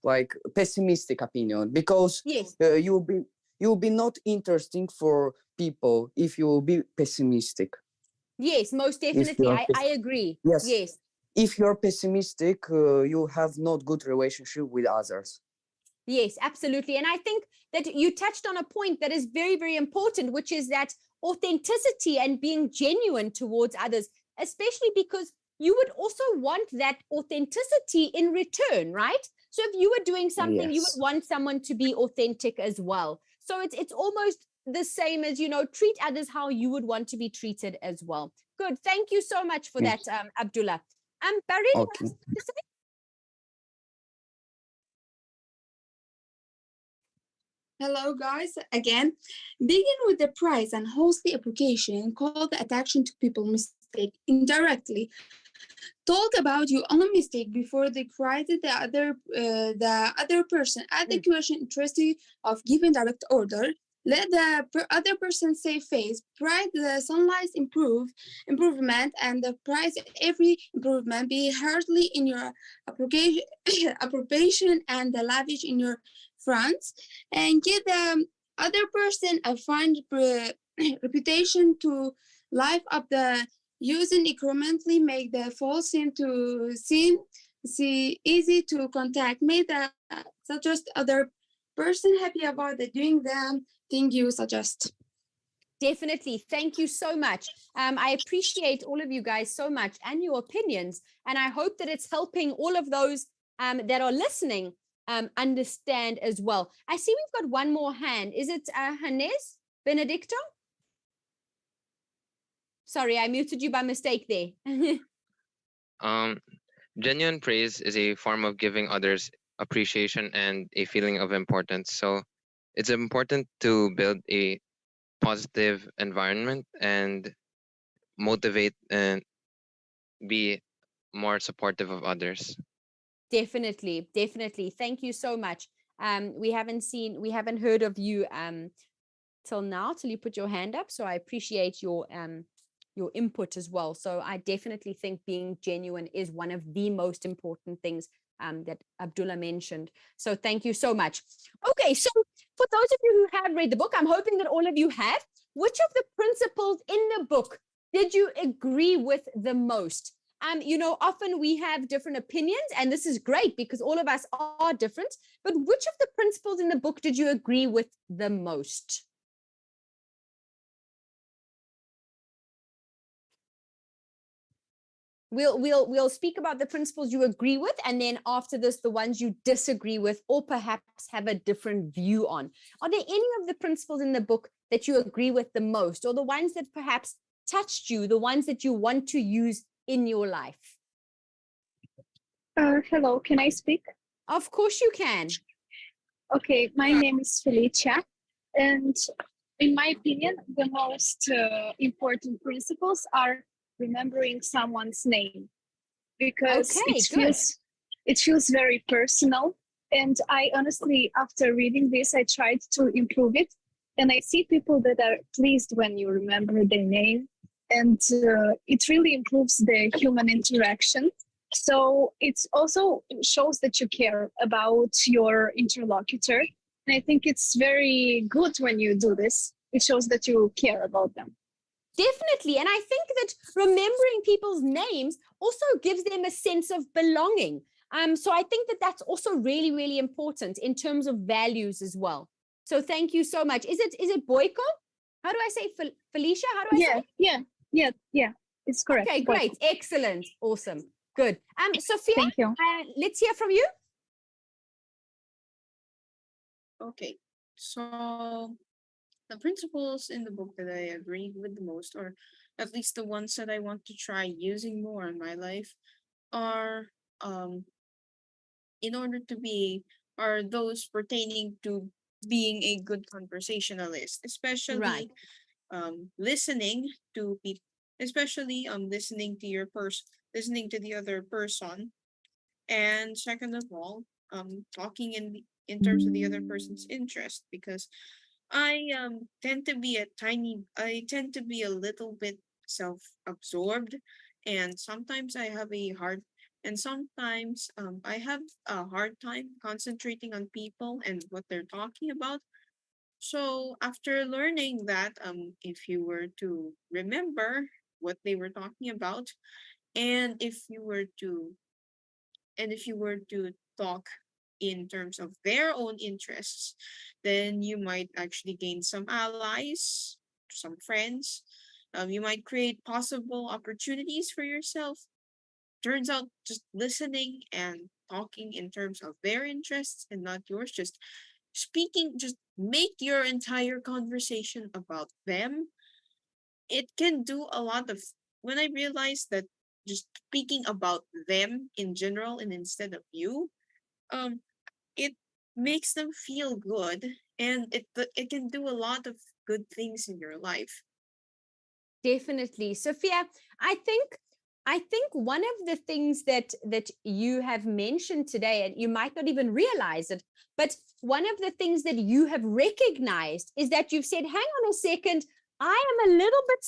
like pessimistic opinion, because yes, you'll be not interesting for people if you will be pessimistic. Yes, most definitely. I agree. Yes. If you're pessimistic, you have not good relationship with others. Yes, absolutely. And I think that you touched on a point that is very, very important, which is that authenticity and being genuine towards others, especially because you would also want that authenticity in return, right? So if you were doing something, you would want someone to be authentic as well. So it's almost the same as, treat others how you would want to be treated as well. Good. Thank you so much for that, Abdullah. Barid, what else to say? Hello, guys. Again, begin with the price and host the application. Call the attention to people mistake indirectly. Talk about your own mistake before they critic the other person. Add the question interested of giving direct order. Let the other person save face. Pride the sunlight's improvement, and the price every improvement. Be heartily in your approbation and the lavish in your fronts, and give the other person a fine reputation to life up the using incrementally make the false seem easy to contact. Make the suggest other person happy about the doing them thing you suggest. Definitely. Thank you so much. I appreciate all of you guys so much and your opinions. And I hope that it's helping all of those that are listening understand as well. I see we've got one more hand. Is it Hannes Benedicto? Sorry, I muted you by mistake there. Genuine praise is a form of giving others appreciation and a feeling of importance. So it's important to build a positive environment and motivate and be more supportive of others. Definitely, definitely. Thank you so much. We haven't heard of you till now, till you put your hand up. So I appreciate your input as well. So I definitely think being genuine is one of the most important things that Abdullah mentioned. So thank you so much. Okay, so for those of you who have read the book, I'm hoping that all of you have. Which of the principles in the book did you agree with the most? Often we have different opinions, and this is great because all of us are different. But which of the principles in the book did you agree with the most? We'll speak about the principles you agree with, and then after this, the ones you disagree with or perhaps have a different view on. Are there any of the principles in the book that you agree with the most, or the ones that perhaps touched you, the ones that you want to use in your life? Hello, can I speak? Of course you can. Okay, my name is Felicia, and in my opinion, the most important principles are remembering someone's name, because it feels very personal. And I honestly, after reading this, I tried to improve it, and I see people that are pleased when you remember their name, and it really improves the human interaction. So it also shows that you care about your interlocutor. And I think it's very good when you do this. It shows that you care about them. Definitely. And I think that remembering people's names also gives them a sense of belonging. So I think that that's also really, really important in terms of values as well. So thank you so much. Is it Boyko? How do I say Felicia? How do I say? Yeah. It's correct. Okay, great. Boyko. Excellent. Awesome. Good. Sophia, Thank you. Let's hear from you. Okay, so the principles in the book that I agree with the most, or at least the ones that I want to try using more in my life, are in order to be are those pertaining to being a good conversationalist, especially listening to people, especially listening to the other person, and second of all, talking in terms of the other person's interest, because I tend to be a little bit self-absorbed, and sometimes I have a hard time concentrating on people and what they're talking about. So after learning that, if you were to remember what they were talking about, and if you were to talk in terms of their own interests, then you might actually gain some allies, some friends. You might create possible opportunities for yourself. Turns out just listening and talking in terms of their interests and not yours, just make your entire conversation about them. It can do a lot of, when I realized that just speaking about them in general and instead of you, um it makes them feel good, and it can do a lot of good things in your life. Definitely. Sophia, I think one of the things that you have mentioned today, and you might not even realize it, but one of the things that you have recognized is that you've said, hang on a second, I am a little bit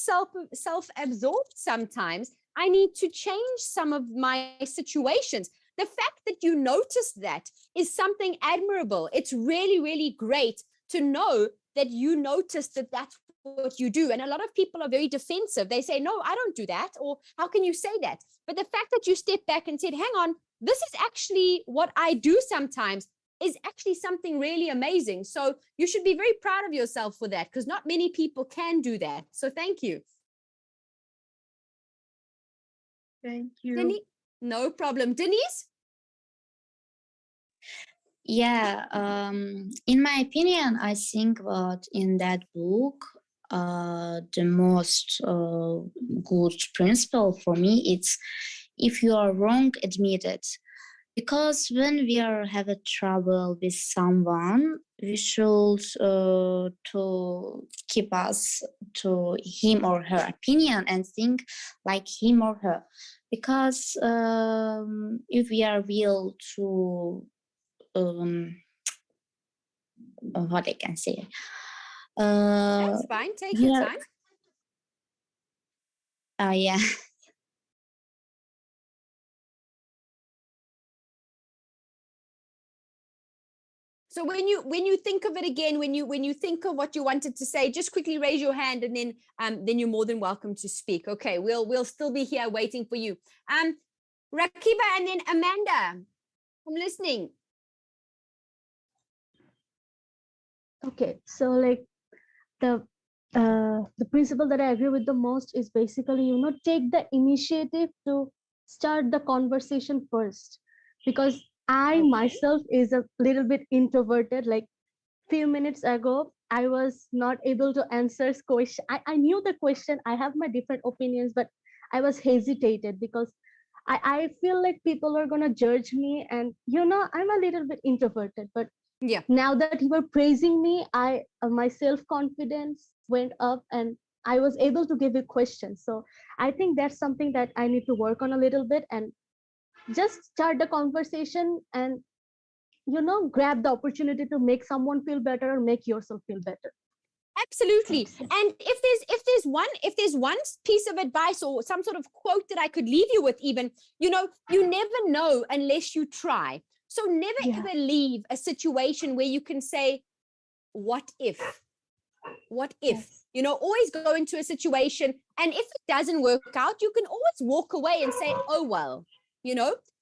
self-absorbed sometimes. I need to change some of my situations. The fact that you noticed that is something admirable. It's really, really great to know that you noticed that that's what you do. And a lot of people are very defensive. They say, no, I don't do that. Or how can you say that? But the fact that you stepped back and said, hang on, this is actually what I do sometimes. is actually something really amazing. So you should be very proud of yourself for that, because not many people can do that. So thank you. Thank you. No problem. Denise? Yeah, in my opinion, I think that in that book, the most good principle for me is if you are wrong, admit it. Because when we are have a trouble with someone, we should to keep us to him or her opinion and think like him or her. Because if we are will to what I can say. That's fine. Take your time. Yeah. So when you think of it again, when you think of what you wanted to say, just quickly raise your hand, and then you're more than welcome to speak. Okay, we'll still be here waiting for you. Rakiba and then Amanda, I'm listening. Okay, so like the principle that I agree with the most is basically, take the initiative to start the conversation first, because I myself is a little bit introverted. Like few minutes ago, I was not able to answer question. I knew the question. I have my different opinions, but I was hesitated because I feel like people are gonna judge me, and I'm a little bit introverted. But yeah, now that you were praising me, my self-confidence went up, and I was able to give you questions. So I think that's something that I need to work on a little bit, and just start the conversation, and grab the opportunity to make someone feel better or make yourself feel better. Absolutely. And if there's one piece of advice or some sort of quote that I could leave you with, even, you never know unless you try. So never ever leave a situation where you can say, what if? What if? Always go into a situation, and if it doesn't work out, you can always walk away and say, oh well.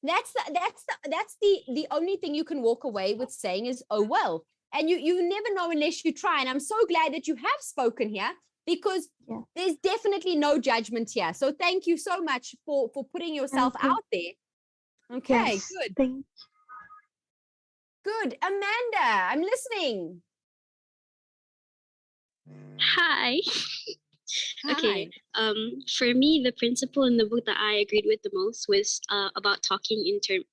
That's the only thing you can walk away with saying is, oh well. And you never know unless you try. And I'm so glad that you have spoken here, because there's definitely no judgment here. So thank you so much for putting yourself out there. Okay, Yes, good. Good. Amanda, I'm listening. Hi. Okay. For me, the principle in the book that I agreed with the most was about talking in term.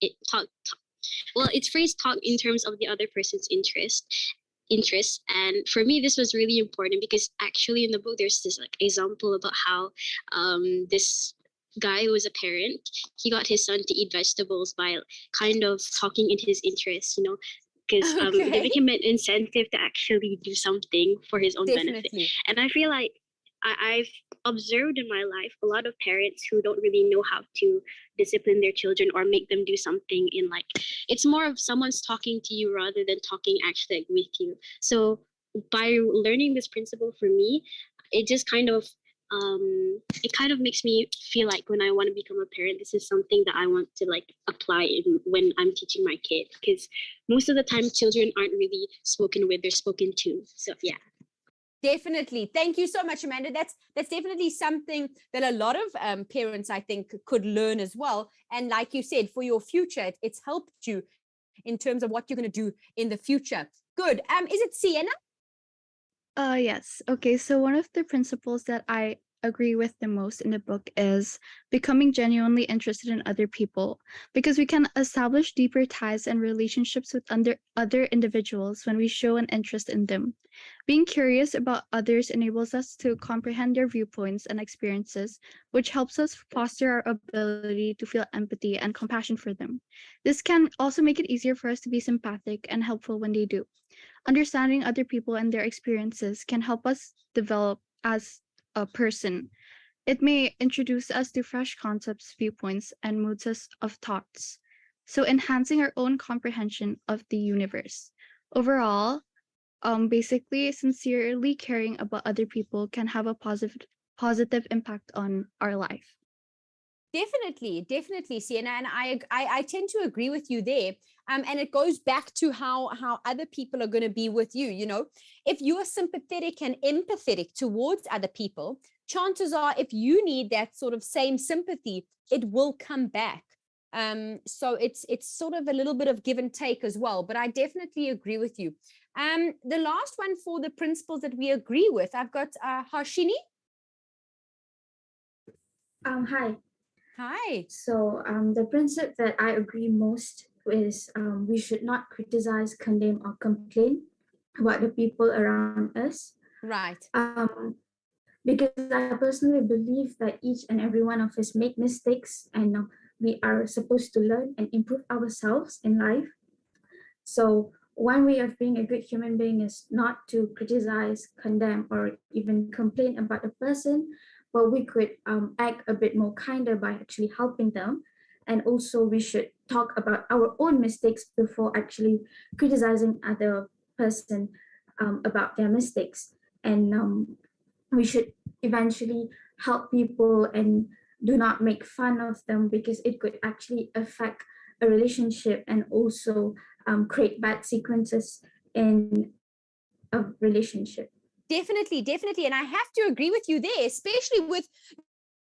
Well, it's phrased talk in terms of the other person's interest, and for me this was really important, because actually in the book there's this like example about how this guy who was a parent, he got his son to eat vegetables by kind of talking in his interest, because giving him an incentive to actually do something for his own benefit. And I feel like I've observed in my life a lot of parents who don't really know how to discipline their children or make them do something in like, it's more of someone's talking to you rather than talking actually like with you. So by learning this principle, for me, it just kind of makes me feel like when I want to become a parent, this is something that I want to like apply when I'm teaching my kid, because most of the time children aren't really spoken with, they're spoken to. So yeah. Definitely. Thank you so much, Amanda. That's definitely something that a lot of parents, I think, could learn as well. And like you said, for your future, it's helped you in terms of what you're going to do in the future. Good. Is it Sienna? Yes. Okay. So one of the principles that I agree with the most in the book is becoming genuinely interested in other people, because we can establish deeper ties and relationships with other individuals when we show an interest in them. Being curious about others enables us to comprehend their viewpoints and experiences, which helps us foster our ability to feel empathy and compassion for them. This can also make it easier for us to be sympathetic and helpful when they do. Understanding other people and their experiences can help us develop as a person. It may introduce us to fresh concepts, viewpoints, and moods of thoughts, so enhancing our own comprehension of the universe. Overall, basically, sincerely caring about other people can have a positive impact on our life. Definitely, Sienna, and I tend to agree with you there. And it goes back to how other people are going to be with you. You know, if you are sympathetic and empathetic towards other people, chances are, if you need that sort of same sympathy, it will come back. So it's sort of a little bit of give and take as well. But I definitely agree with you. The last one for the principles that we agree with, I've got Harshini. Hi. Hi. So the principle that I agree most is we should not criticize, condemn, or complain about the people around us. Right. Because I personally believe that each and every one of us make mistakes, and we are supposed to learn and improve ourselves in life. So one way of being a good human being is not to criticize, condemn, or even complain about a person, but we could act a bit more kinder by actually helping them. And also we should talk about our own mistakes before actually criticizing other person about their mistakes. And we should eventually help people and do not make fun of them, because it could actually affect a relationship and also create bad sequences in a relationship. Definitely. And I have to agree with you there, especially with,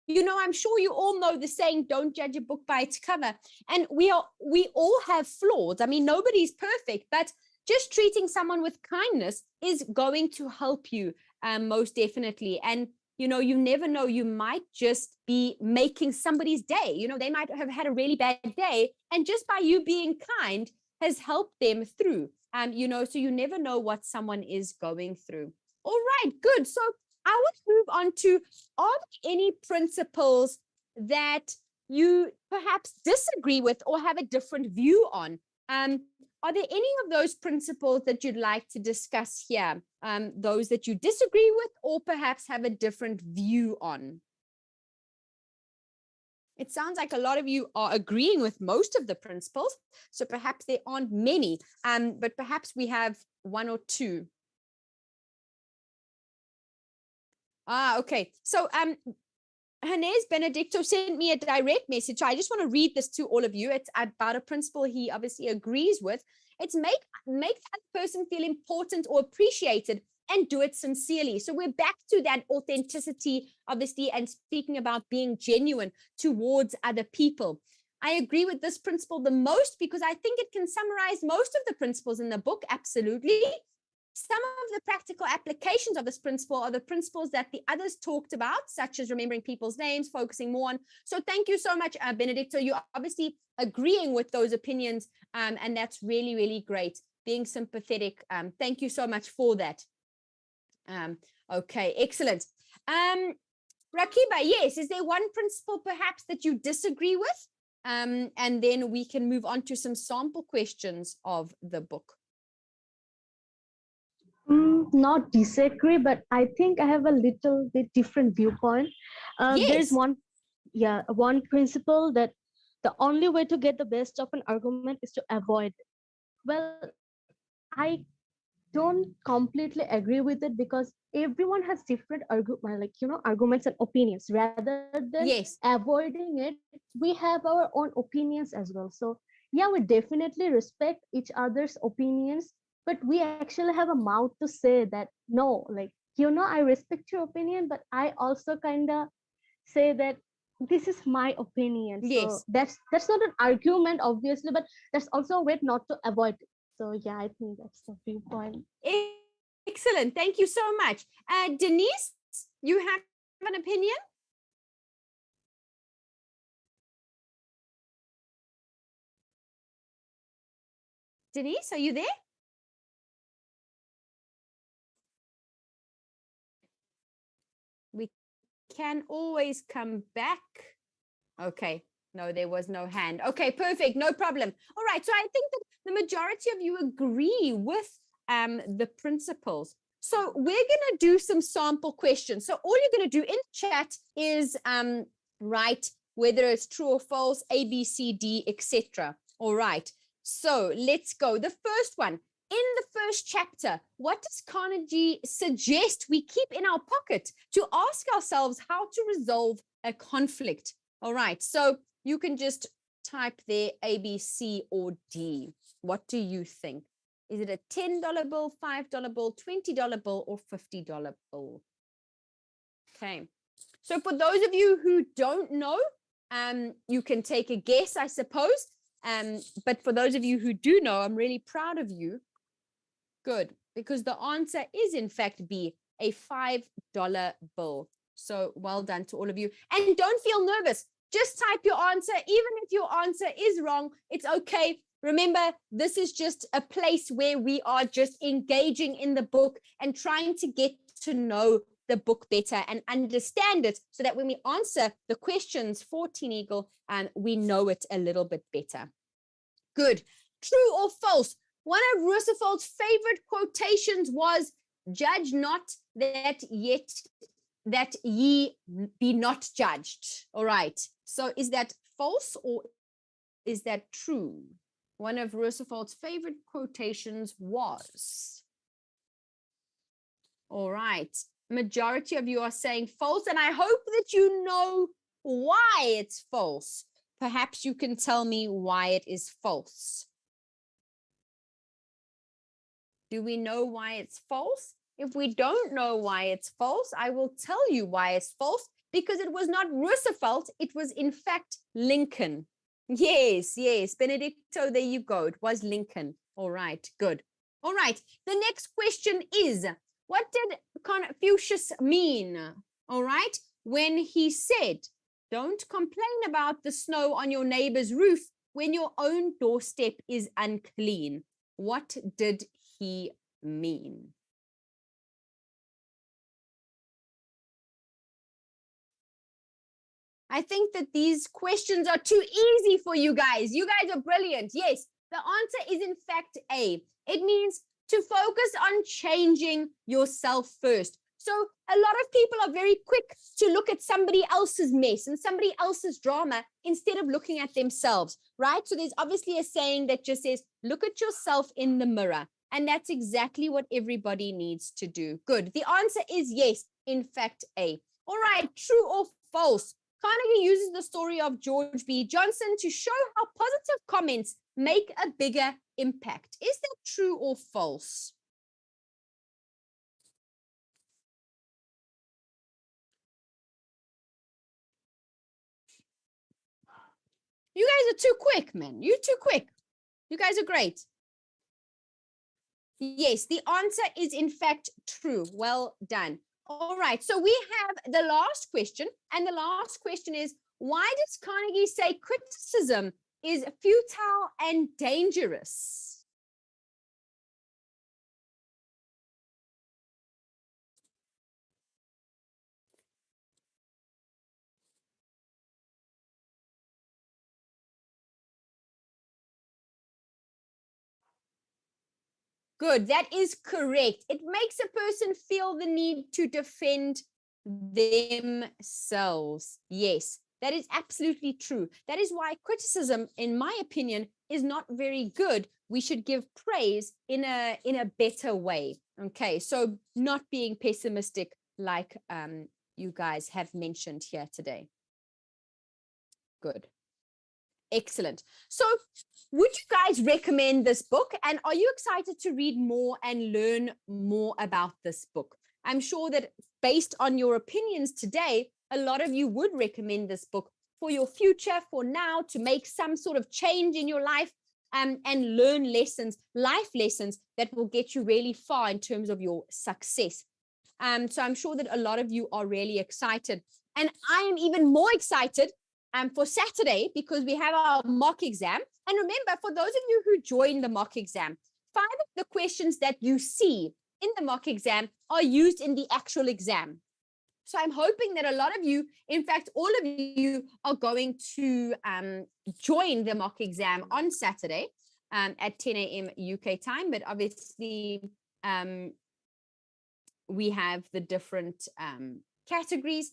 I'm sure you all know the saying, don't judge a book by its cover. And we all have flaws. I mean, nobody's perfect, but just treating someone with kindness is going to help you most definitely. And, you never know, you might just be making somebody's day. They might have had a really bad day, and just by you being kind has helped them through. So you never know what someone is going through. All right, good. So I would move on to, are there any principles that you perhaps disagree with or have a different view on? Are there any of those principles that you'd like to discuss here? Those that you disagree with or perhaps have a different view on? It sounds like a lot of you are agreeing with most of the principles, so perhaps there aren't many, but perhaps we have one or two. Okay. So Hannes Benedicto sent me a direct message. So I just want to read this to all of you. It's about a principle he obviously agrees with. It's make that person feel important or appreciated, and do it sincerely. So we're back to that authenticity, obviously, and speaking about being genuine towards other people. I agree with this principle the most because I think it can summarize most of the principles in the book. Absolutely. Some of the practical applications of this principle are the principles that the others talked about, such as remembering people's names, focusing more on. So thank you so much, Benedicto. You're obviously agreeing with those opinions, and that's really, really great. Being sympathetic. Thank you so much for that. Okay, excellent. Rakiba, yes, is there one principle perhaps that you disagree with? And then we can move on to some sample questions of the book. Not disagree, but I think I have a little bit different viewpoint. There's one principle that the only way to get the best of an argument is to avoid. Well, I don't completely agree with it, because everyone has different arguments and opinions. Rather than avoiding it, we have our own opinions as well. So yeah, we definitely respect each other's opinions, but we actually have a mouth to say that no, I respect your opinion, but I also kind of say that this is my opinion. So that's not an argument, obviously, but that's also a way not to avoid it. So yeah, I think that's the viewpoint. Excellent. Thank you so much. Denise, you have an opinion? Denise, are you there? We can always come back. Okay. No, there was no hand. Okay, perfect. No problem. All right. So I think that the majority of you agree with the principles. So we're going to do some sample questions. So all you're going to do in chat is write whether it's true or false, A, B, C, D, etc. All right. So let's go. The first one. In the first chapter, what does Carnegie suggest we keep in our pocket to ask ourselves how to resolve a conflict? All right, so you can just type there A, B, C, or D. What do you think? Is it a $10 bill, $5 bill, $20 bill, or $50 bill? Okay, so for those of you who don't know, you can take a guess, I suppose. But for those of you who do know, I'm really proud of you. Good, because the answer is in fact B, a $5 bill. So well done to all of you. And don't feel nervous. Just type your answer. Even if your answer is wrong, it's okay. Remember, this is just a place where we are just engaging in the book and trying to get to know the book better and understand it so that when we answer the questions for TeenEagle, we know it a little bit better. Good. True or false? One of Roosevelt's favorite quotations was, "Judge not that ye be not judged." All right. So is that false or is that true? One of Roosevelt's favorite quotations was. All right. Majority of you are saying false, and I hope that you know why it's false. Perhaps you can tell me why it is false. Do we know why it's false? If we don't know why it's false, I will tell you why it's false, because it was not Roosevelt, it was in fact Lincoln. Yes, Benedicto, there you go. It was Lincoln. All right, good. All right, the next question is, what did Confucius mean? All right, when he said, "Don't complain about the snow on your neighbor's roof when your own doorstep is unclean." What did he mean? I think that these questions are too easy for you guys. You guys are brilliant. Yes, the answer is in fact A. It means to focus on changing yourself first. So a lot of people are very quick to look at somebody else's mess and somebody else's drama instead of looking at themselves, right? So there's obviously a saying that just says, look at yourself in the mirror. And that's exactly what everybody needs to do. Good. The answer is yes, in fact, A. All right, true or false? Carnegie uses the story of George B. Johnson to show how positive comments make a bigger impact. Is that true or false? You guys are too quick, man. You're too quick. You guys are great. Yes, the answer is in fact true. Well done. All right, so we have the last question, and the last question is, why does Carnegie say criticism is futile and dangerous? Good, that is correct. It makes a person feel the need to defend themselves. Yes, that is absolutely true. That is why criticism, in my opinion, is not very good. We should give praise in a better way. Okay, so not being pessimistic like you guys have mentioned here today. Good. Excellent. So would you guys recommend this book? And are you excited to read more and learn more about this book? I'm sure that based on your opinions today, a lot of you would recommend this book for your future, for now, to make some sort of change in your life and learn lessons, life lessons that will get you really far in terms of your success. So I'm sure that a lot of you are really excited. And I am even more excited for Saturday, because we have our mock exam. And remember, for those of you who join the mock exam, 5 of the questions that you see in the mock exam are used in the actual exam. So I'm hoping that a lot of you, in fact, all of you are going to join the mock exam on Saturday at 10 a.m. UK time. But obviously, we have the different categories.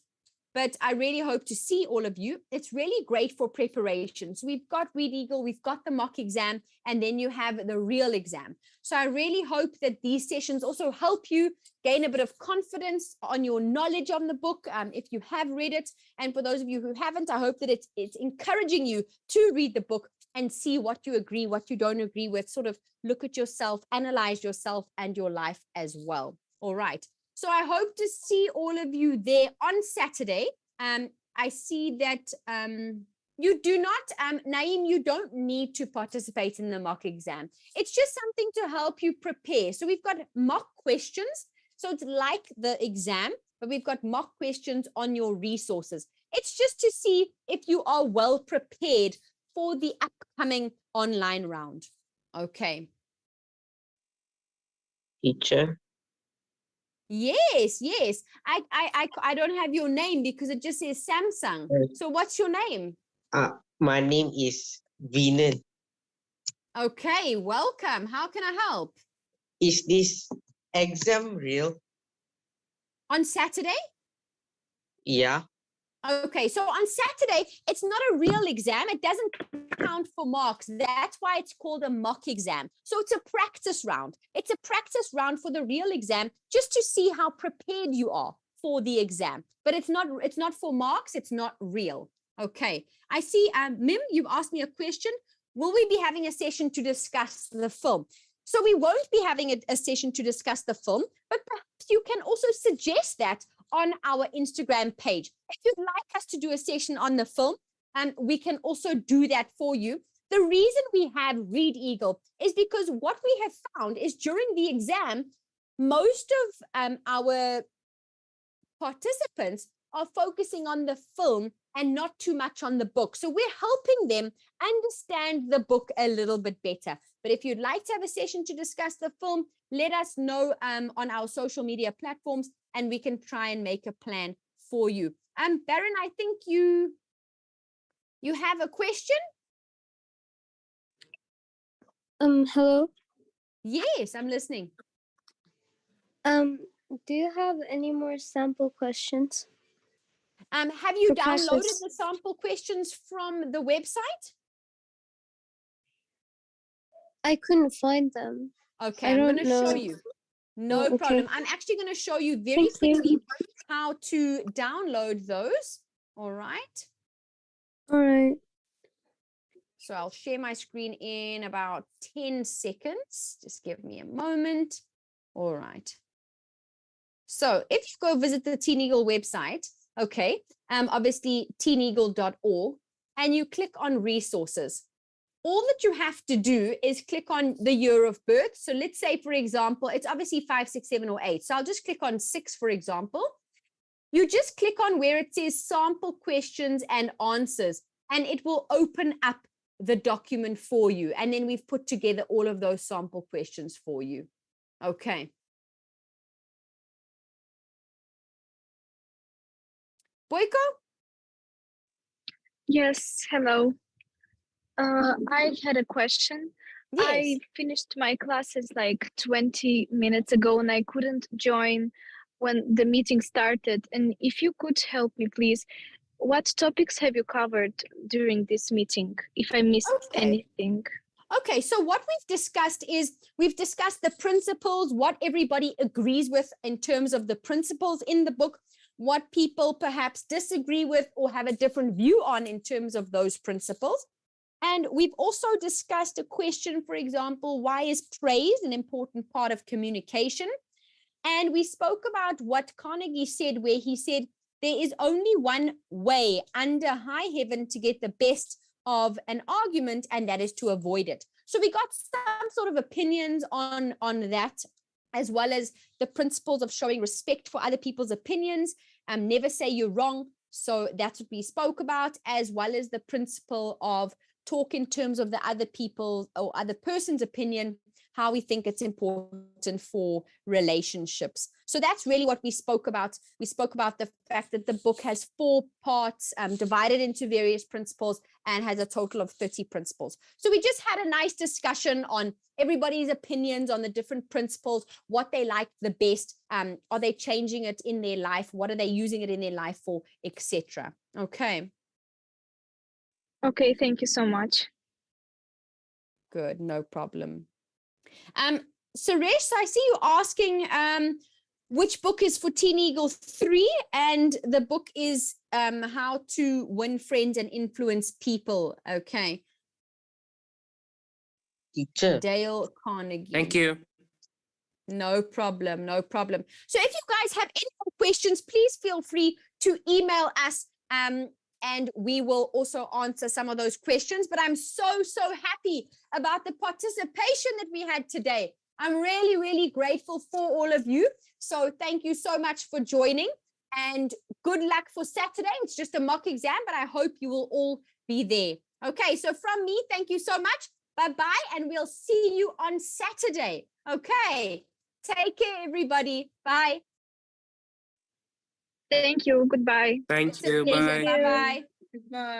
but I really hope to see all of you. It's really great for preparation. So we've got Readeagle, we've got the mock exam, and then you have the real exam. So I really hope that these sessions also help you gain a bit of confidence on your knowledge on the book if you have read it. And for those of you who haven't, I hope that it's encouraging you to read the book and see what you agree, what you don't agree with, sort of look at yourself, analyze yourself and your life as well. All right. So I hope to see all of you there on Saturday. I see that you do not, Naeem, you don't need to participate in the mock exam. It's just something to help you prepare. So we've got mock questions. So it's like the exam, but we've got mock questions on your resources. It's just to see if you are well prepared for the upcoming online round. Okay. Teacher. Yes, yes. I don't have your name because it just says Samsung. So what's your name? My name is Venan. Okay, welcome. How can I help? Is this exam real? On Saturday? Yeah. Okay, so on Saturday, it's not a real exam. It doesn't count for marks. That's why it's called a mock exam. So it's a practice round. It's a practice round for the real exam just to see how prepared you are for the exam. But it's not for marks. It's not real. Okay, I see, Mim, you've asked me a question. Will we be having a session to discuss the film? So we won't be having a session to discuss the film, but perhaps you can also suggest that on our Instagram page. If you'd like us to do a session on the film, we can also do that for you. The reason we have Readeagle is because what we have found is during the exam, most of our participants are focusing on the film and not too much on the book. So we're helping them understand the book a little bit better. But if you'd like to have a session to discuss the film, let us know on our social media platforms and we can try and make a plan for you. Baron, I think you have a question? Hello? Yes, I'm listening. Do you have any more sample questions? Have you For downloaded practice? the sample questions from the website? I couldn't find them. Okay, I I'm don't going to know. show you. No Oh, okay. problem. I'm actually going to show you very Thank you. quickly how to download those. All right. All right. So I'll share my screen in about 10 seconds. Just give me a moment. All right. So if you go visit the TeenEagle website, okay, obviously teeneagle.org, and you click on resources. All that you have to do is click on the year of birth. So let's say, for example, it's obviously 5, 6, 7, or 8. So I'll just click on 6, for example. You just click on where it says sample questions and answers, and it will open up the document for you. And then we've put together all of those sample questions for you. Okay. Boyko? Yes, hello. I had a question. Yes. I finished my classes like 20 minutes ago and I couldn't join when the meeting started. And if you could help me, please, what topics have you covered during this meeting, if I missed anything? Okay, so what we've discussed is we've discussed the principles, what everybody agrees with in terms of the principles in the book, what people perhaps disagree with or have a different view on in terms of those principles. And we've also discussed a question, for example, why is praise an important part of communication? And we spoke about what Carnegie said, where he said, there is only one way under high heaven to get the best of an argument, and that is to avoid it. So we got some sort of opinions on that, as well as the principles of showing respect for other people's opinions. Never say you're wrong. So that's what we spoke about, as well as the principle of talk in terms of the other people's or other person's opinion. how we think it's important for relationships. So that's really what we spoke about. We spoke about the fact that the book has 4 parts divided into various principles and has a total of 30 principles. So we just had a nice discussion on everybody's opinions on the different principles, what they like the best, are they changing it in their life, what are they using it in their life for, etc. Okay. Okay, thank you so much. Good, no problem. Suresh, I see you asking which book is for TeenEagle 3, and the book is How to Win Friends and Influence People. Okay. Teacher. Dale Carnegie. Thank you. No problem, no problem. So if you guys have any more questions, please feel free to email us and we will also answer some of those questions. But I'm so happy about the participation that we had today. I'm really grateful for all of you. So thank you so much for joining and good luck for Saturday. It's just a mock exam, but I hope you will all be there. Okay, so from me, thank you so much. Bye-bye, and we'll see you on Saturday. Okay, take care, everybody. Bye. Thank you. Goodbye. Thank you. Bye. Bye. Bye-bye. Goodbye.